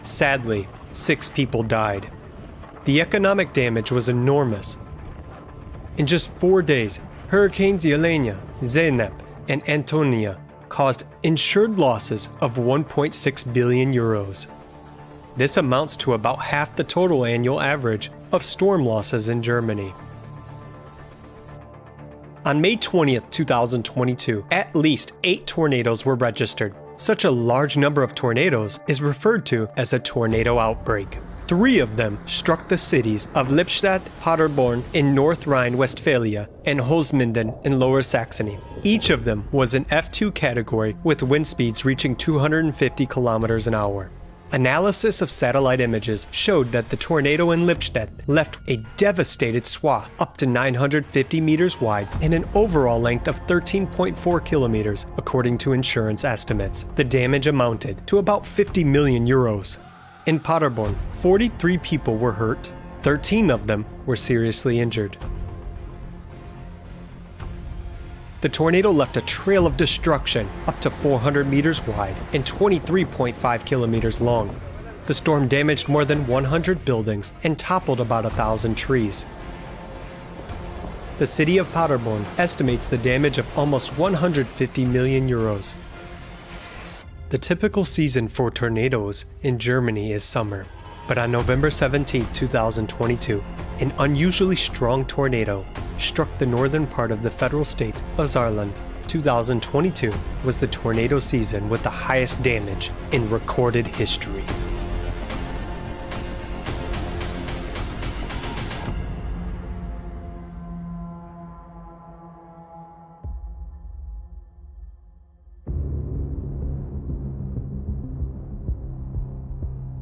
Sadly, 6 people died. The economic damage was enormous. In just 4 days, Hurricanes Yelena, Zeynep, and Antonia caused insured losses of 1.6 billion euros. This amounts to about half the total annual average of storm losses in Germany. On May 20th, 2022, at least 8 tornadoes were registered. Such a large number of tornadoes is referred to as a tornado outbreak. 3 of them struck the cities of Lippstadt, Paderborn in North Rhine-Westphalia, and Holzminden in Lower Saxony. Each of them was an F2 category with wind speeds reaching 250 kilometers an hour. Analysis of satellite images showed that the tornado in Lippstadt left a devastated swath up to 950 meters wide and an overall length of 13.4 kilometers, according to insurance estimates. The damage amounted to about 50 million euros. In Paderborn, 43 people were hurt. 13 of them were seriously injured. The tornado left a trail of destruction up to 400 meters wide and 23.5 kilometers long. The storm damaged more than 100 buildings and toppled about 1,000 trees. The city of Paderborn estimates the damage of almost 150 million euros. The typical season for tornadoes in Germany is summer, but on November 17, 2022, an unusually strong tornado struck the northern part of the federal state of Saarland. 2022 was the tornado season with the highest damage in recorded history.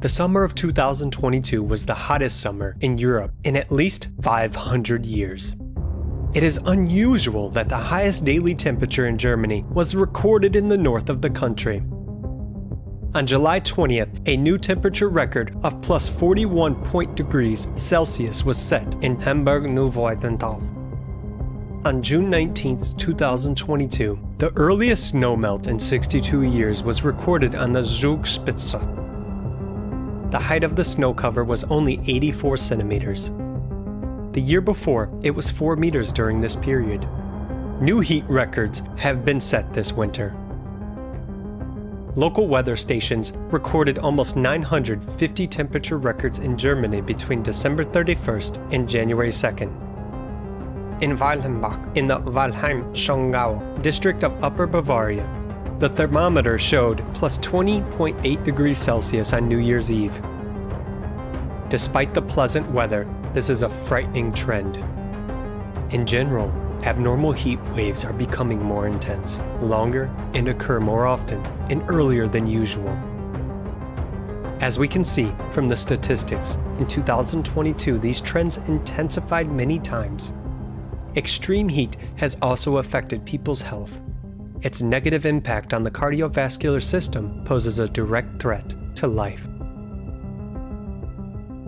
The summer of 2022 was the hottest summer in Europe in at least 500 years. It is unusual that the highest daily temperature in Germany was recorded in the north of the country. On July 20th, a new temperature record of plus 41 degrees Celsius was set in Hamburg-Neuweidenthal. On June 19th, 2022, the earliest snowmelt in 62 years was recorded on the Zugspitze. The height of the snow cover was only 84 centimeters. The year before, it was 4 meters during this period. New heat records have been set this winter. Local weather stations recorded almost 950 temperature records in Germany between December 31st and January 2nd. In Weilhambach, in the Walheim-Schongau district of Upper Bavaria, the thermometer showed plus 20.8 degrees Celsius on New Year's Eve. Despite the pleasant weather, this is a frightening trend. In general, abnormal heat waves are becoming more intense, longer, and occur more often and earlier than usual. As we can see from the statistics, in 2022 these trends intensified many times. Extreme heat has also affected people's health. Its negative impact on the cardiovascular system poses a direct threat to life.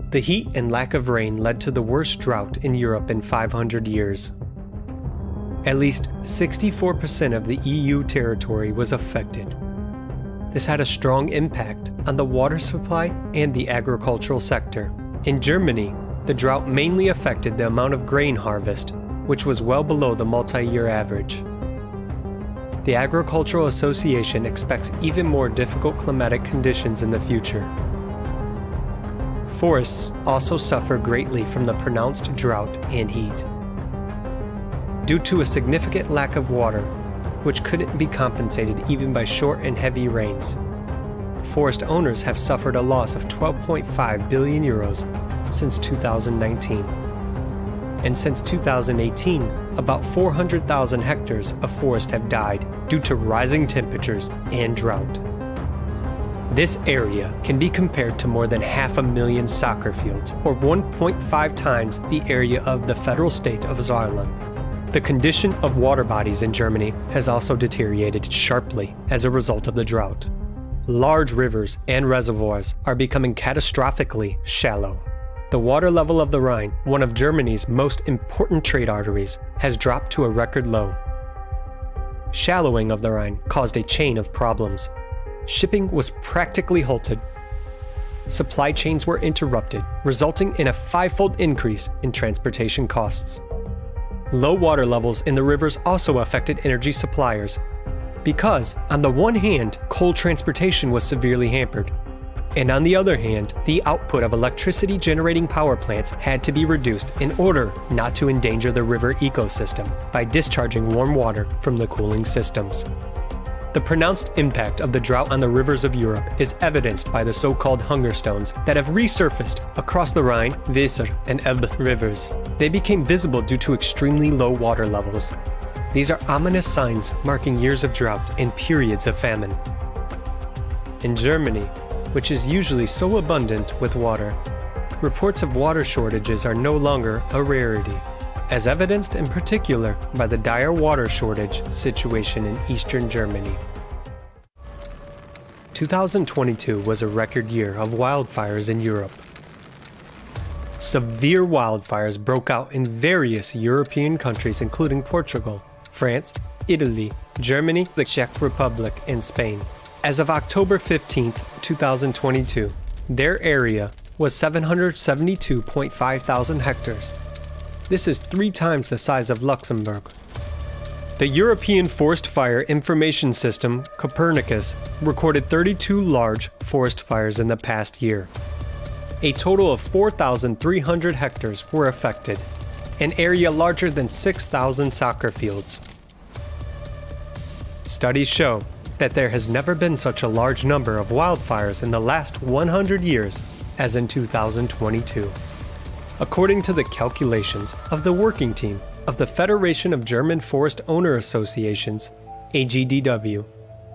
The heat and lack of rain led to the worst drought in Europe in 500 years. At least 64% of the EU territory was affected. This had a strong impact on the water supply and the agricultural sector. In Germany, the drought mainly affected the amount of grain harvest, which was well below the multi-year average. The Agricultural Association expects even more difficult climatic conditions in the future. Forests also suffer greatly from the pronounced drought and heat. due to a significant lack of water, which couldn't be compensated even by short and heavy rains. Forest owners have suffered a loss of 12.5 billion euros since 2019. And since 2018, about 400,000 hectares of forest have died due to rising temperatures and drought. This area can be compared to more than 500,000 soccer fields, or 1.5 times the area of the federal state of Saarland. The condition of water bodies in Germany has also deteriorated sharply as a result of the drought. Large rivers and reservoirs are becoming catastrophically shallow. The water level of the Rhine, one of Germany's most important trade arteries, has dropped to a record low. Shallowing of the Rhine caused a chain of problems. Shipping was practically halted. Supply chains were interrupted, resulting in a fivefold increase in transportation costs. Low water levels in the rivers also affected energy suppliers, because, on the one hand, coal transportation was severely hampered, and on the other hand, the output of electricity generating power plants had to be reduced in order not to endanger the river ecosystem by discharging warm water from the cooling systems. The pronounced impact of the drought on the rivers of Europe is evidenced by the so-called hunger stones that have resurfaced across the Rhine, Weser, and Elbe rivers. They became visible due to extremely low water levels. These are ominous signs marking years of drought and periods of famine. In Germany, which is usually so abundant with water, reports of water shortages are no longer a rarity, as evidenced in particular by the dire water shortage situation in eastern Germany. 2022 was a record year of wildfires in Europe. Severe wildfires broke out in various European countries including Portugal, France, Italy, Germany, the Czech Republic, and Spain. As of October 15, 2022, their area was 772.5 thousand hectares. This is 3 times the size of Luxembourg. The European Forest Fire Information System, Copernicus, recorded 32 large forest fires in the past year. A total of 4,300 hectares were affected, an area larger than 6,000 soccer fields. Studies show that there has never been such a large number of wildfires in the last 100 years as in 2022. According to the calculations of the working team of the Federation of German Forest Owner Associations, AGDW,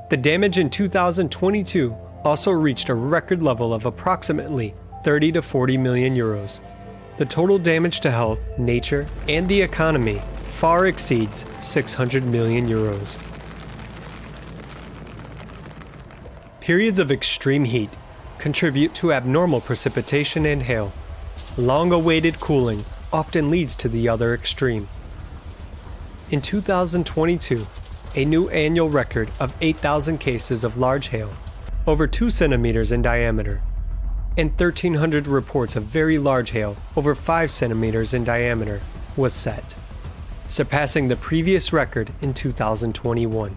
the damage in 2022 also reached a record level of approximately 30 to 40 million euros. The total damage to health, nature, and the economy far exceeds 600 million euros. Periods of extreme heat contribute to abnormal precipitation and hail. Long-awaited cooling often leads to the other extreme. In 2022, a new annual record of 8,000 cases of large hail, over 2 centimeters in diameter, and 1,300 reports of very large hail, over 5 centimeters in diameter, was set, surpassing the previous record in 2021.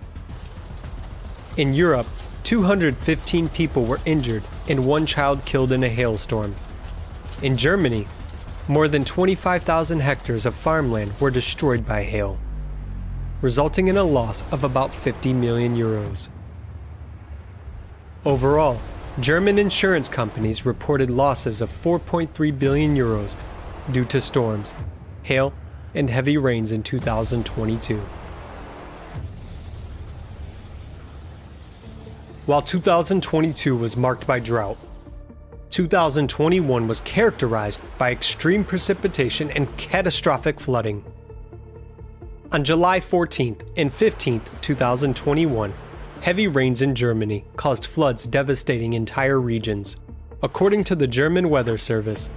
In Europe, 215 people were injured and 1 child killed in a hailstorm. In Germany, more than 25,000 hectares of farmland were destroyed by hail, resulting in a loss of about 50 million euros. Overall, German insurance companies reported losses of 4.3 billion euros due to storms, hail, and heavy rains in 2022. While 2022 was marked by drought, 2021 was characterized by extreme precipitation and catastrophic flooding. On July 14th and 15th, 2021, heavy rains in Germany caused floods devastating entire regions. According to the German Weather Service,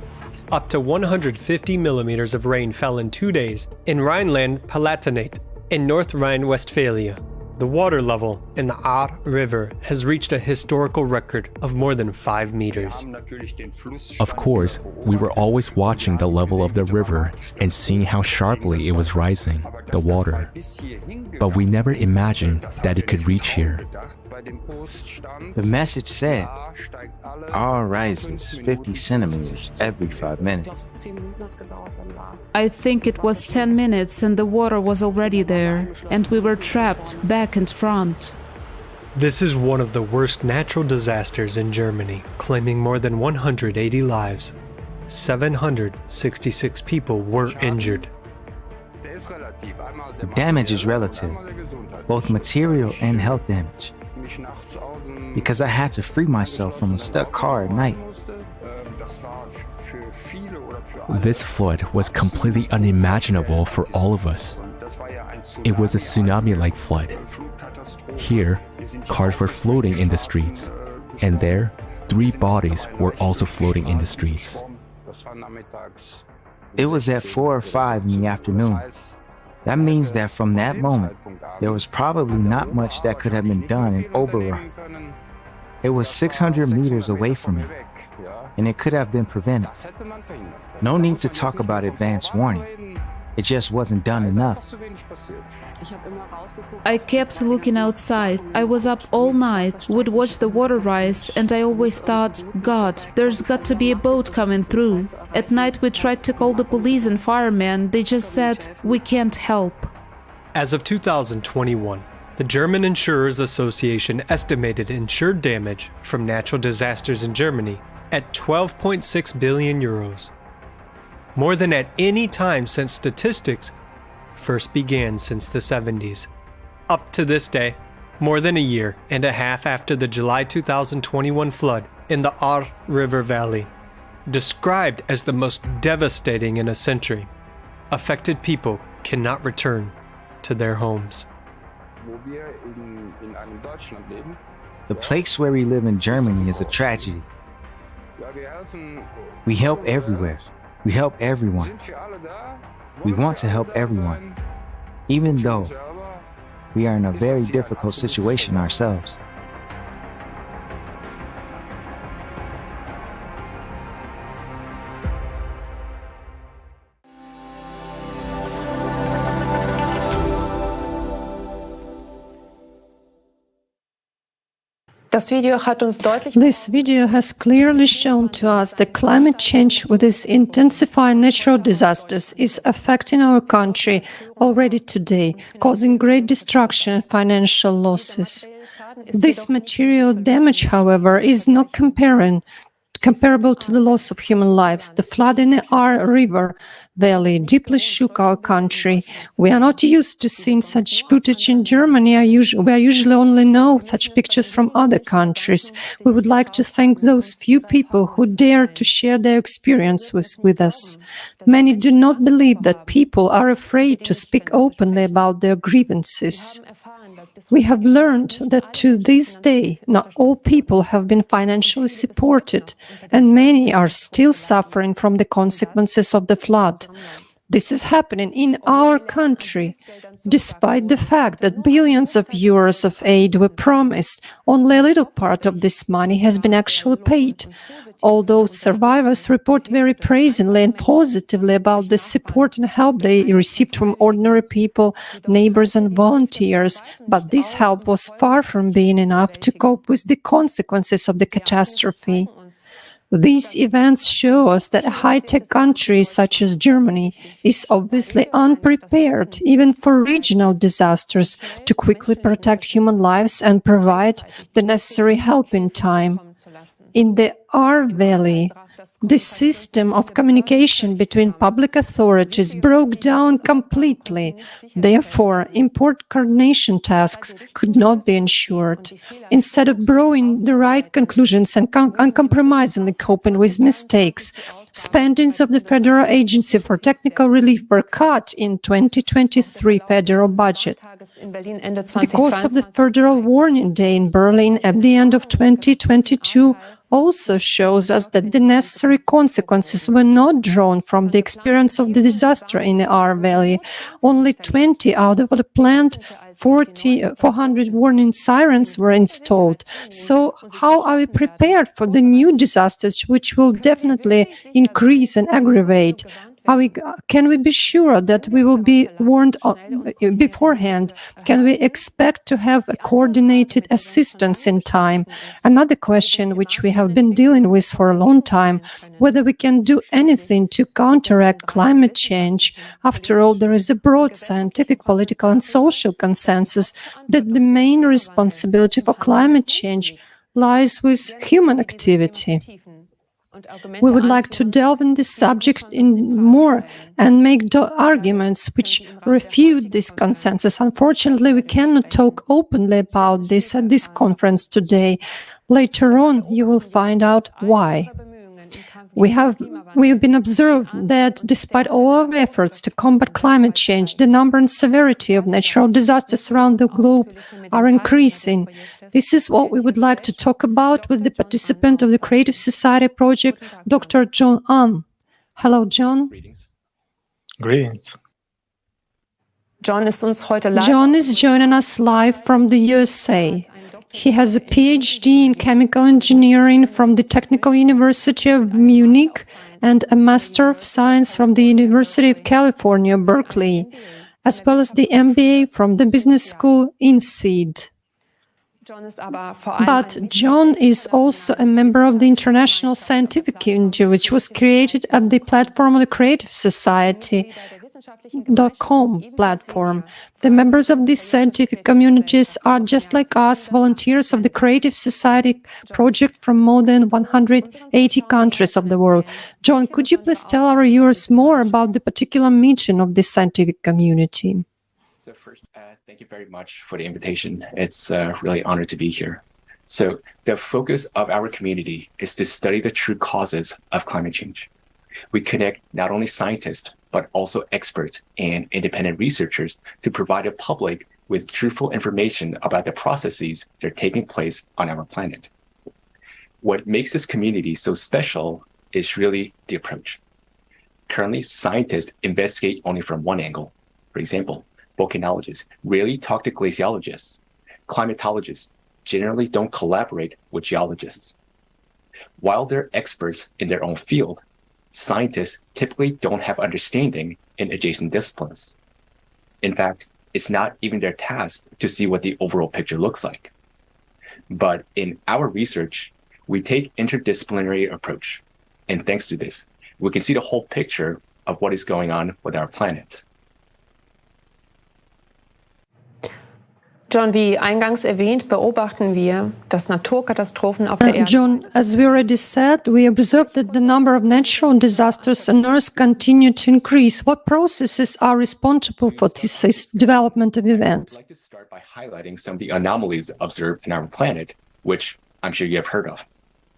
up to 150 millimeters of rain fell in 2 days in Rhineland-Palatinate in North Rhine-Westphalia. The water level in the Ahr River has reached a historical record of more than 5 meters. Of course, we were always watching the level of the river and seeing how sharply it was rising, the water. But we never imagined that it could reach here. The message said, R rises 50 centimeters every 5 minutes. I think it was 10 minutes and the water was already there, and we were trapped back and front. This is one of the worst natural disasters in Germany, claiming more than 180 lives. 766 people were injured. The damage is relative, both material and health damage. Because I had to free myself from a stuck car at night. This flood was completely unimaginable for all of us. It was a tsunami-like flood. Here, cars were floating in the streets, and there, 3 bodies were also floating in the streets. It was at 4 or 5 in the afternoon. That means that from that moment, there was probably not much that could have been done in Oberrah. It was 600 meters away from me, and it could have been prevented. No need to talk about advance warning. It just wasn't done enough. I kept looking outside. I was up all night, would watch the water rise, and I always thought, God, there's got to be a boat coming through. At night we tried to call the police and firemen. They just said, we can't help. As of 2021, the German Insurers Association estimated insured damage from natural disasters in Germany at 12.6 billion euros. More than at any time since statistics first began since the 70s. Up to this day, more than a year and a half after the July 2021 flood in the Ahr River Valley, described as the most devastating in a century, affected people cannot return to their homes. The place where we live in Germany is a tragedy. We help everywhere. We help everyone. We want to help everyone, even though we are in a very difficult situation ourselves. This video has clearly shown to us that climate change, with its intensifying natural disasters, is affecting our country already today, causing great destruction and financial losses. This material damage, however, is not comparable to the loss of human lives. The flood in the Ahr River Valley deeply shook our country. We are not used to seeing such footage in Germany. We usually only know such pictures from other countries. We would like to thank those few people who dared to share their experience with us. Many do not believe that people are afraid to speak openly about their grievances. We have learned that to this day, not all people have been financially supported, and many are still suffering from the consequences of the flood. This is happening in our country. Despite the fact that billions of euros of aid were promised, only a little part of this money has been actually paid. Although survivors report very praisingly and positively about the support and help they received from ordinary people, neighbors and volunteers, but this help was far from being enough to cope with the consequences of the catastrophe. These events show us that a high-tech country such as Germany is obviously unprepared, even for regional disasters, to quickly protect human lives and provide the necessary help in time. In the Ahr Valley, the system of communication between public authorities broke down completely. Therefore, important coordination tasks could not be ensured. Instead of drawing the right conclusions and uncompromisingly coping with mistakes, spendings of the Federal Agency for Technical Relief were cut in 2023 federal budget. The course of the Federal Warning Day in Berlin at the end of 2022 also shows us that the necessary consequences were not drawn from the experience of the disaster in the Ahr Valley. Only 20 out of the planned 400 warning sirens were installed. So how are we prepared for the new disasters, which will definitely increase and aggravate? Can we be sure that we will be warned beforehand? Can we expect to have a coordinated assistance in time? Another question which we have been dealing with for a long time, whether we can do anything to counteract climate change. After all, there is a broad scientific, political, and social consensus that the main responsibility for climate change lies with human activity. We would like to delve in this subject in more and make arguments which refute this consensus. Unfortunately, we cannot talk openly about this at this conference today. Later on, you will find out why. We have been observed that despite all our efforts to combat climate change, the number and severity of natural disasters around the globe are increasing. This is what we would like to talk about with the participant of the Creative Society project, Dr. John An. Hello, John. Greetings. John is joining us live from the USA. He has a PhD in chemical engineering from the Technical University of Munich and a Master of Science from the University of California, Berkeley, as well as the MBA from the Business School in SEED. But John is also a member of the International Scientific Community, which was created at the platform of the Creative Society. .com platform. The members of these scientific communities are just like us, volunteers of the Creative Society project from more than 180 countries of the world. John, could you please tell our viewers more about the particular mission of this scientific community? So first, thank you very much for the invitation. It's really an honor to be here. So the focus of our community is to study the true causes of climate change. We connect not only scientists, but also experts and independent researchers to provide the public with truthful information about the processes that are taking place on our planet. What makes this community so special is really the approach. Currently, scientists investigate only from one angle. For example, volcanologists rarely talk to glaciologists. Climatologists generally don't collaborate with geologists. While they're experts in their own field, scientists typically don't have understanding in adjacent disciplines. In fact, it's not even their task to see what the overall picture looks like. But in our research, we take interdisciplinary approach. And thanks to this, we can see the whole picture of what is going on with our planet. John, wie eingangs erwähnt, beobachten wir, dass Naturkatastrophen auf der Erde... John, as we already said, we observe that the number of natural disasters on Earth continue to increase. What processes are responsible for this development of events? I'd like to start by highlighting some of the anomalies observed in our planet, which I'm sure you have heard of.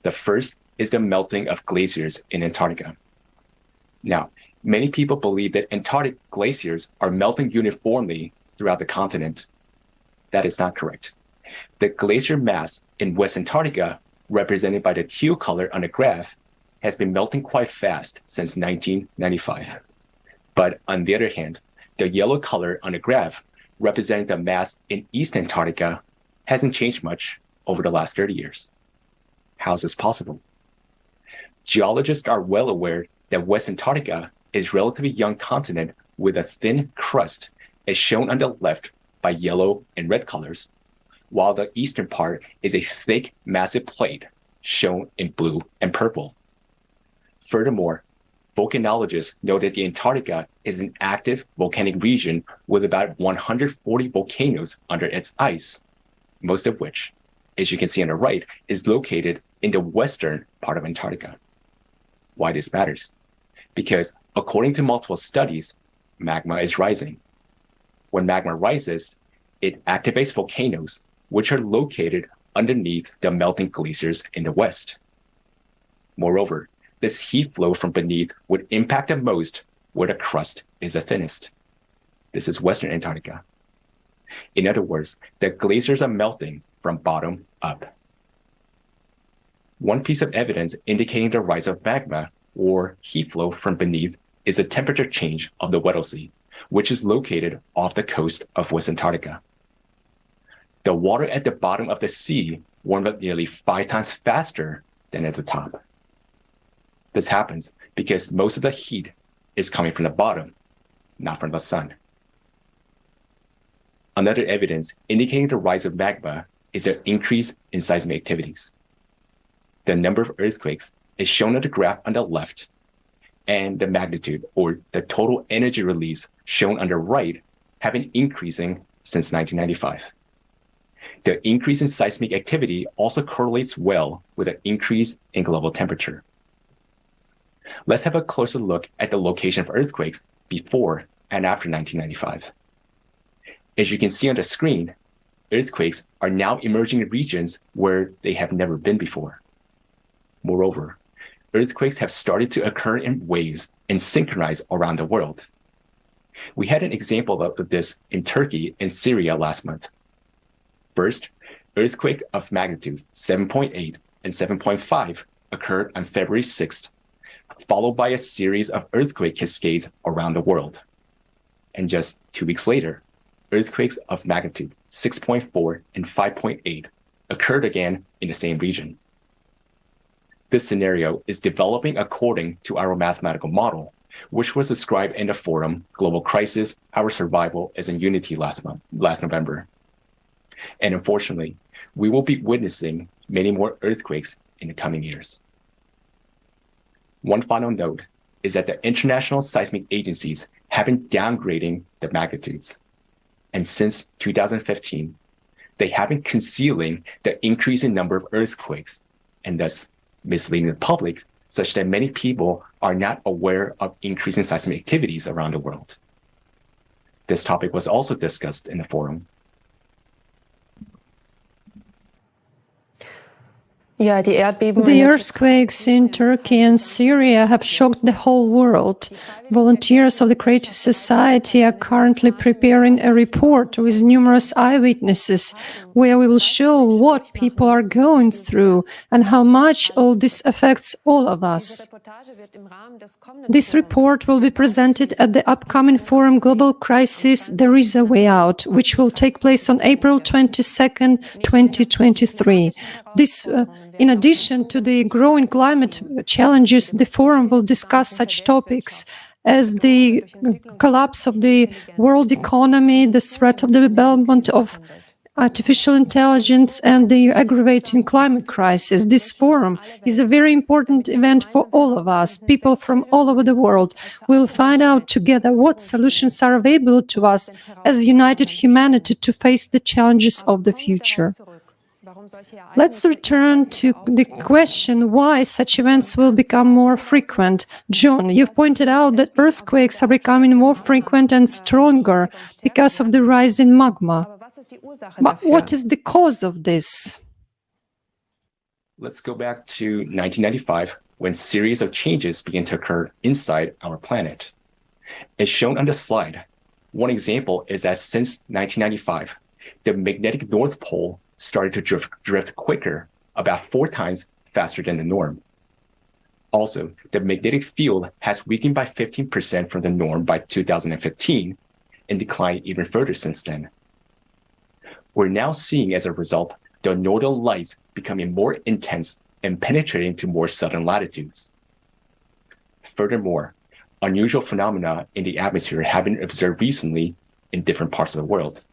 The first is the melting of glaciers in Antarctica. Now, many people believe that Antarctic glaciers are melting uniformly throughout the continent. That is not correct. The glacier mass in West Antarctica, represented by the teal color on the graph, has been melting quite fast since 1995. But on the other hand, the yellow color on the graph, representing the mass in East Antarctica, hasn't changed much over the last 30 years. How is this possible? Geologists are well aware that West Antarctica is a relatively young continent with a thin crust, as shown on the left by yellow and red colors, while the eastern part is a thick, massive plate shown in blue and purple. Furthermore, volcanologists know that the Antarctica is an active volcanic region with about 140 volcanoes under its ice, most of which, as you can see on the right, is located in the western part of Antarctica. Why this matters? Because according to multiple studies, magma is rising. When magma rises, it activates volcanoes, which are located underneath the melting glaciers in the west. Moreover, this heat flow from beneath would impact the most where the crust is the thinnest. This is Western Antarctica. In other words, the glaciers are melting from bottom up. One piece of evidence indicating the rise of magma or heat flow from beneath is the temperature change of the Weddell Sea, which is located off the coast of West Antarctica. The water at the bottom of the sea warmed up nearly 5 times faster than at the top. This happens because most of the heat is coming from the bottom, not from the sun. Another evidence indicating the rise of magma is an increase in seismic activities. The number of earthquakes is shown on the graph on the left, and the magnitude, or the total energy release, shown on the right, have been increasing since 1995. The increase in seismic activity also correlates well with an increase in global temperature. Let's have a closer look at the location of earthquakes before and after 1995. As you can see on the screen, earthquakes are now emerging in regions where they have never been before. Moreover, earthquakes have started to occur in waves and synchronize around the world. We had an example of this in Turkey and Syria last month. First, earthquake of magnitude 7.8 and 7.5 occurred on February 6th, followed by a series of earthquake cascades around the world. And just 2 weeks later, earthquakes of magnitude 6.4 and 5.8 occurred again in the same region. This scenario is developing according to our mathematical model, which was described in the forum Global Crisis, Our Survival as in Unity last November. And unfortunately, we will be witnessing many more earthquakes in the coming years. One final note is that the international seismic agencies have been downgrading the magnitudes. And since 2015, they have been concealing the increasing number of earthquakes and thus misleading the public such that many people are not aware of increasing seismic activities around the world. This topic was also discussed in the forum. The earthquakes in Turkey and Syria have shocked the whole world. Volunteers of the Creative Society are currently preparing a report with numerous eyewitnesses where we will show what people are going through and how much all this affects all of us. This report will be presented at the upcoming forum Global Crisis, There is a Way Out, which will take place on April 22nd, 2023. In addition to the growing climate challenges, the forum will discuss such topics as the collapse of the world economy, the threat of the development of artificial intelligence, and the aggravating climate crisis. This forum is a very important event for all of us. People from all over the world will find out together what solutions are available to us as united humanity to face the challenges of the future. Let's return to the question why such events will become more frequent. John, you've pointed out that earthquakes are becoming more frequent and stronger because of the rise in magma. But what is the cause of this? Let's go back to 1995, when a series of changes began to occur inside our planet. As shown on the slide, one example is that since 1995, the magnetic North Pole started to drift quicker, about 4 times faster than the norm. Also, the magnetic field has weakened by 15% from the norm by 2015 and declined even further since then. We're now seeing, as a result, the northern lights becoming more intense and penetrating to more southern latitudes. Furthermore, unusual phenomena in the atmosphere have been observed recently in different parts of the world,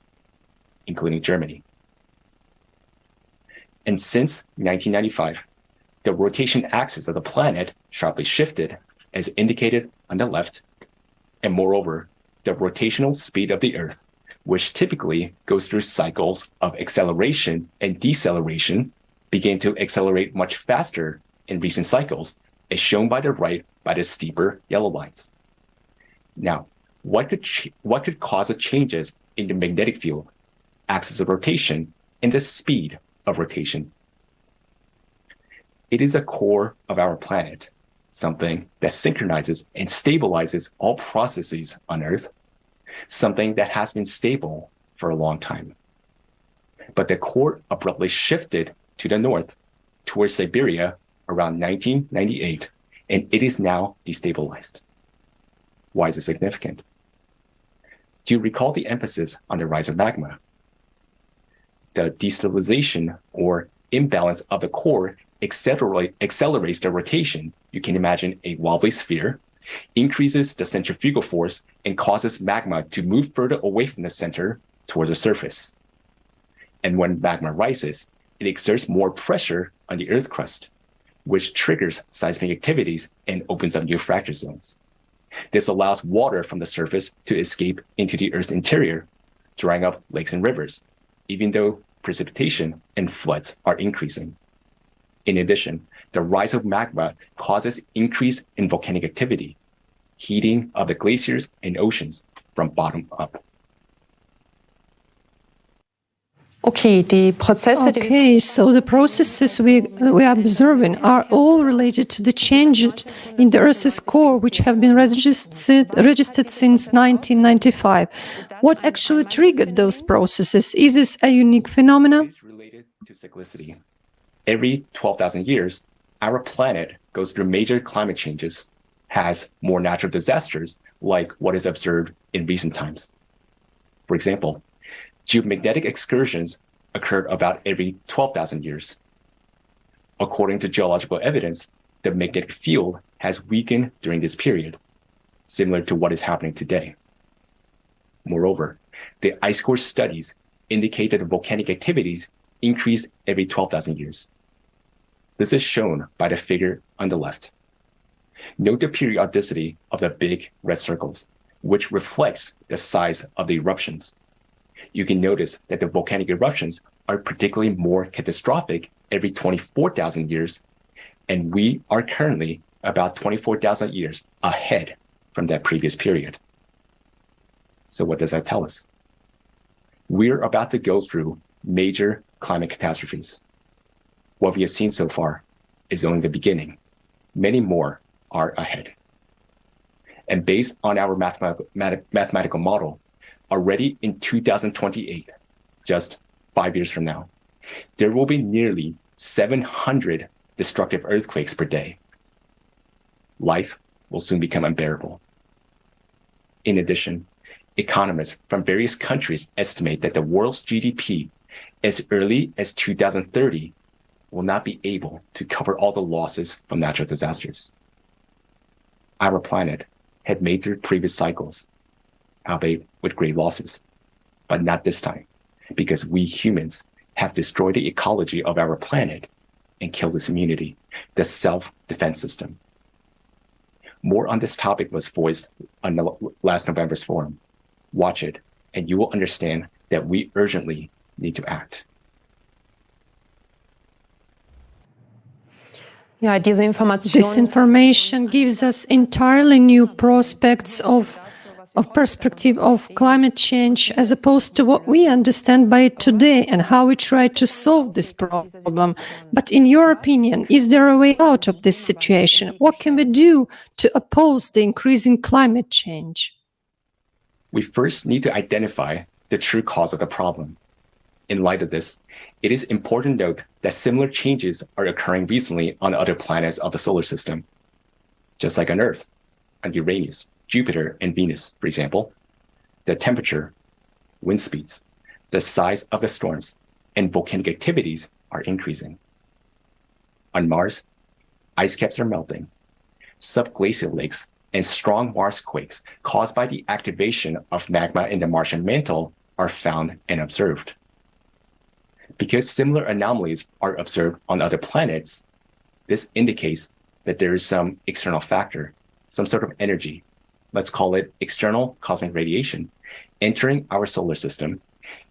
including Germany. And since 1995, the rotation axis of the planet sharply shifted, as indicated on the left, and moreover, the rotational speed of the Earth, which typically goes through cycles of acceleration and deceleration, began to accelerate much faster in recent cycles, as shown by the right by the steeper yellow lines. Now, what could cause the changes in the magnetic field, axis of rotation, and the speed of rotation? It is a core of our planet, something that synchronizes and stabilizes all processes on Earth, something that has been stable for a long time. But the core abruptly shifted to the north, towards Siberia, around 1998, and it is now destabilized. Why is it significant? Do you recall the emphasis on the rise of magma? The destabilization or imbalance of the core accelerates the rotation. You can imagine a wobbly sphere, increases the centrifugal force and causes magma to move further away from the center towards the surface. And when magma rises, it exerts more pressure on the Earth crust, which triggers seismic activities and opens up new fracture zones. This allows water from the surface to escape into the Earth's interior, drying up lakes and rivers, even though precipitation and floods are increasing. In addition, the rise of magma causes increase in volcanic activity, heating of the glaciers and oceans from bottom up. Okay, so the processes we are observing are all related to the changes in the Earth's core, which have been registered since 1995. What actually triggered those processes? Is this a unique phenomenon? It is related to cyclicity. Every 12,000 years, our planet goes through major climate changes, has more natural disasters like what is observed in recent times. For example, geomagnetic excursions occurred about every 12,000 years. According to geological evidence, the magnetic field has weakened during this period, similar to what is happening today. Moreover, the ice core studies indicate that the volcanic activities increase every 12,000 years. This is shown by the figure on the left. Note the periodicity of the big red circles, which reflects the size of the eruptions. You can notice that the volcanic eruptions are particularly more catastrophic every 24,000 years, and we are currently about 24,000 years ahead from that previous period. So what does that tell us? We're about to go through major climate catastrophes. What we have seen so far is only the beginning. Many more are ahead. And based on our mathematical model, already in 2028, just 5 years from now, there will be nearly 700 destructive earthquakes per day. Life will soon become unbearable. In addition, economists from various countries estimate that the world's GDP as early as 2030 will not be able to cover all the losses from natural disasters. Our planet had made through previous cycles, albeit with great losses, but not this time, because we humans have destroyed the ecology of our planet and killed its immunity, the self-defense system. More on this topic was voiced on last November's forum. Watch it, and you will understand that we urgently need to act. This information gives us entirely new prospects of perspective of climate change as opposed to what we understand by it today and how we try to solve this problem. But in your opinion, is there a way out of this situation? What can we do to oppose the increasing climate change? We first need to identify the true cause of the problem. In light of this, it is important to note that similar changes are occurring recently on other planets of the solar system. Just like on Earth, on Uranus, Jupiter, and Venus, for example, the temperature, wind speeds, the size of the storms, and volcanic activities are increasing. On Mars, ice caps are melting. Subglacial lakes and strong Mars quakes caused by the activation of magma in the Martian mantle are found and observed. Because similar anomalies are observed on other planets, this indicates that there is some external factor, some sort of energy, let's call it external cosmic radiation, entering our solar system,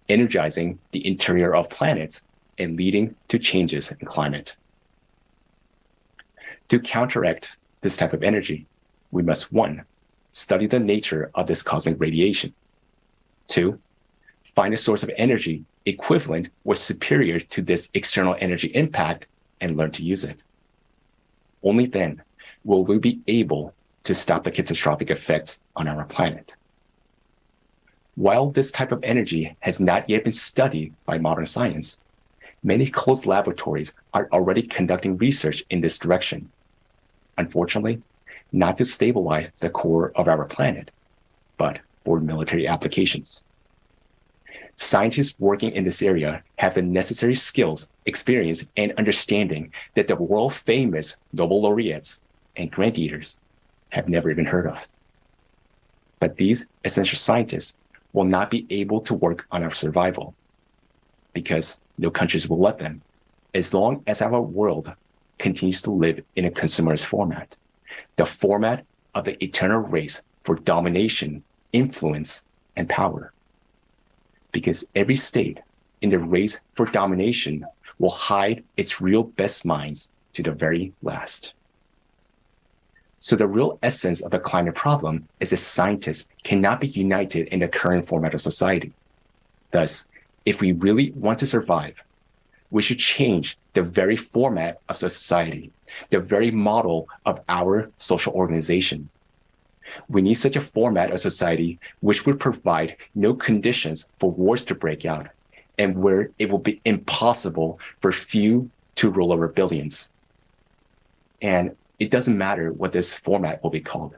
energizing the interior of planets and leading to changes in climate. To counteract this type of energy, we must 1, study the nature of this cosmic radiation. 2, find a source of energy equivalent or superior to this external energy impact and learn to use it. Only then will we be able to stop the catastrophic effects on our planet. While this type of energy has not yet been studied by modern science, many closed laboratories are already conducting research in this direction. Unfortunately, not to stabilize the core of our planet, but for military applications. Scientists working in this area have the necessary skills, experience, and understanding that the world-famous Nobel laureates and grant eaters have never even heard of. But these essential scientists will not be able to work on our survival because no countries will let them, as long as our world continues to live in a consumerist format, the format of the eternal race for domination, influence, and power. Because every state in the race for domination will hide its real best minds to the very last. So the real essence of the climate problem is that scientists cannot be united in the current format of society. Thus, if we really want to survive, we should change the very format of society, the very model of our social organization. We need such a format of society which would provide no conditions for wars to break out and where it will be impossible for few to rule over billions. And it doesn't matter what this format will be called.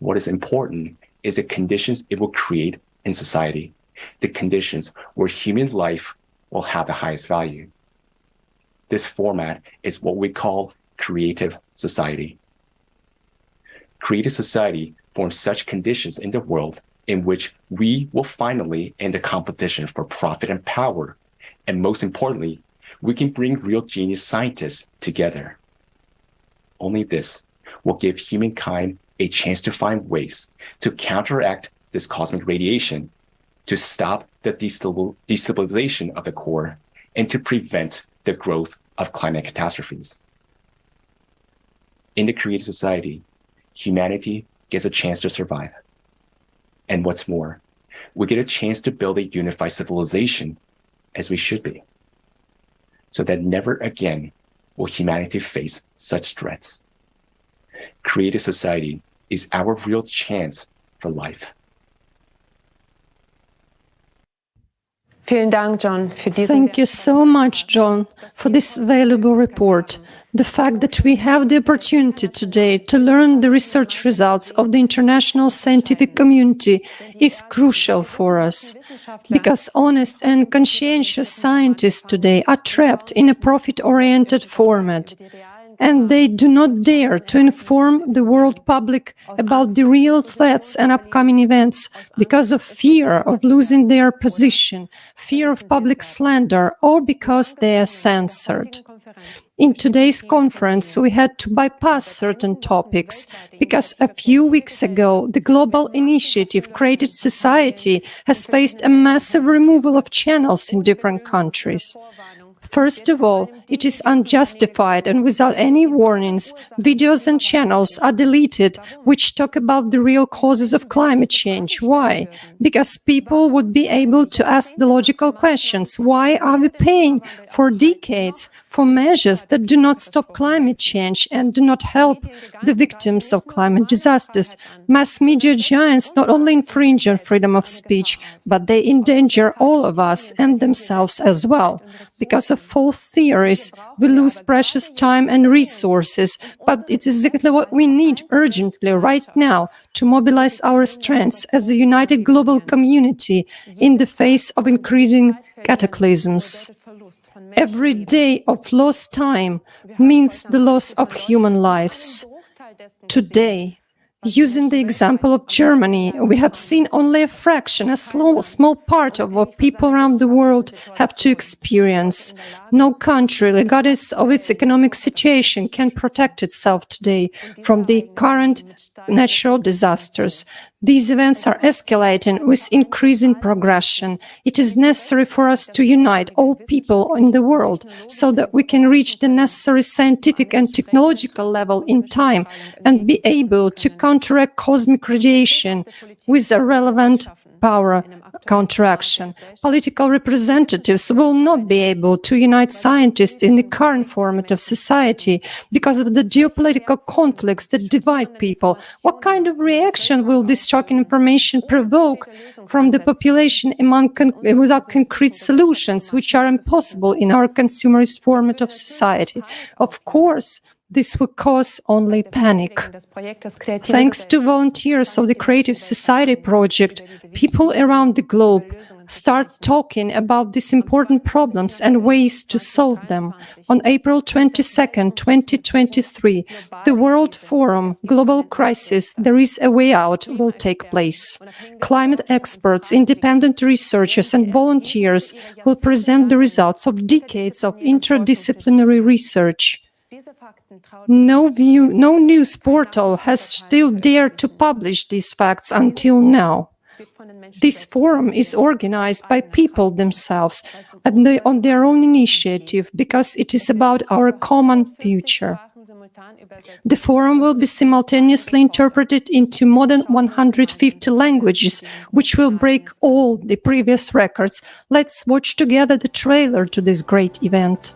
What is important is the conditions it will create in society, the conditions where human life will have the highest value. This format is what we call creative society. Creative society forms such conditions in the world in which we will finally end the competition for profit and power. And most importantly, we can bring real genius scientists together. Only this will give humankind a chance to find ways to counteract this cosmic radiation, to stop the destabilization of the core, and to prevent the growth of climate catastrophes. In the creative society, humanity gets a chance to survive. And what's more, we get a chance to build a unified civilization, as we should be, so that never again will humanity face such threats. Creative society is our real chance for life. Vielen Dank, John, für diesen Thank you so much, John, for this valuable report. The fact that we have the opportunity today to learn the research results of the international scientific community is crucial for us, because honest and conscientious scientists today are trapped in a profit-oriented format, and they do not dare to inform the world public about the real threats and upcoming events because of fear of losing their position, fear of public slander, or because they are censored. In today's conference, we had to bypass certain topics because a few weeks ago, the global initiative Creative Society has faced a massive removal of channels in different countries. First of all, it is unjustified and without any warnings, videos and channels are deleted which talk about the real causes of climate change. Why? Because people would be able to ask the logical questions. Why are we paying for decades for measures that do not stop climate change and do not help the victims of climate disasters? Mass media giants not only infringe on freedom of speech, but they endanger all of us and themselves as well. Because of false theories, we lose precious time and resources, but it's exactly what we need urgently right now to mobilize our strengths as a united global community in the face of increasing cataclysms. Every day of lost time means the loss of human lives. Today, using the example of Germany, we have seen only a fraction, a small part of what people around the world have to experience. No country, regardless of its economic situation, can protect itself today from the current natural disasters. These events are escalating with increasing progression. It is necessary for us to unite all people in the world so that we can reach the necessary scientific and technological level in time and be able to counteract cosmic radiation with a relevant power counteraction. Political representatives will not be able to unite scientists in the current format of society because of the geopolitical conflicts that divide people. What kind of reaction will this shocking information provoke from the population without concrete solutions, which are impossible in our consumerist format of society? Of course, this will cause only panic. Thanks to volunteers of the Creative Society project, people around the globe start talking about these important problems and ways to solve them. On April 22, 2023, the World Forum Global Crisis There is a Way Out will take place. Climate experts, independent researchers and volunteers will present the results of decades of interdisciplinary research. No news portal has still dared to publish these facts until now. This forum is organized by people themselves and on their own initiative because it is about our common future. The forum will be simultaneously interpreted into more than 150 languages, which will break all the previous records. Let's watch together the trailer to this great event.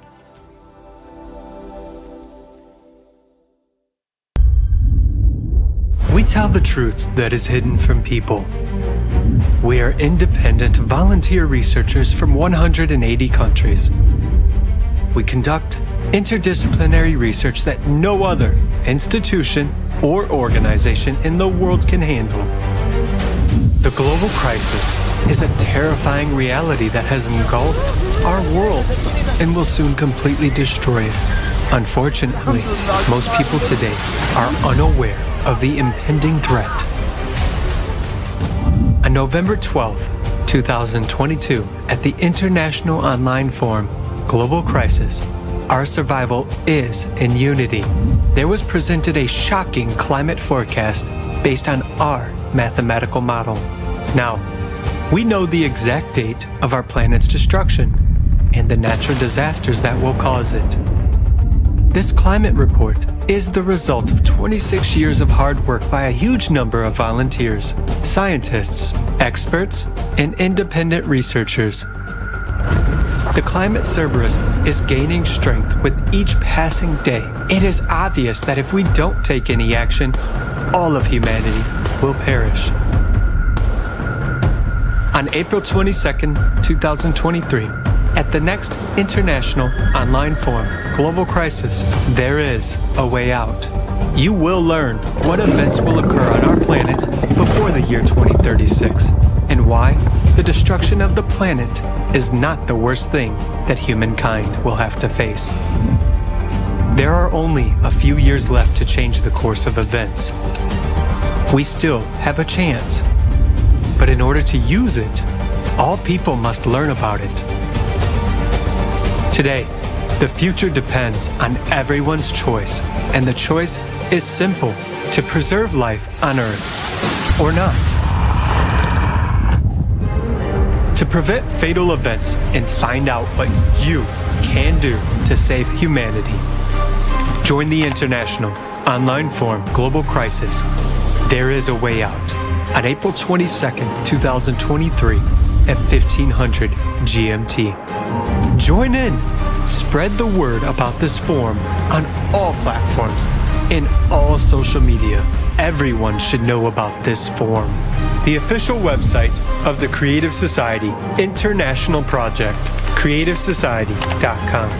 We tell the truth that is hidden from people. We are independent volunteer researchers from 180 countries. We conduct interdisciplinary research that no other institution or organization in the world can handle. The global crisis is a terrifying reality that has engulfed our world and will soon completely destroy it. Unfortunately, most people today are unaware of the impending threat. On November 12, 2022, at the International Online Forum Global Crisis, Our Survival is in Unity, there was presented a shocking climate forecast based on our mathematical model. Now, we know the exact date of our planet's destruction and the natural disasters that will cause it. This climate report is the result of 26 years of hard work by a huge number of volunteers, scientists, experts, and independent researchers. The climate Cerberus is gaining strength with each passing day. It is obvious that if we don't take any action, all of humanity will perish. On April 22nd, 2023, at the next International Online Forum Global Crisis, there is a way out. You will learn what events will occur on our planet before the year 2036 and why the destruction of the planet is not the worst thing that humankind will have to face. There are only a few years left to change the course of events. We still have a chance, but in order to use it, all people must learn about it. Today, the future depends on everyone's choice, and the choice is simple: to preserve life on Earth or not. To prevent fatal events and find out what you can do to save humanity, join the International Online Forum Global Crisis. There is a way out. On April 22nd, 2023 at 1500 GMT. Join in. Spread the word about this forum on all platforms, in all social media. Everyone should know about this forum. The official website of the Creative Society International Project, creativesociety.com.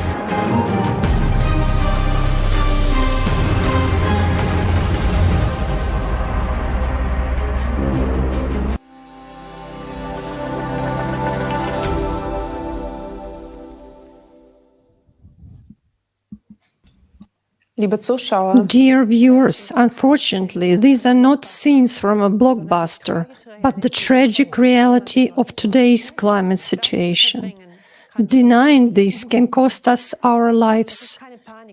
Dear viewers, unfortunately, these are not scenes from a blockbuster, but the tragic reality of today's climate situation. Denying this can cost us our lives.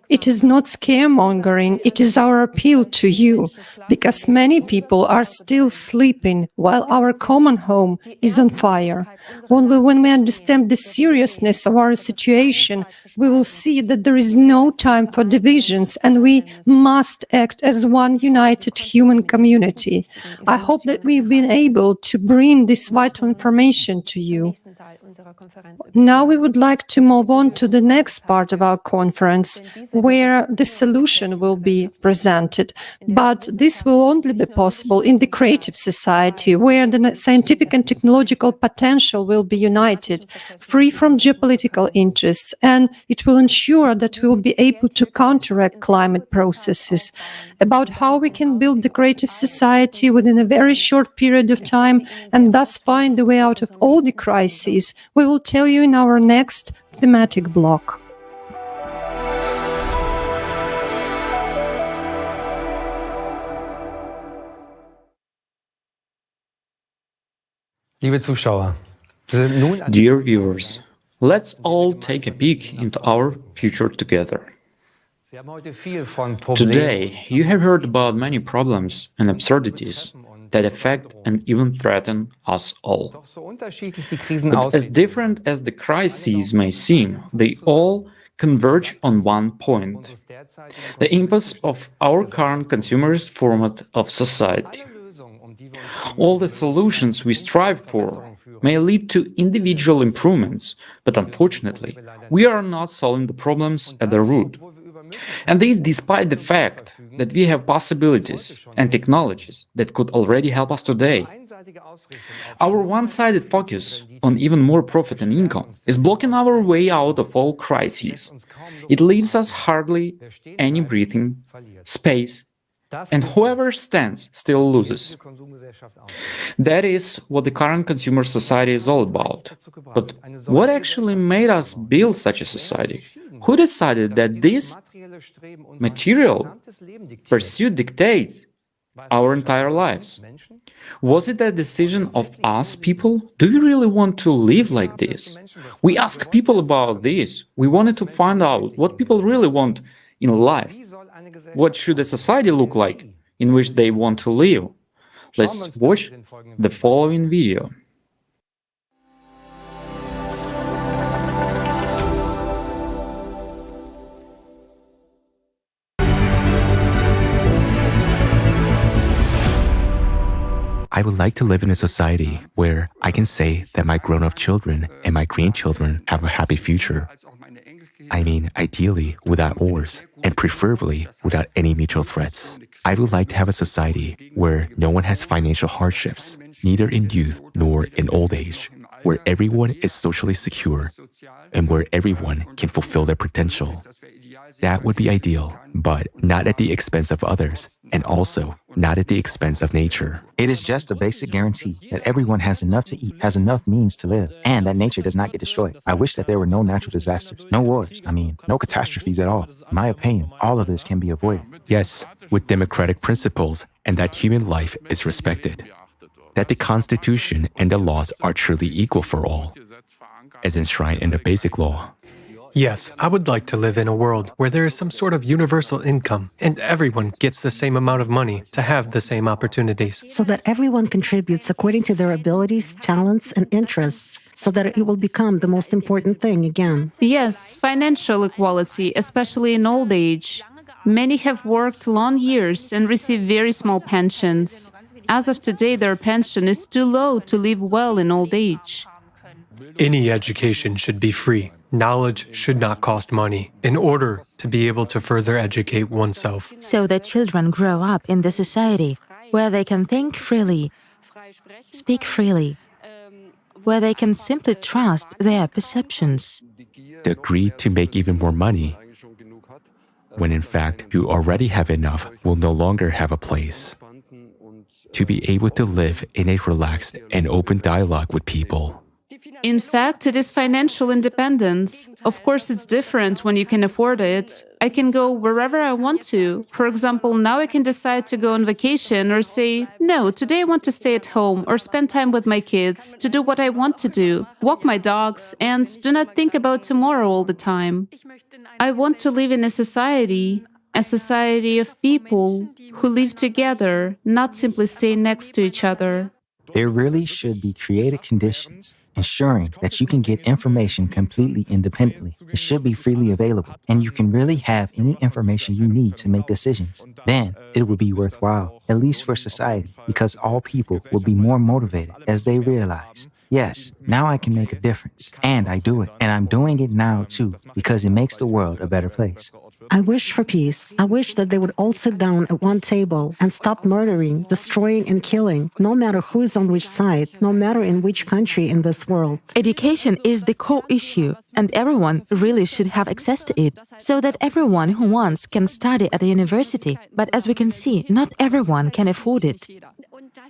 It is not scaremongering, it is our appeal to you, because many people are still sleeping while our common home is on fire. Only when we understand the seriousness of our situation, we will see that there is no time for divisions and we must act as one united human community. I hope that we've been able to bring this vital information to you. Now we would like to move on to the next part of our conference, where the solution will be presented. But this will only be possible in the creative society, where the scientific and technological potential will be united, free from geopolitical interests, and it will ensure that we will be able to counteract climate processes. About how we can build the creative society within a very short period of time and thus find the way out of all the crises, we will tell you in our next thematic block. Liebe Zuschauer, wir sind nun an Dear viewers, let's all take a peek into our future together. Sie haben heute viel von Problemen. Today, you have heard about many problems and absurdities that affect and even threaten us all. Doch so unterschiedlich die Krisen But as aussehen, different as the crises may seem, they all converge on one point: the impasse of our current consumerist format of society. All the solutions we strive for may lead to individual improvements, but unfortunately, we are not solving the problems at the root. And this despite the fact that we have possibilities and technologies that could already help us today. Our one-sided focus on even more profit and income is blocking our way out of all crises. It leaves us hardly any breathing space, and whoever stands still loses. That is what the current consumer society is all about. But what actually made us build such a society? Who decided that this material pursuit dictates our entire lives? Was it a decision of us people? Do we really want to live like this? We asked people about this. We wanted to find out what people really want in life. What should a society look like in which they want to live? Let's watch the following video. I would like to live in a society where I can say that my grown-up children and my grandchildren have a happy future. I mean, ideally without wars, and preferably without any mutual threats. I would like to have a society where no one has financial hardships, neither in youth nor in old age, where everyone is socially secure, and where everyone can fulfill their potential. That would be ideal, but not at the expense of others, and also not at the expense of nature. It is just a basic guarantee that everyone has enough to eat, has enough means to live, and that nature does not get destroyed. I wish that there were no natural disasters, no wars, no catastrophes at all. In my opinion, all of this can be avoided. Yes, with democratic principles, and that human life is respected. That the Constitution and the laws are truly equal for all, as enshrined in the Basic Law. Yes, I would like to live in a world where there is some sort of universal income and everyone gets the same amount of money to have the same opportunities. So that everyone contributes according to their abilities, talents, and interests, so that it will become the most important thing again. Yes, financial equality, especially in old age. Many have worked long years and receive very small pensions. As of today, their pension is too low to live well in old age. Any education should be free. Knowledge should not cost money in order to be able to further educate oneself. So that children grow up in the society where they can think freely, speak freely, where they can simply trust their perceptions. The greed to make even more money, when in fact who already have enough will no longer have a place. To be able to live in a relaxed and open dialogue with people. In fact, it is financial independence. Of course, it's different when you can afford it. I can go wherever I want to. For example, now I can decide to go on vacation or say, no, today I want to stay at home or spend time with my kids, to do what I want to do, walk my dogs, and do not think about tomorrow all the time. I want to live in a society of people who live together, not simply stay next to each other. There really should be created conditions ensuring that you can get information completely independently. It should be freely available, and you can really have any information you need to make decisions. Then it would be worthwhile, at least for society, because all people will be more motivated as they realize, yes, now I can make a difference. And I do it. And I'm doing it now too, because it makes the world a better place. I wish for peace. I wish that they would all sit down at one table and stop murdering, destroying, and killing, no matter who is on which side, no matter in which country in this world. Education is the core issue, and everyone really should have access to it, so that everyone who wants can study at a university. But as we can see, not everyone can afford it.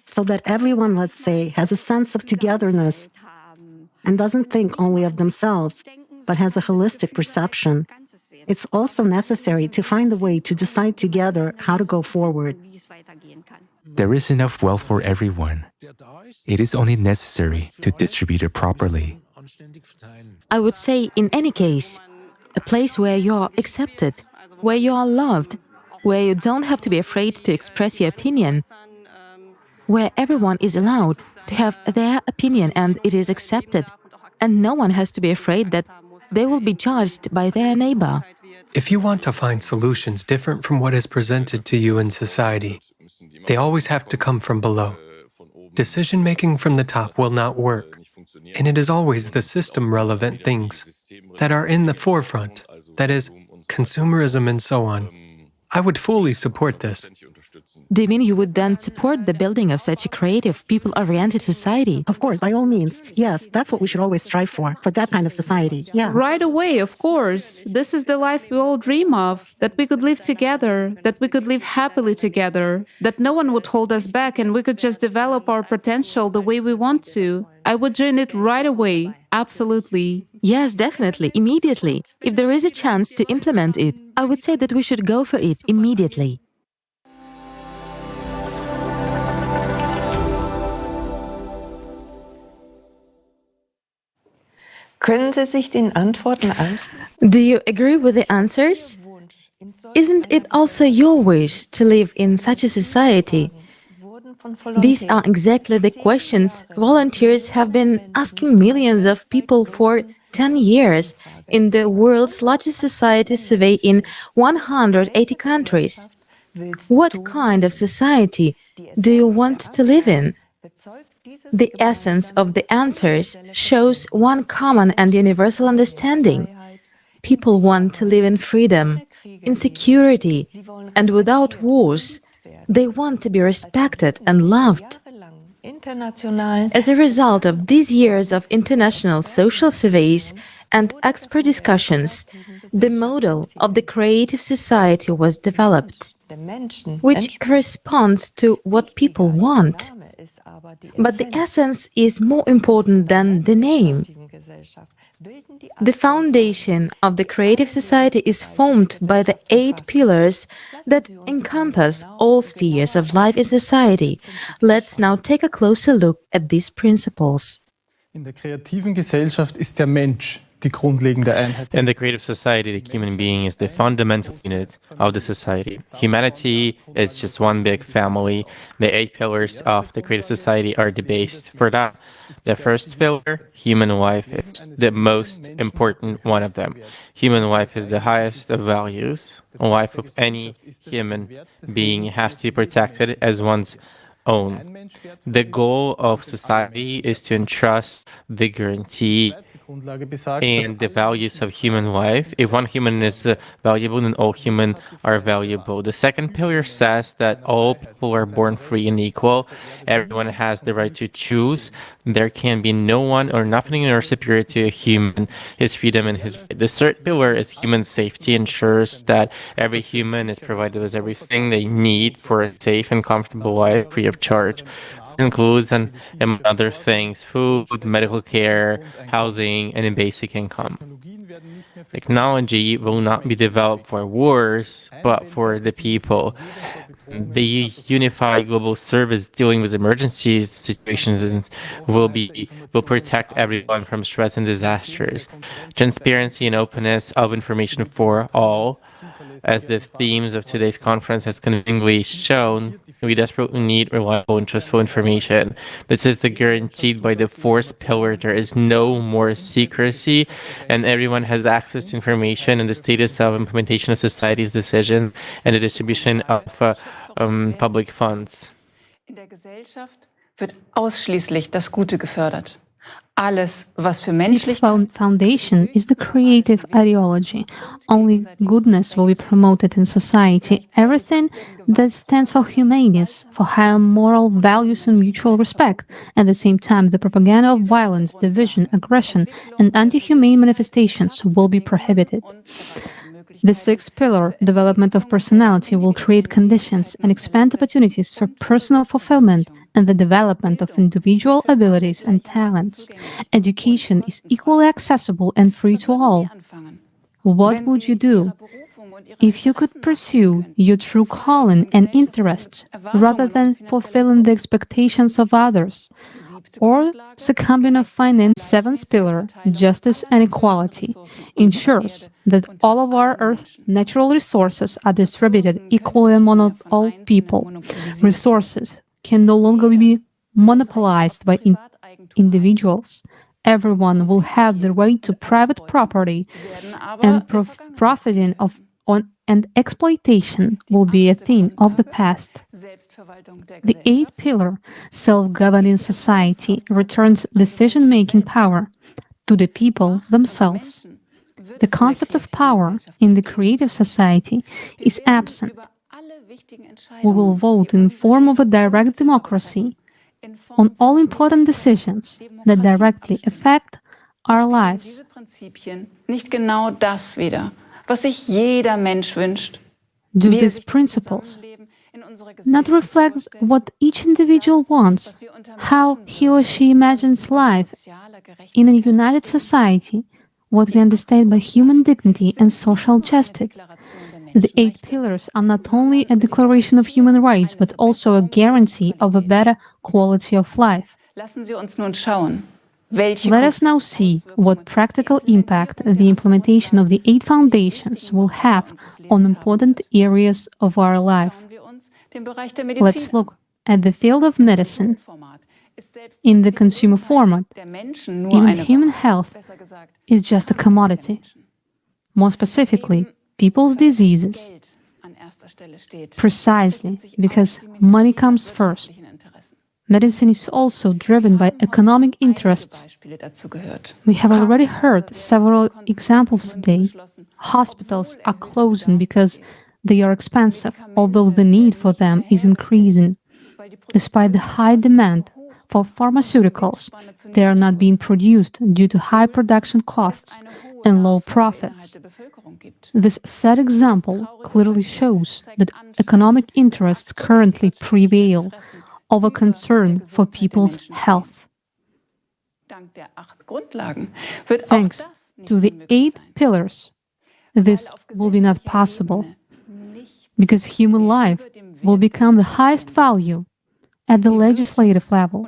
So that everyone, let's say, has a sense of togetherness and doesn't think only of themselves, but has a holistic perception. It's also necessary to find a way to decide together how to go forward. There is enough wealth for everyone. It is only necessary to distribute it properly. I would say, in any case, a place where you are accepted, where you are loved, where you don't have to be afraid to express your opinion, where everyone is allowed to have their opinion and it is accepted, and no one has to be afraid that they will be judged by their neighbor. If you want to find solutions different from what is presented to you in society, they always have to come from below. Decision-making from the top will not work, and it is always the system-relevant things that are in the forefront, that is, consumerism and so on. I would fully support this. Do you mean you would then support the building of such a creative, people-oriented society? Of course, by all means. Yes, that's what we should always strive for that kind of society. Yeah. Right away, of course. This is the life we all dream of, that we could live together, that we could live happily together, that no one would hold us back and we could just develop our potential the way we want to. I would join it right away, absolutely. Yes, definitely, immediately. If there is a chance to implement it, I would say that we should go for it immediately. Können Sie sich den Antworten Do you agree with the answers? Isn't it also your wish to live in such a society? These are exactly the questions volunteers have been asking millions of people for 10 years in the world's largest society survey in 180 countries. What kind of society do you want to live in? The essence of the answers shows one common and universal understanding. People want to live in freedom, in security, and without wars. They want to be respected and loved. As a result of these years of international social surveys and expert discussions, the model of the creative society was developed, which corresponds to what people want. But the essence is more important than the name. The foundation of the creative society is formed by the 8 pillars that encompass all spheres of life in society. Let's now take a closer look at these principles. In der kreativen Gesellschaft ist der Mensch die grundlegende Einheit. In the creative society, the human being is the fundamental unit of the society. Humanity is just one big family. The 8 pillars of the creative society are the base for that. The first pillar, human life, is the most important one of them. Human life is the highest of values. Life of any human being has to be protected as one's own. The goal of society is to entrust the guarantee and the values of human life. If one human is valuable, then all humans are valuable. The second pillar says that all people are born free and equal. Everyone has the right to choose. There can be no one or nothing more superior to a human, his freedom and his right. The third pillar is human safety, ensures that every human is provided with everything they need for a safe and comfortable life free of charge. Includes, and among other things, food, medical care, housing, and a basic income. Technology will not be developed for wars, but for the people. The unified global service dealing with emergencies situations will protect everyone from threats and disasters. Transparency and openness of information for all As the themes of today's conference has convincingly shown, we desperately need reliable and trustful information. This is the guaranteed by the fourth pillar. There is no more secrecy, and everyone has access to information and the status of implementation of society's decision and the distribution of public funds. In der Gesellschaft wird ausschließlich das Gute gefördert. Alles, was für menschlich Foundation is the creative ideology. Only goodness will be promoted in society. Everything that stands for humaneness, for higher moral values and mutual respect. At the same time, the propaganda of violence, division, aggression, and anti-humane manifestations will be prohibited. The sixth pillar, development of personality, will create conditions and expand opportunities for personal fulfillment and the development of individual abilities and talents. Education is equally accessible and free to all. What would you do if you could pursue your true calling and interests rather than fulfilling the expectations of others? Or succumbing to finance seventh pillar, justice and equality, ensures that all of our Earth's natural resources are distributed equally among all people. Resources can no longer be monopolized by individuals. Everyone will have the right to private property, and profiting and exploitation will be a thing of the past. The eighth pillar, self-governing society, returns decision-making power to the people themselves. The concept of power in the creative society is absent. We will vote in the form of a direct democracy on all important decisions that directly affect our lives. Nicht genau das wieder, was sich jeder Mensch wünscht. Do these principles not reflect what each individual wants, how he or she imagines life in a united society, what we understand by human dignity and social justice? The eight pillars are not only a declaration of human rights, but also a guarantee of a better quality of life. Lassen Sie uns nun schauen. Let us now see what practical impact the implementation of the eight foundations will have on important areas of our life. Let's look at the field of medicine. In the consumer format, even human health is just a commodity. More specifically, people's diseases. Precisely because money comes first. Medicine is also driven by economic interests. We have already heard several examples today. Hospitals are closing because they are expensive, although the need for them is increasing. Despite the high demand for pharmaceuticals, they are not being produced due to high production costs and low profits. This sad example clearly shows that economic interests currently prevail over concern for people's health. Thanks to the eight pillars, this will be not possible, because human life will become the highest value at the legislative level.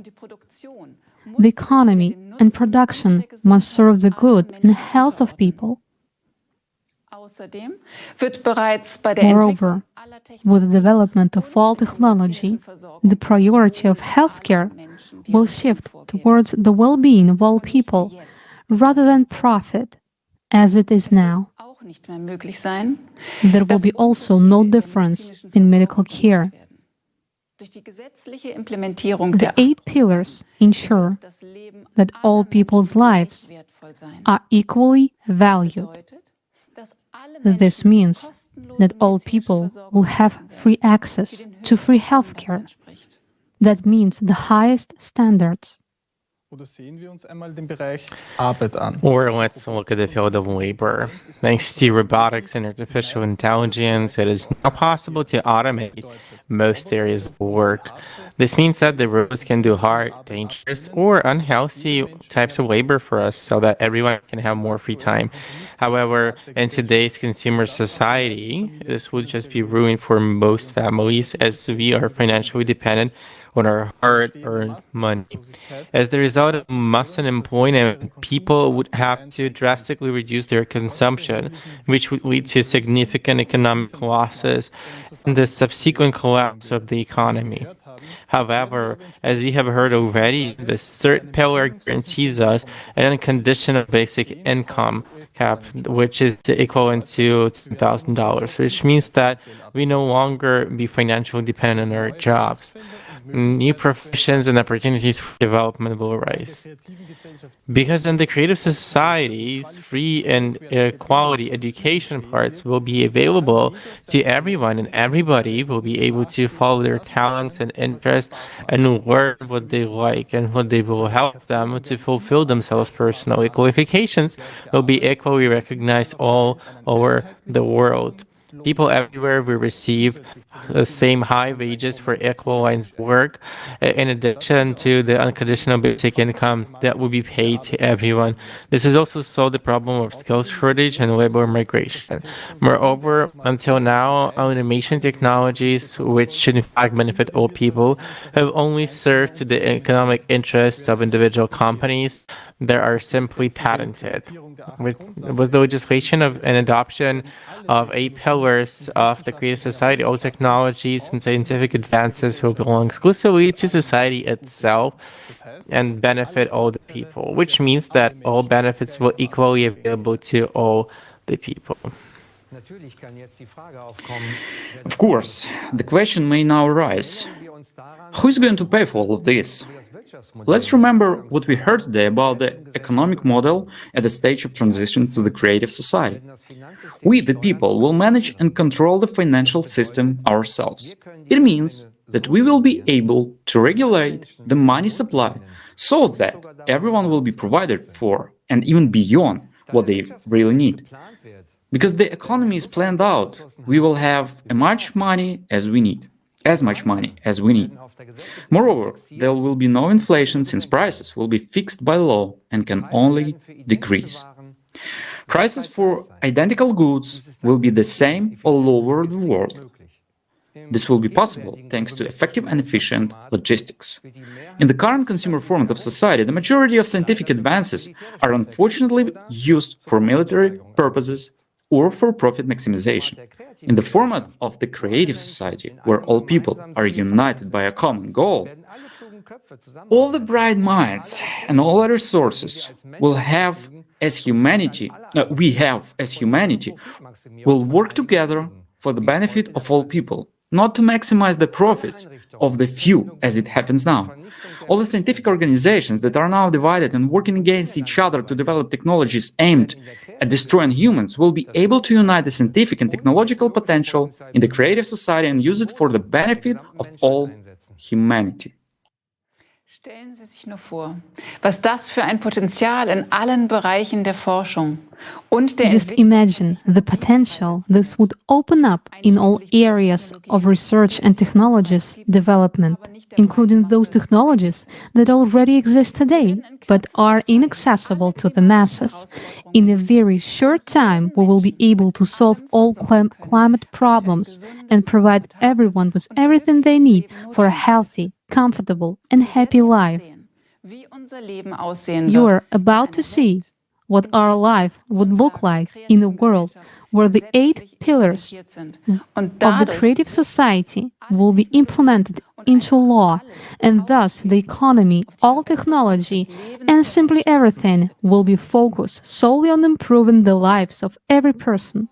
The economy and production must serve the good and health of people. Moreover, with the development of all technology, the priority of healthcare will shift towards the well-being of all people rather than profit, as it is now. There will be also no difference in medical care. The eight pillars ensure that all people's lives are equally valued. This means that all people will have free access to free healthcare. That means the highest standards. Or let's look at the field of labor. Thanks to robotics and artificial intelligence, it is now possible to automate most areas of work. This means that the robots can do hard, dangerous, or unhealthy types of labor for us so that everyone can have more free time. However, in today's consumer society, this would just be ruined for most families as we are financially dependent on our hard-earned money. As the result of mass unemployment, people would have to drastically reduce their consumption, which would lead to significant economic losses and the subsequent collapse of the economy. However, as we have heard already, the third pillar guarantees us an unconditional basic income cap, which is equivalent to $10,000, which means that we no longer be financially dependent on our jobs. New professions and opportunities for development will arise. Because in the creative societies, free and quality education parts will be available to everyone, and everybody will be able to follow their talents and interests and learn what they like and what they will help them to fulfill themselves personally. Qualifications will be equally recognized all over the world. People everywhere will receive the same high wages for equal lines of work, in addition to the unconditional basic income that will be paid to everyone. This has also solved the problem of skills shortage and labor migration. Moreover, until now, automation technologies, which should in fact benefit all people, have only served to the economic interests of individual companies that are simply patented. With the legislation of an adoption of 8 pillars of the creative society, all technologies and scientific advances will belong exclusively to society itself and benefit all the people, which means that all benefits will equally available to all the people. Of course, the question may now arise, who is going to pay for all of this? Let's remember what we heard today about the economic model at the stage of transition to the creative society. We, the people, will manage and control the financial system ourselves. It means that we will be able to regulate the money supply so that everyone will be provided for and even beyond what they really need. Because the economy is planned out, we will have as much money as we need. Moreover, there will be no inflation since prices will be fixed by law and can only decrease. Prices for identical goods will be the same all over the world. This will be possible thanks to effective and efficient logistics. In the current consumer format of society, the majority of scientific advances are unfortunately used for military purposes or for profit maximization. In the format of the creative society, where all people are united by a common goal, all the bright minds and all the resources we have as humanity will work together for the benefit of all people, not to maximize the profits of the few as it happens now. All the scientific organizations that are now divided and working against each other to develop technologies aimed at destroying humans will be able to unite the scientific and technological potential in the creative society and use it for the benefit of all humanity. Stellen Sie sich nur vor, was das für ein Potenzial in allen Bereichen der Forschung und der Just imagine the potential this would open up in all areas of research and technologies development, including those technologies that already exist today, but are inaccessible to the masses. In a very short time, we will be able to solve all climate problems and provide everyone with everything they need for a healthy, comfortable, and happy life. You are about to see what our life would look like in a world where the 8 pillars of the creative society will be implemented into law, and thus the economy, all technology, and simply everything will be focused solely on improving the lives of every person.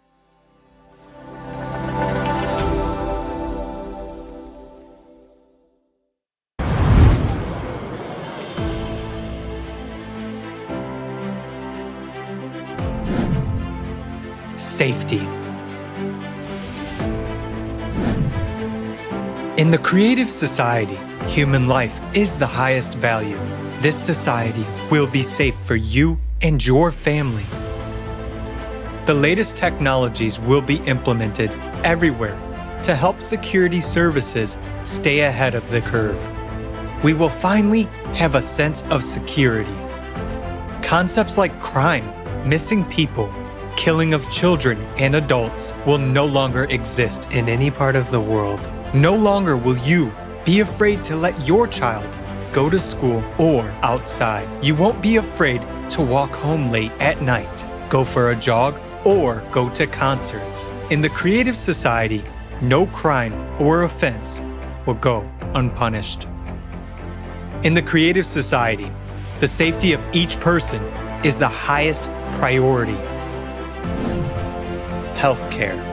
Safety. In the creative society, human life is the highest value. This society will be safe for you and your family. The latest technologies will be implemented everywhere to help security services stay ahead of the curve. We will finally have a sense of security. Concepts like crime, missing people, killing of children and adults will no longer exist in any part of the world. No longer will you be afraid to let your child go to school or outside. You won't be afraid to walk home late at night, go for a jog, or go to concerts. In the creative society, no crime or offense will go unpunished. In the creative society, the safety of each person is the highest priority. Healthcare.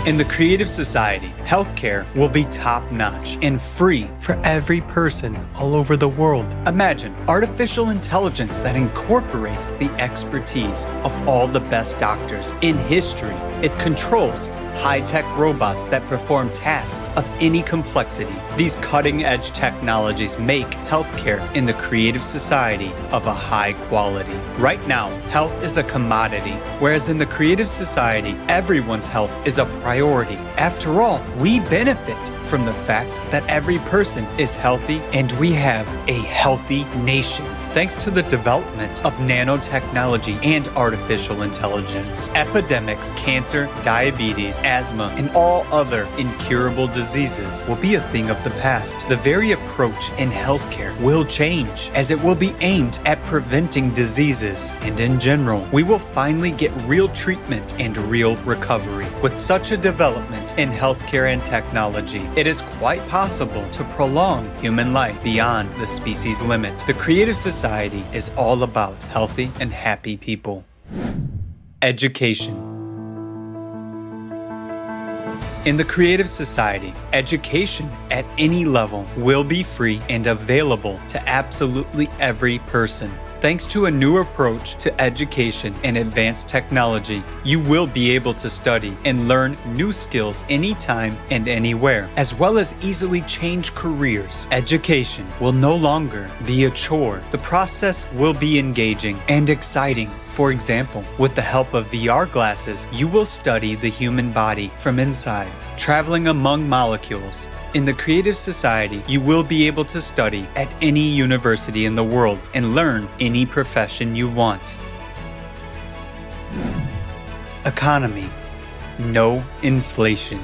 In the creative society, healthcare will be top-notch and free for every person all over the world. Imagine artificial intelligence that incorporates the expertise of all the best doctors in history. It controls high-tech robots that perform tasks of any complexity. These cutting-edge technologies make healthcare in the creative society of a high quality. Right now, health is a commodity, whereas in the creative society, everyone's health is a priority. After all, we benefit from the fact that every person is healthy and we have a healthy nation. Thanks to the development of nanotechnology and artificial intelligence, epidemics, cancer, diabetes, asthma, and all other incurable diseases will be a thing of the past. The very approach in healthcare will change, as it will be aimed at preventing diseases. And in general, we will finally get real treatment and real recovery. With such a development in healthcare and technology, it is quite possible to prolong human life beyond the species limit. The creative society is all about healthy and happy people. Education. In the creative society, education at any level will be free and available to absolutely every person. Thanks to a new approach to education and advanced technology, you will be able to study and learn new skills anytime and anywhere, as well as easily change careers. Education will no longer be a chore. The process will be engaging and exciting. For example, with the help of VR glasses, you will study the human body from inside, traveling among molecules. In the creative society, you will be able to study at any university in the world and learn any profession you want. Economy. No inflation.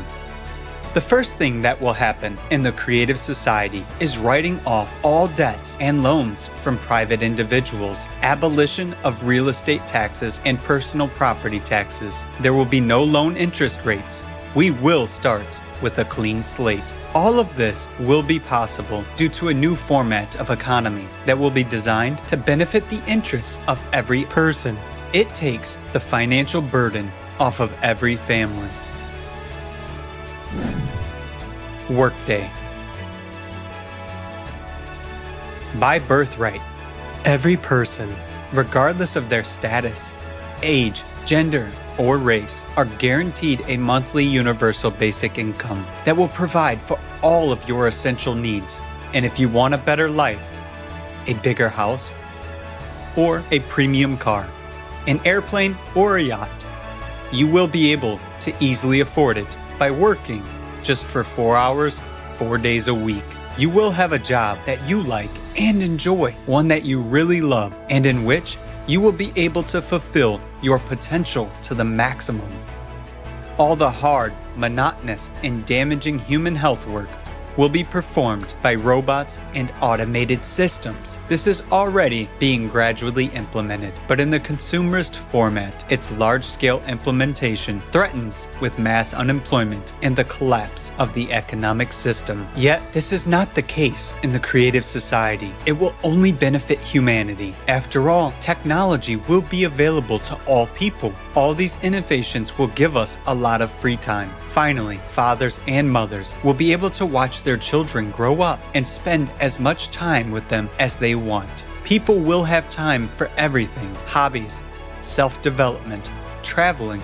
The first thing that will happen in the creative society is writing off all debts and loans from private individuals, abolition of real estate taxes and personal property taxes. There will be no loan interest rates. We will start with a clean slate. All of this will be possible due to a new format of economy that will be designed to benefit the interests of every person. It takes the financial burden off of every family. Workday. By birthright, every person, regardless of their status, age, gender, or race, are guaranteed a monthly universal basic income that will provide for all of your essential needs. And if you want a better life, a bigger house, or a premium car, an airplane or a yacht, you will be able to easily afford it by working just for 4 hours, 4 days a week. You will have a job that you like and enjoy, one that you really love, and in which you will be able to fulfill your potential to the maximum. All the hard, monotonous, and damaging human health work will be performed by robots and automated systems. This is already being gradually implemented, but in the consumerist format, its large-scale implementation threatens with mass unemployment and the collapse of the economic system. Yet, this is not the case in the creative society. It will only benefit humanity. After all, technology will be available to all people. All these innovations will give us a lot of free time. Finally, fathers and mothers will be able to watch their children grow up and spend as much time with them as they want. People will have time for everything: hobbies, self-development, traveling,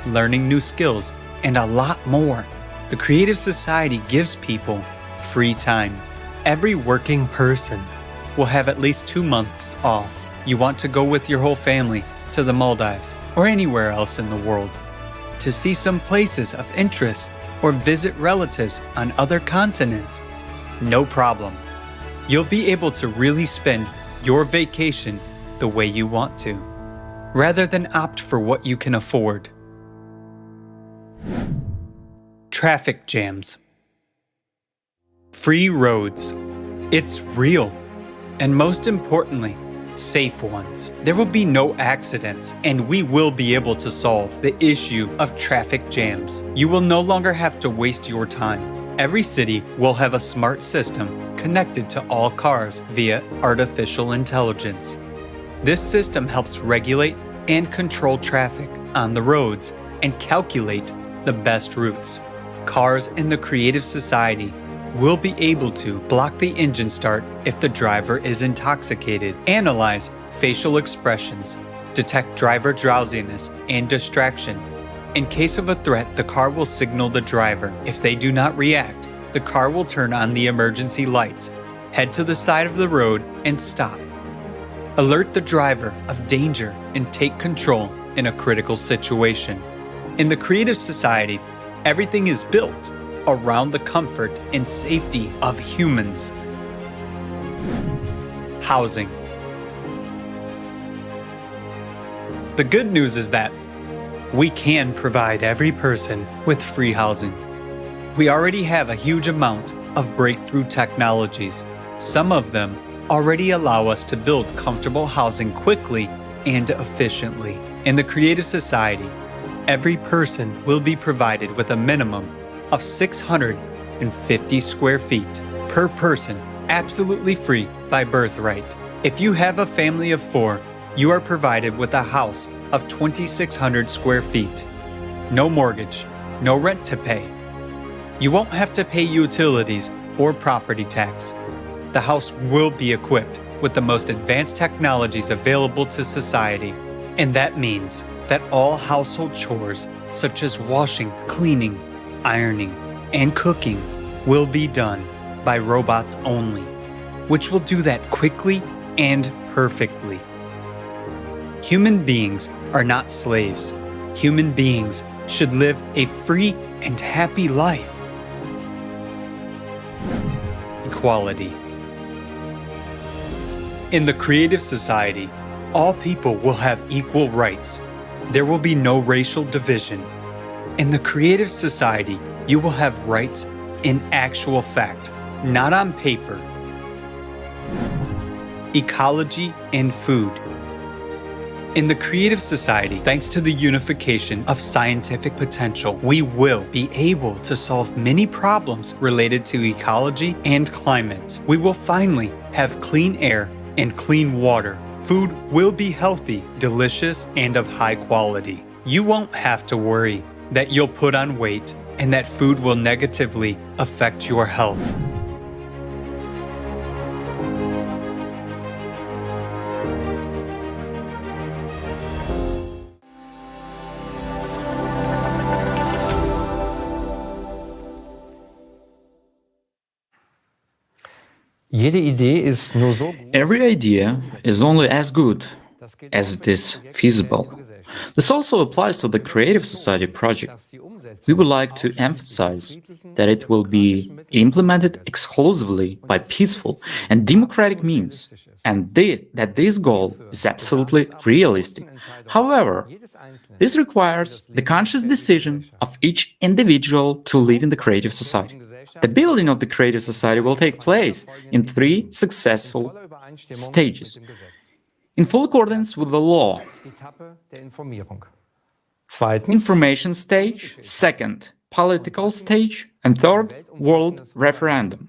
learning new skills, and a lot more. The creative society gives people free time. Every working person will have at least 2 months off. You want to go with your whole family to the Maldives or anywhere else in the world to see some places of interest or visit relatives on other continents. No problem. You'll be able to really spend your vacation the way you want to, rather than opt for what you can afford. Traffic jams. Free roads. It's real. And most importantly, safe ones. There will be no accidents, and we will be able to solve the issue of traffic jams. You will no longer have to waste your time. Every city will have a smart system connected to all cars via artificial intelligence. This system helps regulate and control traffic on the roads and calculate the best routes. Cars in the creative society will be able to block the engine start if the driver is intoxicated, analyze facial expressions, detect driver drowsiness and distraction. In case of a threat, the car will signal the driver. If they do not react, the car will turn on the emergency lights, head to the side of the road and stop. Alert the driver of danger and take control in a critical situation. In the creative society, everything is built around the comfort and safety of humans. Housing. The good news is that we can provide every person with free housing. We already have a huge amount of breakthrough technologies. Some of them already allow us to build comfortable housing quickly and efficiently. In the creative society, every person will be provided with a minimum of 650 square feet per person, absolutely free by birthright. If you have a family of 4, you are provided with a house of 2,600 square feet. No mortgage, no rent to pay. You won't have to pay utilities or property tax. The house will be equipped with the most advanced technologies available to society, and that means that all household chores such as washing, cleaning, ironing, and cooking will be done by robots only, which will do that quickly and perfectly. Human beings are not slaves. Human beings should live a free and happy life. Equality. In the creative society, all people will have equal rights. There will be no racial division. In the creative society, you will have rights in actual fact, not on paper. Ecology and food. In the creative society, thanks to the unification of scientific potential, we will be able to solve many problems related to ecology and climate. We will finally have clean air and clean water. Food will be healthy, delicious, and of high quality. You won't have to worry that you'll put on weight and that food will negatively affect your health. Every idea is only as good as it is feasible. This also applies to the Creative Society project. We would like to emphasize that it will be implemented exclusively by peaceful and democratic means, and that this goal is absolutely realistic. However, this requires the conscious decision of each individual to live in the Creative Society. The building of the Creative Society will take place in 3 successful stages, in full accordance with the law. Information stage, second, political stage, and third, world referendum.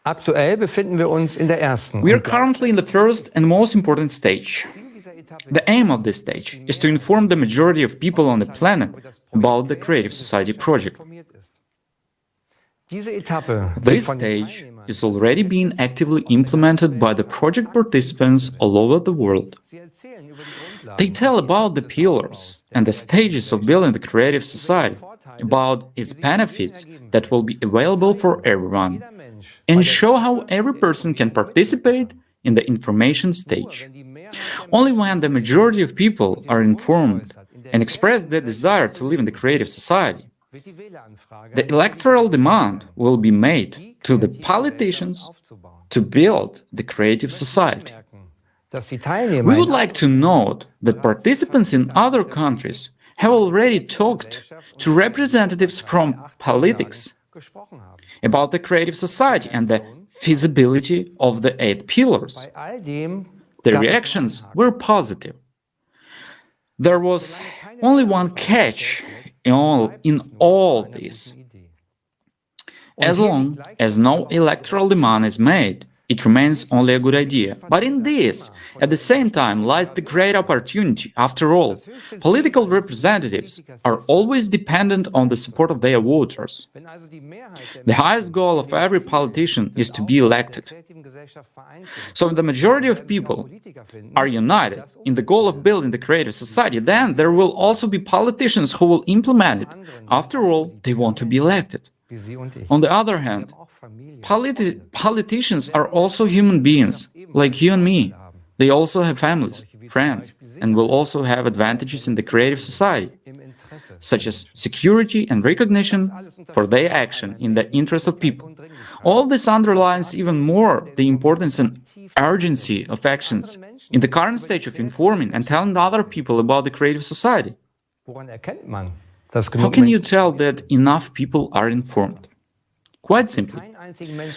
We are currently in the first and most important stage. The aim of this stage is to inform the majority of people on the planet about the Creative Society project. This stage is already being actively implemented by the project participants all over the world. They tell about the pillars and the stages of building the Creative Society, about its benefits that will be available for everyone, and show how every person can participate in the information stage. Only when the majority of people are informed and express their desire to live in the Creative Society, the electoral demand will be made to the politicians to build the Creative Society. We would like to note that participants in other countries have already talked to representatives from politics, about the creative society and the feasibility of the 8 pillars. The reactions were positive. There was only one catch in all this. As long as no electoral demand is made, it remains only a good idea. But in this, at the same time, lies the great opportunity. After all, political representatives are always dependent on the support of their voters. The highest goal of every politician is to be elected. So if the majority of people are united in the goal of building the creative society, then there will also be politicians who will implement it. After all, they want to be elected. On the other hand, politicians are also human beings, like you and me. They also have families, friends, and will also have advantages in the creative society, such as security and recognition for their action in the interest of people. All this underlines even more the importance and urgency of actions in the current stage of informing and telling other people about the creative society. How can you tell that enough people are informed? Quite simply,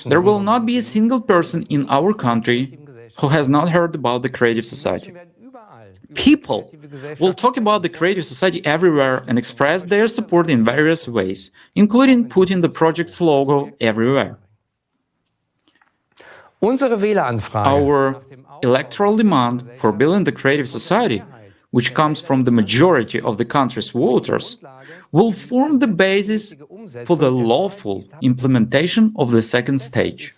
there will not be a single person in our country who has not heard about the creative society. People will talk about the creative society everywhere and express their support in various ways, including putting the project's logo everywhere. Our electoral demand for building the creative society, which comes from the majority of the country's voters, will form the basis for the lawful implementation of the second stage.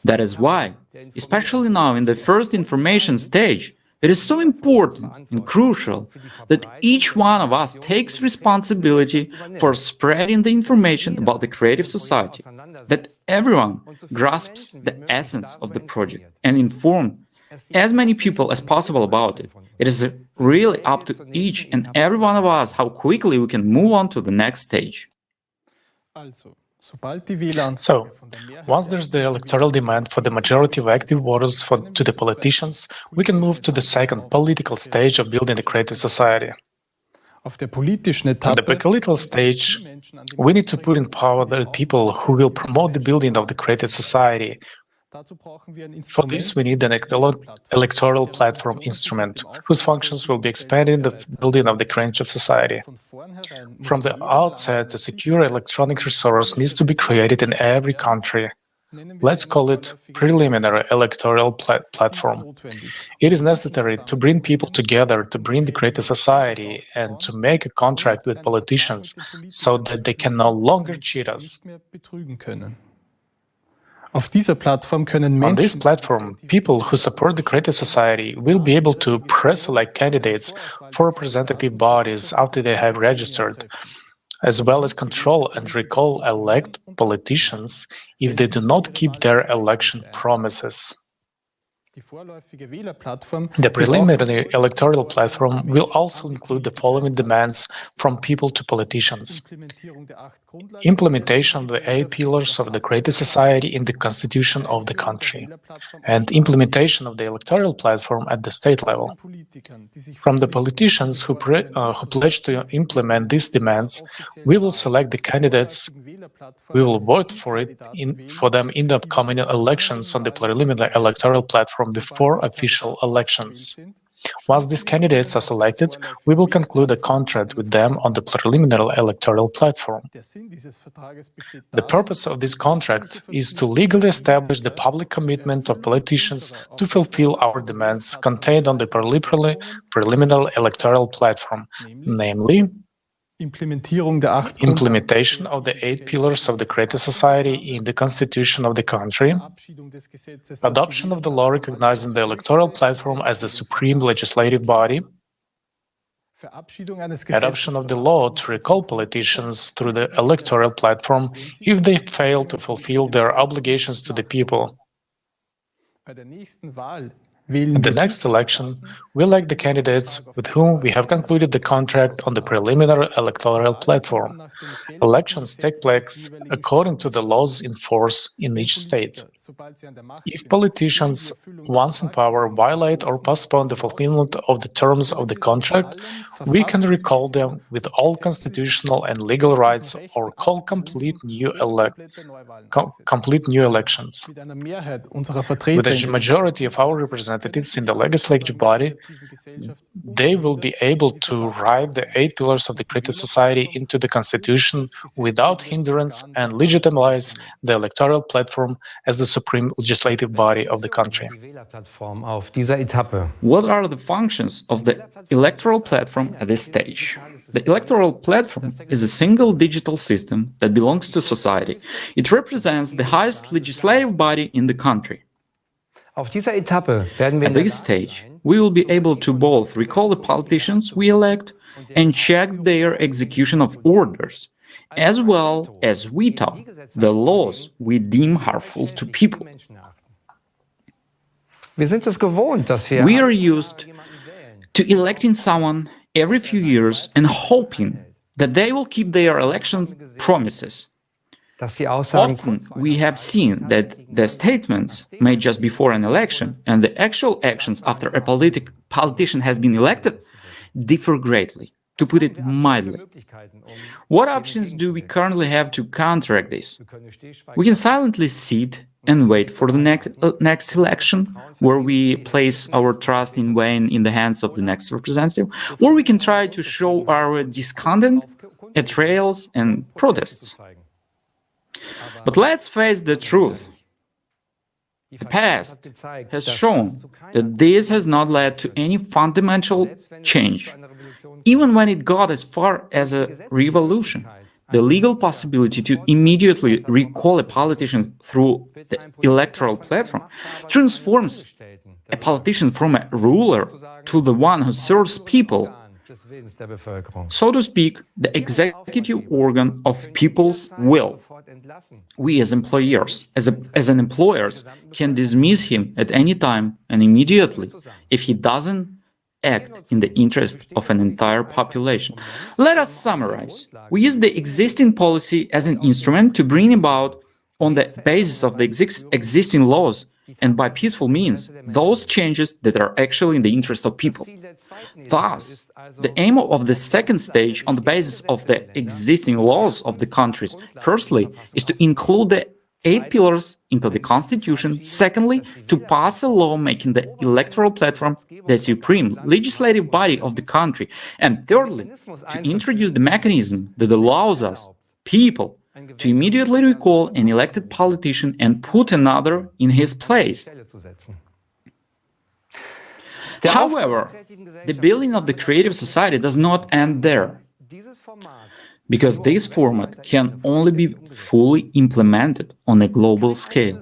That is why, especially now in the first information stage, it is so important and crucial that each one of us takes responsibility for spreading the information about the creative society, that everyone grasps the essence of the project and inform as many people as possible about it. It is really up to each and every one of us how quickly we can move on to the next stage. So, once there's the electoral demand for the majority of active voters to the politicians, we can move to the second political stage of building the creative society. On the political stage, we need to put in power the people who will promote the building of the creative society. For this, we need an electoral platform instrument, whose functions will be expanded in the building of the creative society. From the outset, a secure electronic resource needs to be created in every country. Let's call it preliminary electoral platform. It is necessary to bring people together, to bring the creative society, and to make a contract with politicians so that they can no longer cheat us. On this platform, people who support the creative society will be able to pre-select candidates for representative bodies after they have registered, as well as control and recall elect politicians if they do not keep their election promises. The preliminary electoral platform will also include the following demands from people to politicians: implementation of the 8 pillars of the creative society in the constitution of the country, and implementation of the electoral platform at the state level. From the politicians who pledge to implement these demands, we will select the candidates. We will vote for them in the upcoming elections on the preliminary electoral platform before official elections. Once these candidates are selected, we will conclude a contract with them on the preliminary electoral platform. The purpose of this contract is to legally establish the public commitment of politicians to fulfill our demands contained on the preliminary electoral platform, namely, implementation of the 8 pillars of the creative society in the constitution of the country, adoption of the law recognizing the electoral platform as the supreme legislative body, adoption of the law to recall politicians through the electoral platform if they fail to fulfill their obligations to the people. wählen At the wir next election, we elect the candidates with whom we have concluded the contract on the preliminary electoral platform. Elections take place according to the laws in force in each state. If politicians, once in power, violate or postpone the fulfillment of the terms of the contract, we can recall them with all constitutional and legal rights or call complete new elections. mit einer Mehrheit unserer With Vertreter a majority of our representatives in the legislative body, they will be able to write the 8 pillars of the creative society into the constitution without hindrance and legitimize the electoral platform as the supreme legislative body of the country. Auf dieser Etappe. What are the functions of the electoral platform at this stage? The electoral platform is a single digital system that belongs to society. It represents the highest legislative body in the country. Auf dieser Etappe werden wir At this stage, we will be able to both recall the politicians we elect and check their execution of orders, as well as veto the laws we deem harmful to people. Wir sind es gewohnt, dass wir We are used to electing someone every few years and hoping that they will keep their election promises. Often we have seen that the statements made just before an election and the actual actions after a politician has been elected differ greatly, to put it mildly. What options do we currently have to counteract this? We can silently sit and wait for the next election, where we place our trust in vain in the hands of the next representative, or we can try to show our discontent at trials and protests. But let's face the truth. The past has shown that this has not led to any fundamental change. Even when it got as far as a revolution, the legal possibility to immediately recall a politician through the electoral platform transforms a politician from a ruler to the one who serves people. So to speak, the executive organ of people's will. We as employers, as an employers, can dismiss him at any time and immediately if he doesn't act in the interest of an entire population. Let us summarize. We use the existing policy as an instrument to bring about, on the basis of the existing laws and by peaceful means, those changes that are actually in the interest of people. Thus, the aim of the second stage, on the basis of the existing laws of the countries, firstly, is to include the 8 pillars into the constitution. Secondly, to pass a law making the electoral platform the supreme legislative body of the country. And thirdly, to introduce the mechanism that allows us, people, to immediately recall an elected politician and put another in his place. However, the building of the creative society does not end there, because this format can only be fully implemented on a global scale.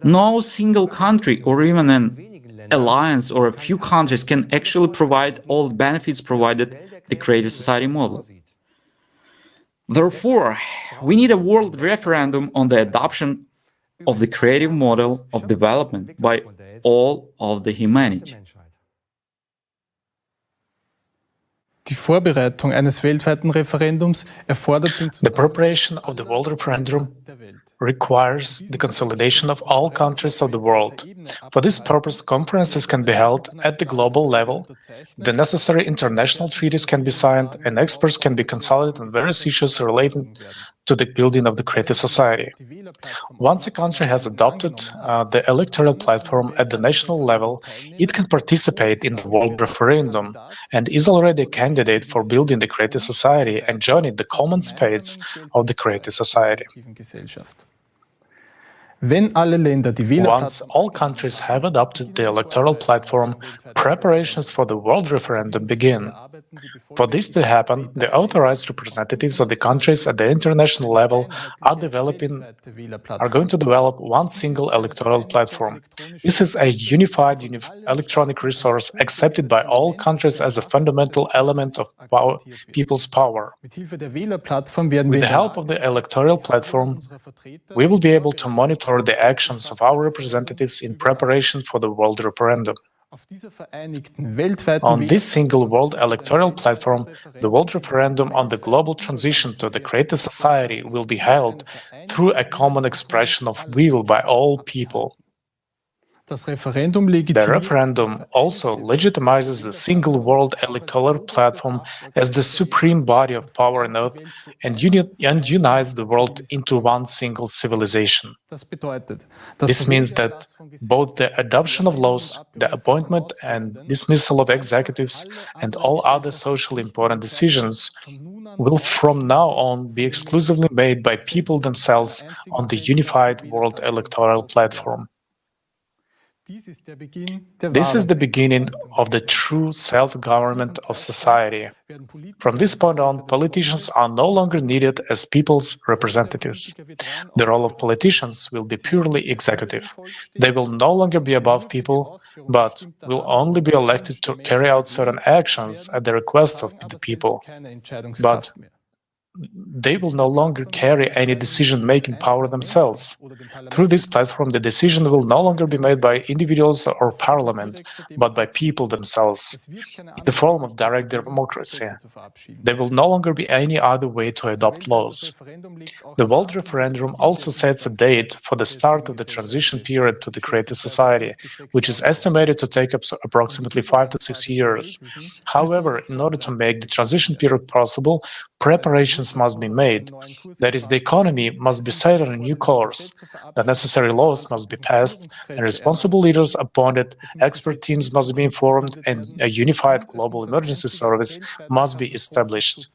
No single country or even an alliance or a few countries can actually provide all the benefits provided the creative society model. Therefore, we need a world referendum on the adoption of the creative model of development by all of the humanity. Die Vorbereitung eines weltweiten Referendums erfordert den The preparation of the world referendum requires the consolidation of all countries of the world. For this purpose, conferences can be held at the global level, the necessary international treaties can be signed, and experts can be consulted on various issues relating to the building of the creative society. Once a country has adopted the electoral platform at the national level, it can participate in the world referendum and is already a candidate for building the creative society and joining the common space of the creative society. Once all countries have adopted the electoral platform, preparations for the world referendum begin. For this to happen, the authorized representatives of the countries at the international level are going to develop one single electoral platform. This is a unified electronic resource accepted by all countries as a fundamental element of people's power. With the help of the electoral platform, we will be able to monitor the actions of our representatives in preparation for the world referendum. On this single world electoral platform, the world referendum on the global transition to the creative society will be held through a common expression of will by all people. The referendum also legitimizes the single world electoral platform as the supreme body of power on earth and unites the world into one single civilization. This means that both the adoption of laws, the appointment and dismissal of executives, and all other socially important decisions will from now on be exclusively made by people themselves on the unified world electoral platform. This is the beginning of the true self-government of society. From this point on, politicians are no longer needed as people's representatives. The role of politicians will be purely executive. They will no longer be above people, but will only be elected to carry out certain actions at the request of the people. But they will no longer carry any decision-making power themselves. Through this platform, the decision will no longer be made by individuals or parliament, but by people themselves, in the form of direct democracy. There will no longer be any other way to adopt laws. The world referendum also sets a date for the start of the transition period to the creative society, which is estimated to take up approximately 5 to 6 years. However, in order to make the transition period possible, preparations must be made. That is, the economy must be set on a new course, the necessary laws must be passed, and responsible leaders appointed, expert teams must be informed, and a unified global emergency service must be established.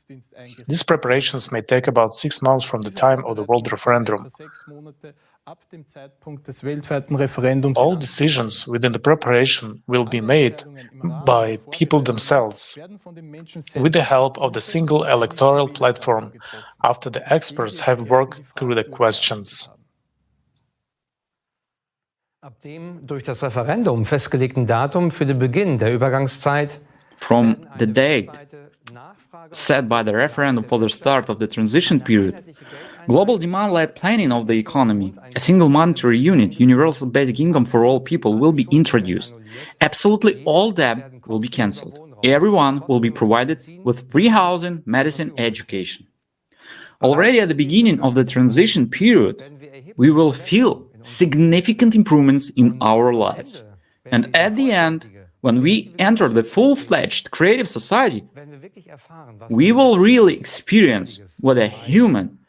These preparations may take about 6 months from the time of the world referendum. All decisions within the preparation will be made by people themselves, with the help of the single electoral platform, after the experts have worked through the questions. Ab dem durch das Referendum festgelegten Datum für den Beginn der Übergangszeit From the date set by the referendum for the start of the transition period, global demand-led planning of the economy, a single monetary unit, universal basic income for all people will be introduced. Absolutely all debt will be cancelled. Everyone will be provided with free housing, medicine, education. Already at the beginning of the transition period, we will feel significant improvements in our lives. And at the end, when we enter the full-fledged creative society, we will really experience what a human,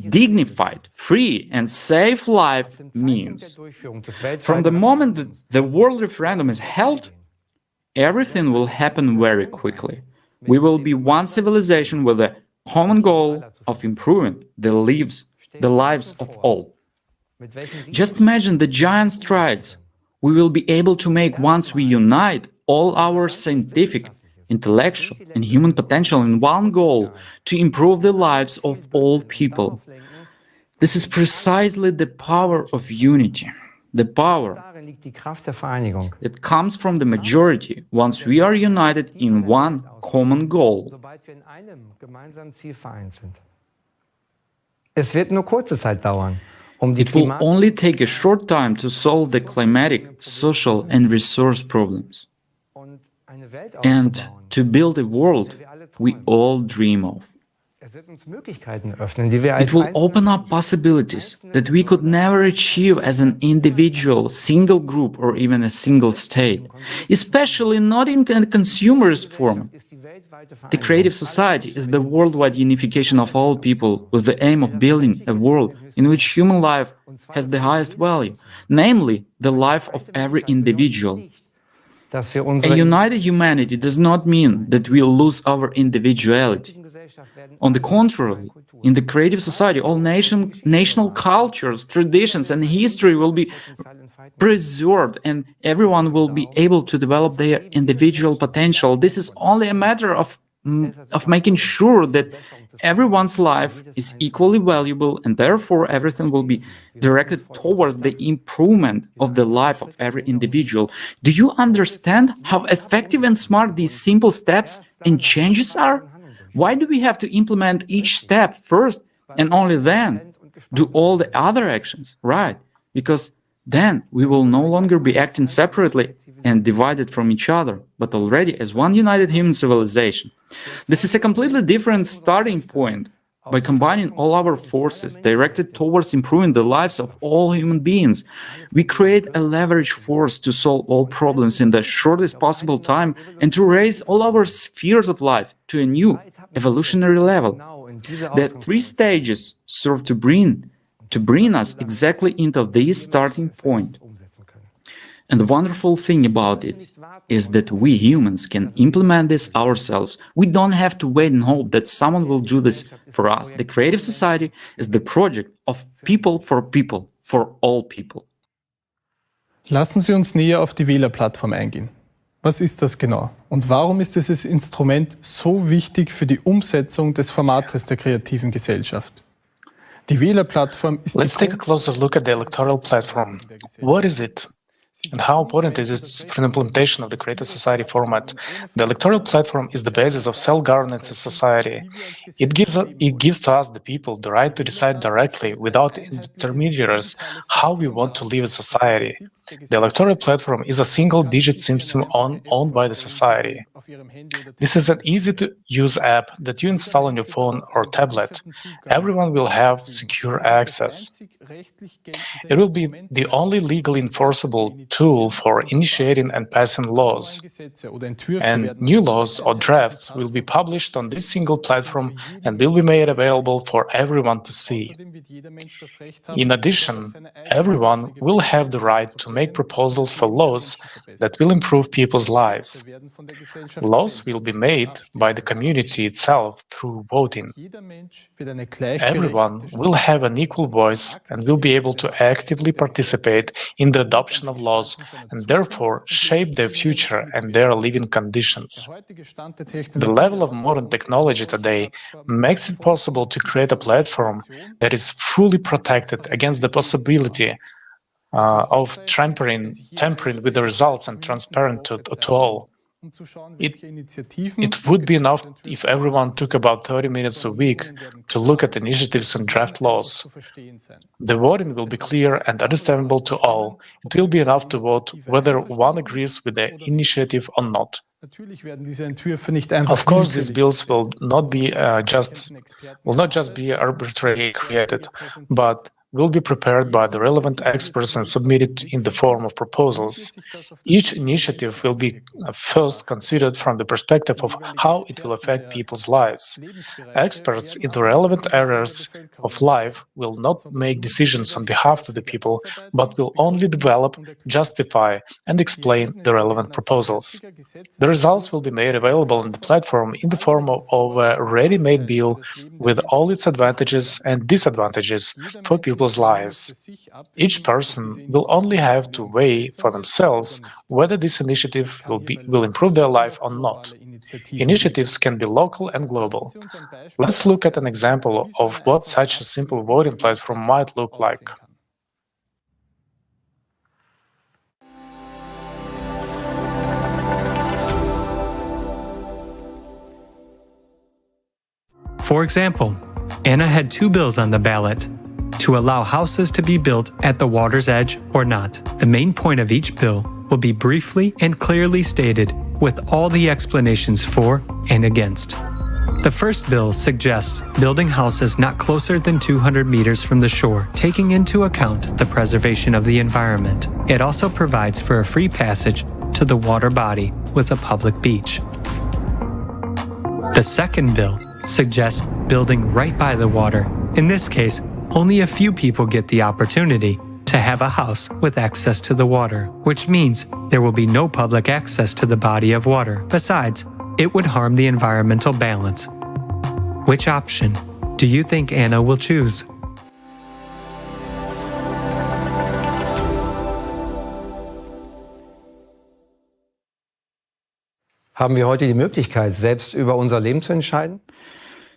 dignified, free and safe life means. From the moment that the world referendum is held, everything will happen very quickly. We will be one civilization with a common goal of improving the lives of all. Just imagine the giant strides we will be able to make once we unite all our scientific, intellectual, and human potential in one goal to improve the lives of all people. This is precisely the power of unity, the power that comes from the majority once we are united in one common goal. Es wird nur kurze Zeit dauern. It will only take a short time to solve the climatic, social, and resource problems, and to build a world we all dream of. It will open up possibilities that we could never achieve as an individual, single group, or even a single state, especially not in a consumerist form. The creative society is the worldwide unification of all people with the aim of building a world in which human life has the highest value, namely the life of every individual. A united humanity does not mean that we'll lose our individuality. On the contrary, in the creative society, all national cultures, traditions, and history will be preserved, and everyone will be able to develop their individual potential. This is only a matter of of making sure that everyone's life is equally valuable and therefore everything will be directed towards the improvement of the life of every individual. Do you understand how effective and smart these simple steps and changes are? Why do we have to implement each step first and only then do all the other actions, right? Because then we will no longer be acting separately and divided from each other, but already as one united human civilization. This is a completely different starting point. By combining all our forces directed towards improving the lives of all human beings, we create a leverage force to solve all problems in the shortest possible time and to raise all our spheres of life to a new evolutionary level. The three stages serve to bring us exactly into this starting point. And the wonderful thing about it is that we humans can implement this ourselves. We don't have to wait and hope that someone will do this for us. The creative society is the project of people, for all people. Lassen Sie uns näher auf die Wählerplattform eingehen. Was ist das genau? Und warum ist dieses Instrument so wichtig für die Umsetzung des Formates der kreativen Gesellschaft? Die Wählerplattform ist Let's take a closer look at the electoral platform. What is it? And how important is it for the implementation of the creative society format? The electoral platform is the basis of self-governance in society. It gives to us, the people, the right to decide directly, without intermediaries, how we want to live in society. The electoral platform is a single-digit system owned by the society. This is an easy-to-use app that you install on your phone or tablet. Everyone will have secure access. It will be the only legally enforceable tool for initiating and passing laws. And new laws or drafts will be published on this single platform and will be made available for everyone to see. In addition, everyone will have the right to make proposals for laws that will improve people's lives. Laws will be made by the community itself through voting. Everyone will have an equal voice and will be able to actively participate in the adoption of laws and therefore shape their future and their living conditions. The level of modern technology today makes it possible to create a platform that is fully protected against the possibility of tampering with the results and transparent to all. It would be enough if everyone took about 30 minutes a week to look at initiatives and draft laws. The voting will be clear and understandable to all. It will be enough to vote whether one agrees with the initiative or not. Of course, these bills will not just be arbitrarily created, but will be prepared by the relevant experts and submitted in the form of proposals. Each initiative will be first considered from the perspective of how it will affect people's lives. Experts in the relevant areas of life will not make decisions on behalf of the people, but will only develop, justify, and explain the relevant proposals. The results will be made available on the platform in the form of a ready-made bill with all its advantages and disadvantages for people's lives. Each person will only have to weigh for themselves whether this initiative will improve their life or not. Initiatives can be local and global. Let's look at an example of what such a simple voting platform might look like. For example, Anna had two bills on the ballot: to allow houses to be built at the water's edge or not. The main point of each bill will be briefly and clearly stated with all the explanations for and against. The first bill suggests building houses not closer than 200 meters from the shore, taking into account the preservation of the environment. It also provides for a free passage to the water body with a public beach. The second bill suggests building right by the water. In this case, only a few people get the opportunity to have a house with access to the water, which means there will be no public access to the body of water. Besides, it would harm the environmental balance. Which option do you think Anna will choose? Haben wir heute die Möglichkeit, selbst über unser Leben zu entscheiden?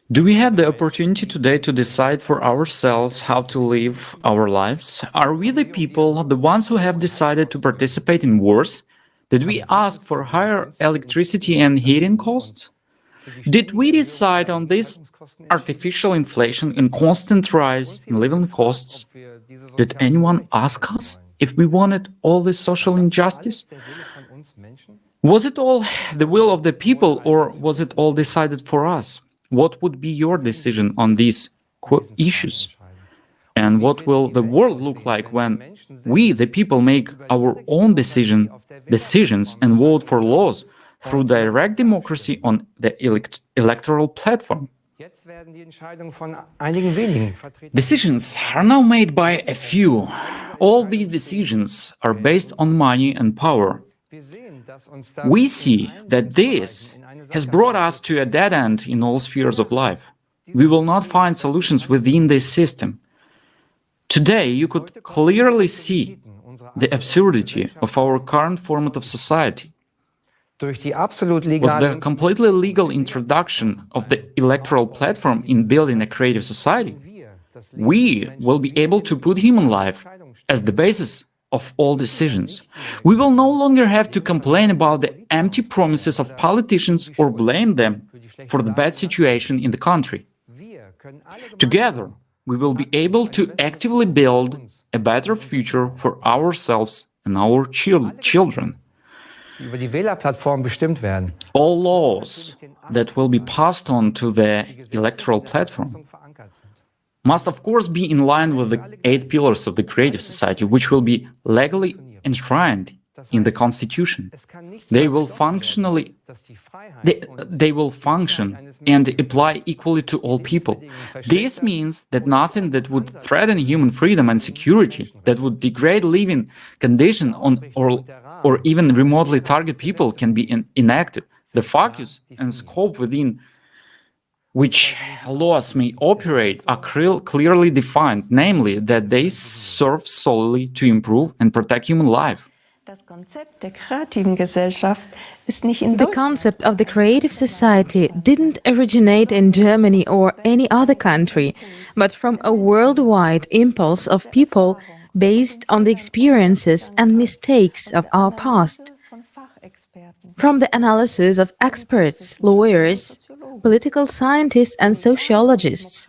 Do we have the opportunity today to decide for ourselves how to live our lives? Are we the people, the ones who have decided to participate in wars? Did we ask for higher electricity and heating costs? Did we decide on this artificial inflation and constant rise in living costs? Did anyone ask us if we wanted all this social injustice? Was it all the will of the people, or was it all decided for us? What would be your decision on these issues? And what will the world look like when we, the people, make our own decisions and vote for laws through direct democracy on the electoral platform? Decisions are now made by a few. All these decisions are based on money and power. We see that this has brought us to a dead end in all spheres of life. We will not find solutions within this system. Today, you could clearly see the absurdity of our current format of society. With the completely legal introduction of the electoral platform in building a creative society, we will be able to put human life as the basis of all decisions. We will no longer have to complain about the empty promises of politicians or blame them for the bad situation in the country. Together, we will be able to actively build a better future for ourselves and our children. All laws that will be passed on to the electoral platform must of course be in line with the 8 pillars of the creative society, which will be legally enshrined in the constitution. They will function and apply equally to all people. This means that nothing that would threaten human freedom and security, that would degrade living conditions or even remotely target people, can be enacted. The focus and scope within which laws may operate are clearly defined, namely that they serve solely to improve and protect human life. The concept of the creative society didn't originate in Germany or any other country, but from a worldwide impulse of people based on the experiences and mistakes of our past. From the analysis of experts, lawyers, political scientists and sociologists.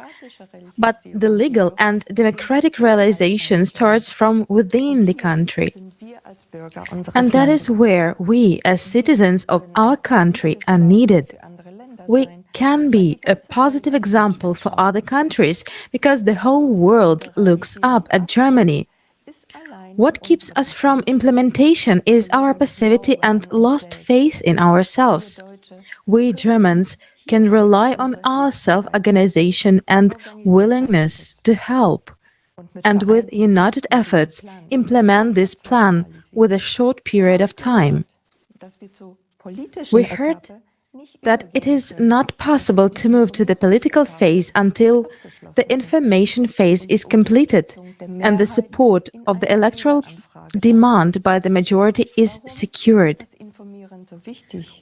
But the legal and democratic realization starts from within the country. And that is where we, as citizens of our country, are needed. We can be a positive example for other countries because the whole world looks up at Germany. What keeps us from implementation is our passivity and lost faith in ourselves. We Germans can rely on our self-organization and willingness to help, and with united efforts implement this plan with a short period of time. We heard that it is not possible to move to the political phase until the information phase is completed and the support of the electoral demand by the majority is secured.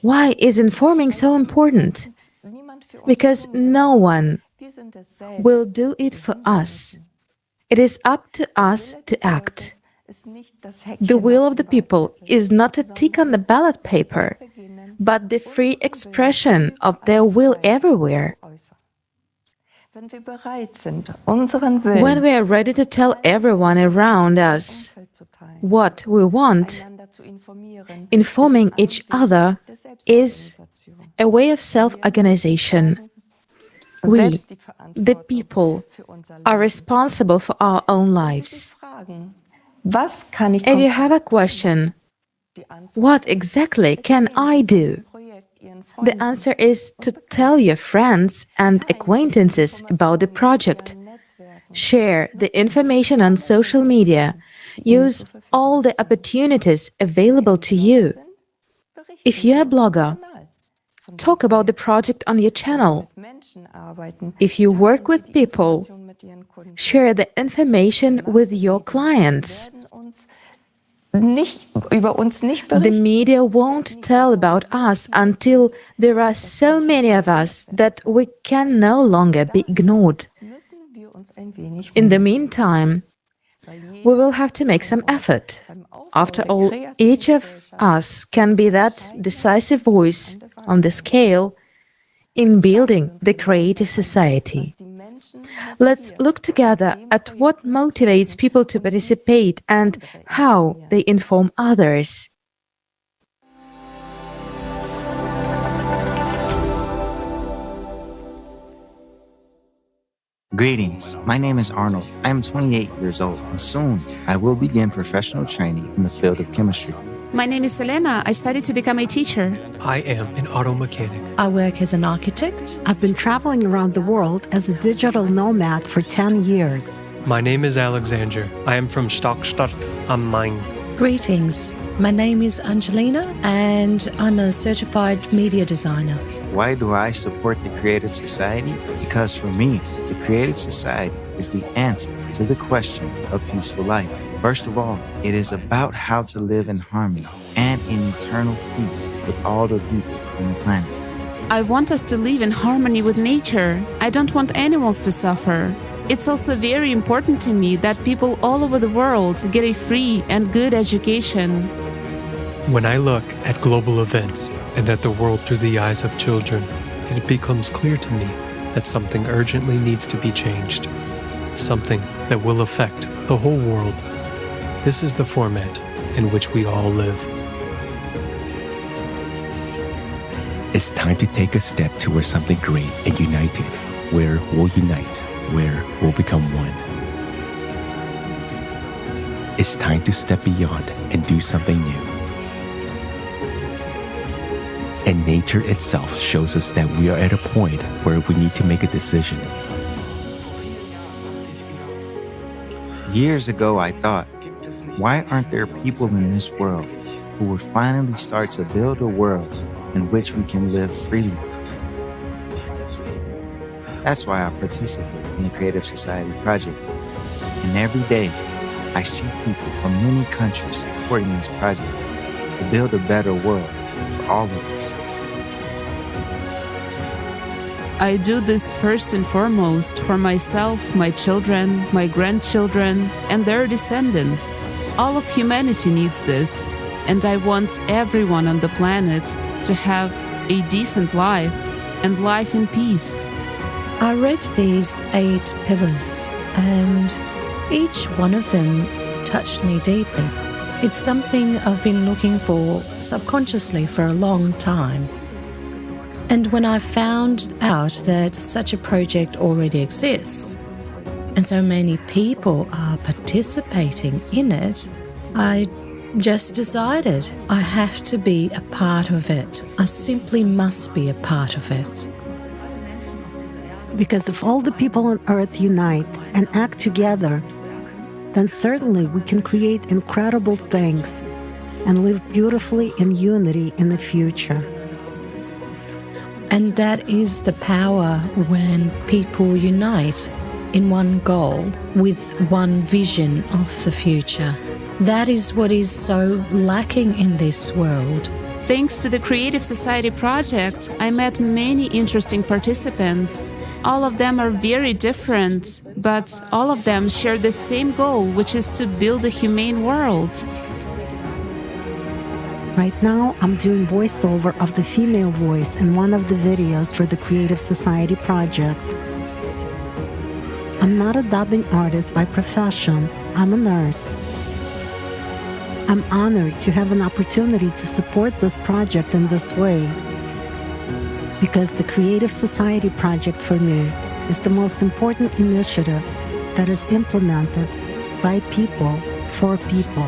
Why is informing so important? Because no one will do it for us. It is up to us to act. The will of the people is not a tick on the ballot paper, but the free expression of their will everywhere. When we are ready to tell everyone around us what we want, informing each other is a way of self-organization. We, the people, are responsible for our own lives. If you have a question, what exactly can I do? The answer is to tell your friends and acquaintances about the project. Share the information on social media. Use all the opportunities available to you. If you're a blogger, talk about the project on your channel. If you work with people, share the information with your clients. The media won't tell about us until there are so many of us that we can no longer be ignored. In the meantime, we will have to make some effort. After all, each of us can be that decisive voice on the scale in building the creative society. Let's look together at what motivates people to participate and how they inform others. Greetings, my name is Arnold. I am 28 years old, and soon I will begin professional training in the field of chemistry. My name is Selena. I study to become a teacher. I am an auto mechanic. I work as an architect. I've been traveling around the world as a digital nomad for 10 years. My name is Alexander. I am from Stockstadt am Main. Greetings. My name is Angelina, and I'm a certified media designer. Why do I support the Creative Society? Because for me, the Creative Society is the answer to the question of peaceful life. First of all, it is about how to live in harmony and in eternal peace with all the people on the planet. I want us to live in harmony with nature. I don't want animals to suffer. It's also very important to me that people all over the world get a free and good education. When I look at global events and at the world through the eyes of children, it becomes clear to me that something urgently needs to be changed. Something that will affect the whole world. This is the format in which we all live. It's time to take a step towards something great and united, where we'll unite, where we'll become one. It's time to step beyond and do something new. And nature itself shows us that we are at a point where we need to make a decision. Years ago, I thought, why aren't there people in this world who would finally start to build a world in which we can live freely? That's why I participate in the Creative Society Project. And every day, I see people from many countries supporting this project to build a better world for all of us. I do this first and foremost for myself, my children, my grandchildren, and their descendants. All of humanity needs this, and I want everyone on the planet to have a decent life and life in peace. I read these 8 pillars, and each one of them touched me deeply. It's something I've been looking for subconsciously for a long time. And when I found out that such a project already exists, and so many people are participating in it, I just decided I have to be a part of it. I simply must be a part of it. Because if all the people on Earth unite and act together, then certainly we can create incredible things and live beautifully in unity in the future. And that is the power when people unite in one goal with one vision of the future. That is what is so lacking in this world. Thanks to the Creative Society project, I met many interesting participants. All of them are very different, but all of them share the same goal, which is to build a humane world. Right now, I'm doing voiceover of the female voice in one of the videos for the Creative Society project. I'm not a dubbing artist by profession. I'm a nurse. I'm honored to have an opportunity to support this project in this way, because the Creative Society project for me is the most important initiative that is implemented by people for people.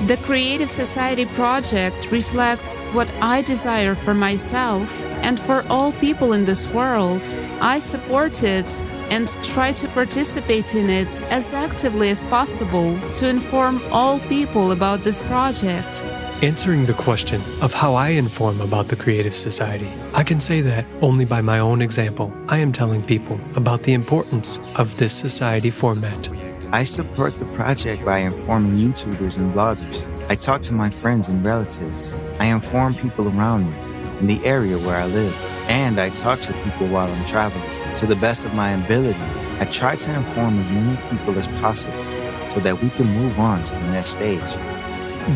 The Creative Society project reflects what I desire for myself and for all people in this world. I support it and try to participate in it as actively as possible to inform all people about this project. Answering the question of how I inform about the Creative Society, I can say that only by my own example, I am telling people about the importance of this society format. I support the project by informing YouTubers and bloggers. I talk to my friends and relatives. I inform people around me in the area where I live. And I talk to people while I'm traveling. To the best of my ability, I try to inform as many people as possible so that we can move on to the next stage.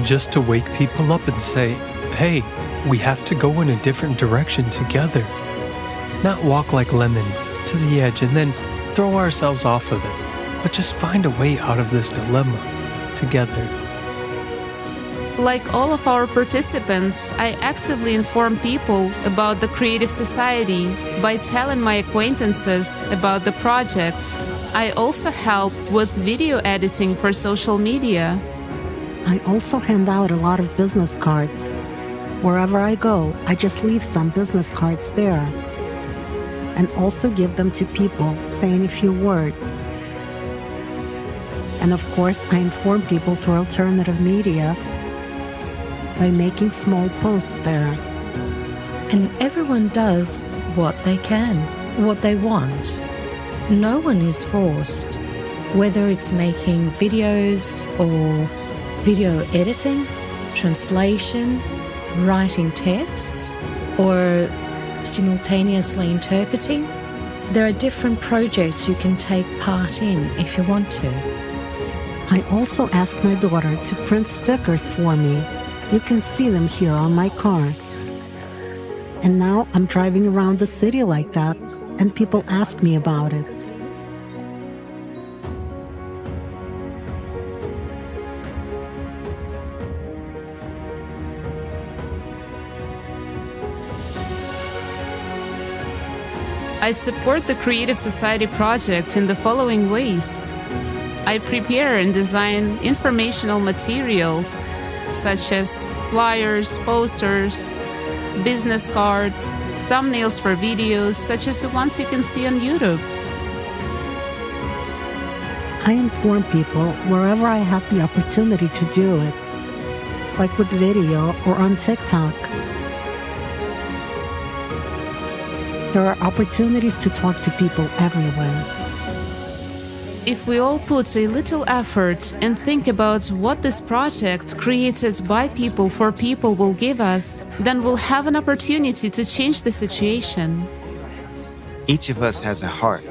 Just to wake people up and say, hey, we have to go in a different direction together. Not walk like lemons to the edge and then throw ourselves off of it, but just find a way out of this dilemma together. Like all of our participants, I actively inform people about the Creative Society by telling my acquaintances about the project. I also help with video editing for social media. I also hand out a lot of business cards. Wherever I go, I just leave some business cards there. And also give them to people, saying a few words. And of course, I inform people through alternative media by making small posts there. And everyone does what they can, what they want. No one is forced, whether it's making videos or video editing, translation, writing texts, or simultaneously interpreting. There are different projects you can take part in if you want to. I also asked my daughter to print stickers for me. You can see them here on my car. And now I'm driving around the city like that, and people ask me about it. I support the Creative Society project in the following ways. I prepare and design informational materials such as flyers, posters, business cards, thumbnails for videos such as the ones you can see on YouTube. I inform people wherever I have the opportunity to do it, like with video or on TikTok. There are opportunities to talk to people everywhere. If we all put a little effort and think about what this project created by people for people will give us, then we'll have an opportunity to change the situation. Each of us has a heart,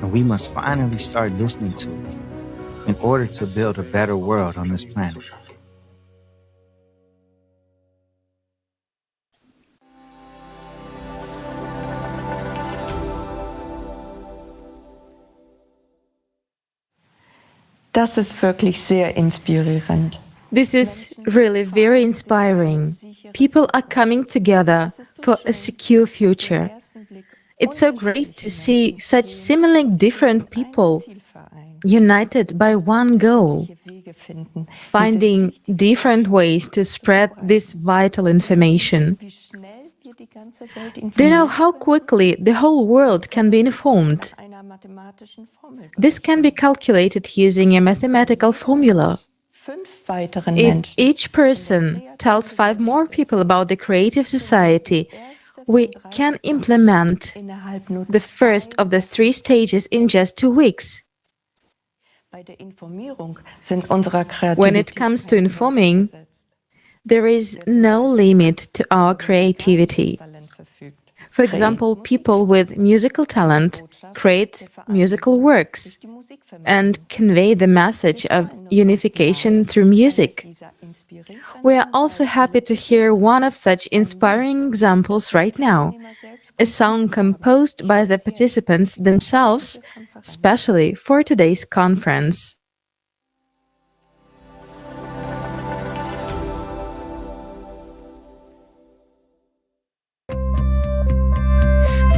and we must finally start listening to it in order to build a better world on this planet. Das ist wirklich sehr inspirierend. This is really very inspiring. People are coming together for a secure future. It's so great to see such seemingly different people united by one goal, finding different ways to spread this vital information. Do you know how quickly the whole world can be informed? This can be calculated using a mathematical formula. If each person tells 5 more people about the Creative Society, we can implement the first of the 3 stages in just 2 weeks. When it comes to informing, there is no limit to our creativity. For example, people with musical talent create musical works and convey the message of unification through music. We are also happy to hear one of such inspiring examples right now, a song composed by the participants themselves, especially for today's conference.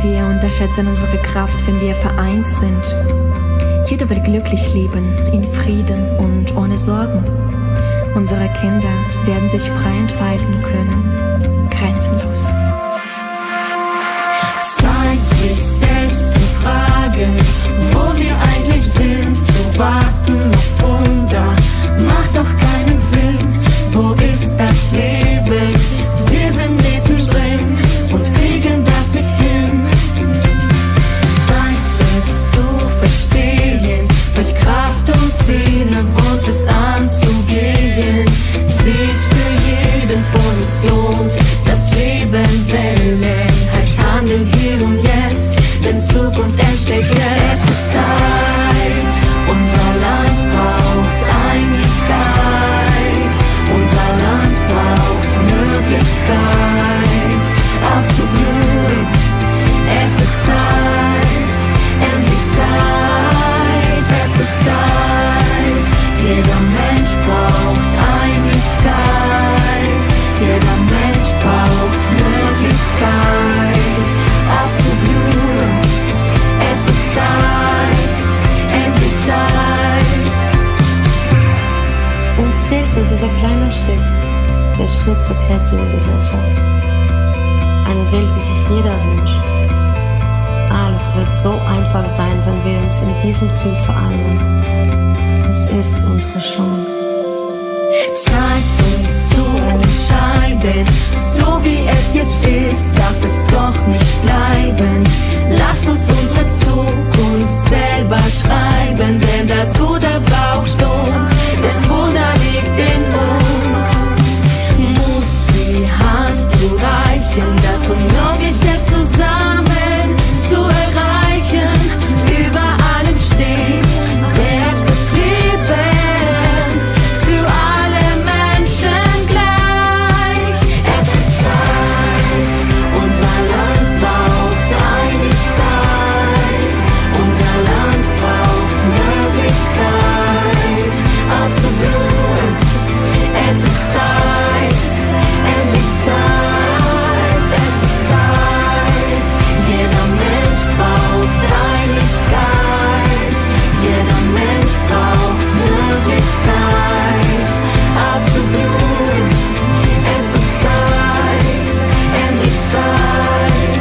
Wir unterschätzen unsere Kraft, wenn wir vereint sind. Jeder will glücklich leben, in Frieden und ohne Sorgen. Unsere Kinder werden sich frei entfalten können, grenzenlos. Zeit, sich selbst zu fragen, wo wir eigentlich sind, zu warten auf Wunder, macht doch keinen Sinn. Wo ist das Leben? Wir sind mittendrin und kriegen das nicht hin. Zeit, es zu verstehen, durch Kraft und Sinn. der Schritt zur kreativen Gesellschaft. Eine Welt, die sich jeder wünscht. Alles wird so einfach sein, wenn wir uns in diesem Ziel vereinen. Es ist unsere Chance. Zeit uns zu entscheiden, so wie es jetzt ist, darf es doch nicht bleiben. Lasst uns unsere Zukunft selber schreiben, denn das Gute braucht uns, das Wunder liegt in uns. Muss die Hand zu reichen, das Unmögliche zusammen zu erreichen, über allem steht der Herz des Lebens, für alle Menschen gleich. Es ist Zeit, unser Land braucht Einigkeit, unser Land braucht Möglichkeit aufzublühen. Es ist Zeit, endlich Zeit, es ist Zeit. Jeder Mensch braucht Einigkeit, jeder Mensch braucht Möglichkeit aufzublühen. Es ist Zeit, endlich Zeit.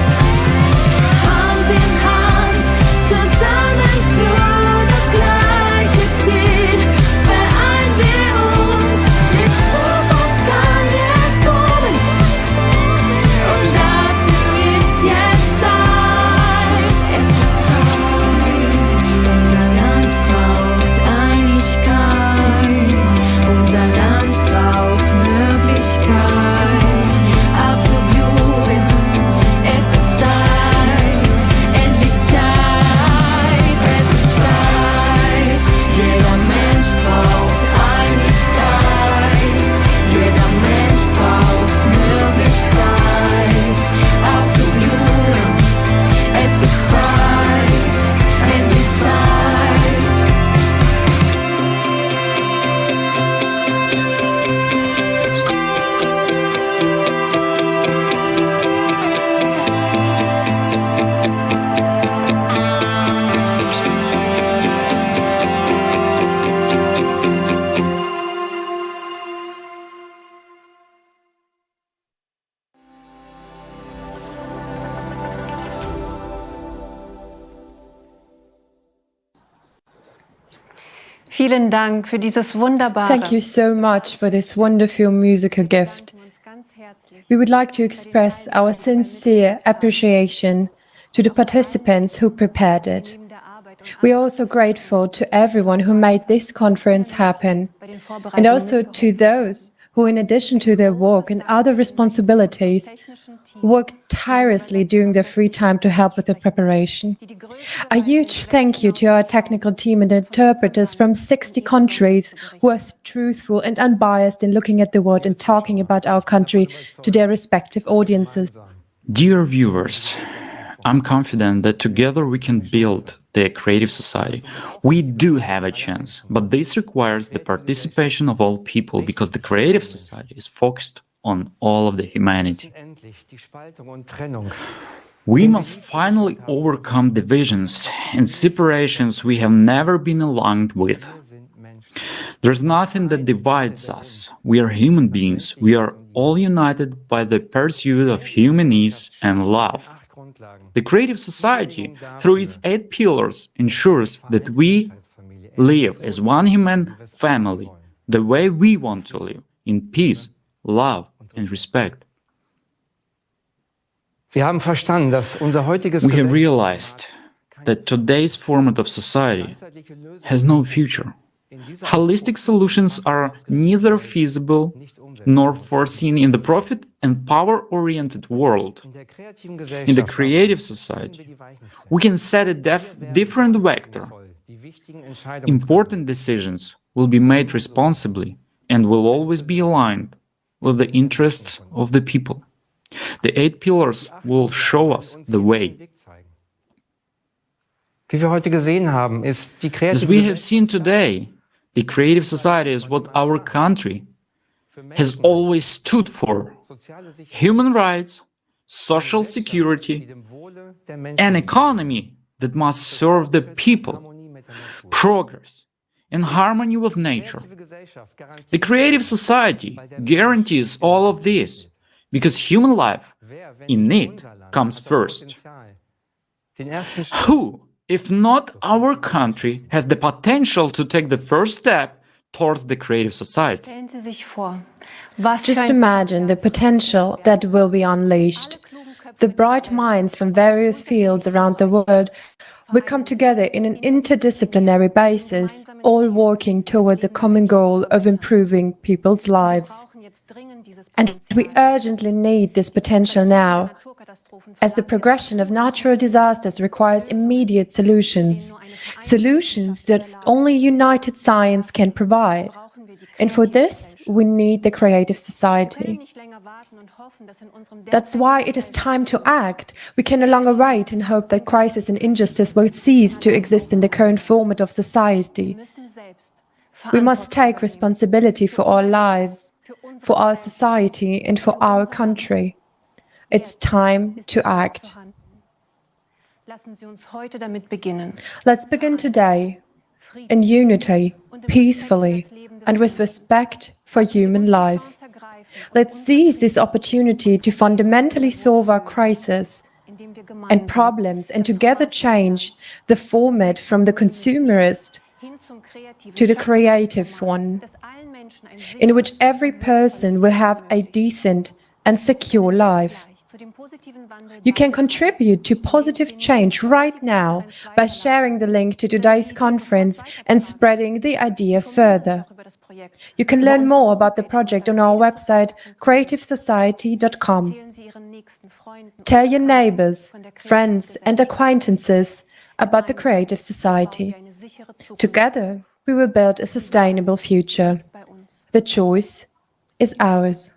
Hand in Hand, zusammen für das gleiche Ziel, vereinen wir uns. Die Zukunft kann jetzt kommen und dafür ist jetzt Zeit. Es ist Zeit, unser Land braucht Einigkeit, unser Land braucht Möglichkeit aufzublühen. Es ist Zeit, endlich Zeit. Es ist Zeit, jeder Mensch braucht Einigkeit, jeder Mensch braucht Möglichkeit aufzublühen. Es ist Zeit, endlich Zeit. Vielen Dank für dieses wunderbare. Thank you so much for this wonderful musical gift. We would like to express our sincere appreciation to the participants who prepared it. We are also grateful to everyone who made this conference happen, and also to those who, in addition to their work and other responsibilities, worked tirelessly during their free time to help with the preparation. A huge thank you to our technical team and interpreters from 60 countries who are truthful and unbiased in looking at the world and talking about our country to their respective audiences. Dear viewers, I'm confident that together we can build the creative society. We do have a chance, but this requires the participation of all people because the creative society is focused on all of the humanity. We must finally overcome divisions and separations we have never been aligned with. There's nothing that divides us. We are human beings. We are all united by the pursuit of human ease and love. The creative society, through its 8 pillars, ensures that we live as one human family, the way we want to live, in peace, love, and respect. Wir haben verstanden, dass unser heutiges We have realized that today's format of society has no future. Holistic solutions are neither feasible nor foreseen in the profit and power-oriented world. In the creative society, we can set a different vector. Important decisions will be made responsibly and will always be aligned with the interests of the people. The 8 pillars will show us the way. Wie wir heute gesehen haben, ist die As we have seen today, the creative society is what our country has always stood for: human rights, social security, an economy that must serve the people, progress, in harmony with nature. The creative society guarantees all of this, because human life, in need, comes first. Who, if not our country, has the potential to take the first step towards the creative society? Just imagine the potential that will be unleashed. The bright minds from various fields around the world will come together in an interdisciplinary basis, all working towards a common goal of improving people's lives. And we urgently need this potential now, as the progression of natural disasters requires immediate solutions, solutions that only united science can provide. And for this, we need the creative society. That's why it is time to act. We can no longer wait and hope that crisis and injustice will cease to exist in the current format of society. We must take responsibility for our lives, for our society, and for our country. It's time to act. Let's begin today, in unity, peacefully, and with respect for human life. Let's seize this opportunity to fundamentally solve our crisis and problems and together change the format from the consumerist to the creative one, in which every person will have a decent and secure life. You can contribute to positive change right now by sharing the link to today's conference and spreading the idea further. You can learn more about the project on our website, creativesociety.com. Tell your neighbors, friends, and acquaintances about the Creative Society. Together, we will build a sustainable future. The choice is ours.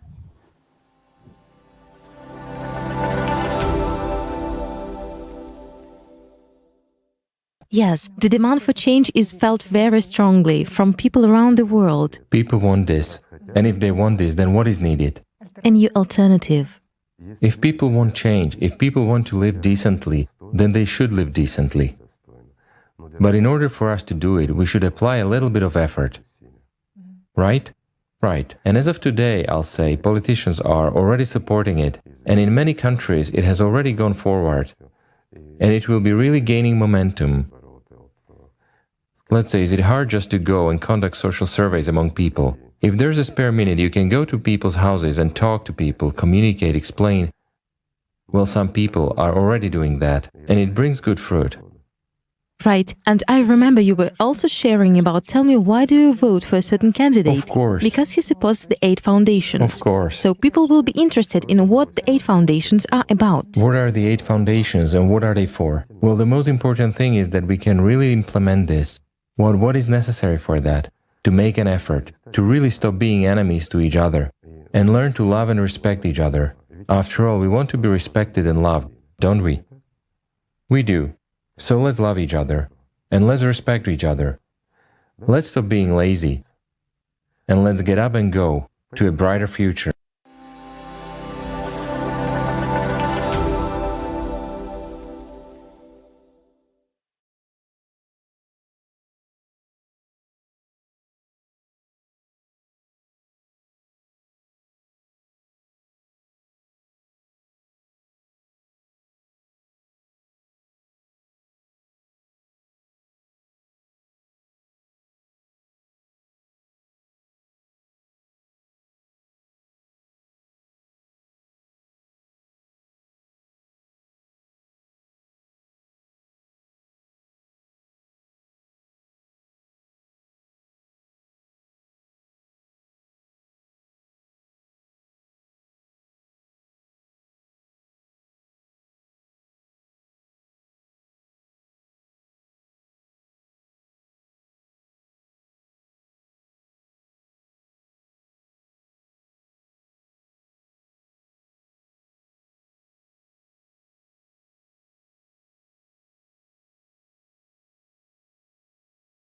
Yes, the demand for change is felt very strongly from people around the world. People want this. And if they want this, then what is needed? A new alternative. If people want change, if people want to live decently, then they should live decently. But in order for us to do it, we should apply a little bit of effort. Right? Right. And as of today, I'll say, politicians are already supporting it. And in many countries, it has already gone forward. And it will be really gaining momentum. Let's say, is it hard just to go and conduct social surveys among people? If there's a spare minute, you can go to people's houses and talk to people, communicate, explain. Well, some people are already doing that, and it brings good fruit. Right, and I remember you were also sharing about, tell me, why do you vote for a certain candidate? Of course. Because he supports the 8 foundations. Of course. So people will be interested in what the 8 foundations are about. What are the 8 foundations and what are they for? Well, the most important thing is that we can really implement this. What is necessary for that? To make an effort, to really stop being enemies to each other, and learn to love and respect each other. After all, we want to be respected and loved, don't we? We do. So let's love each other, and let's respect each other. Let's stop being lazy, and let's get up and go to a brighter future.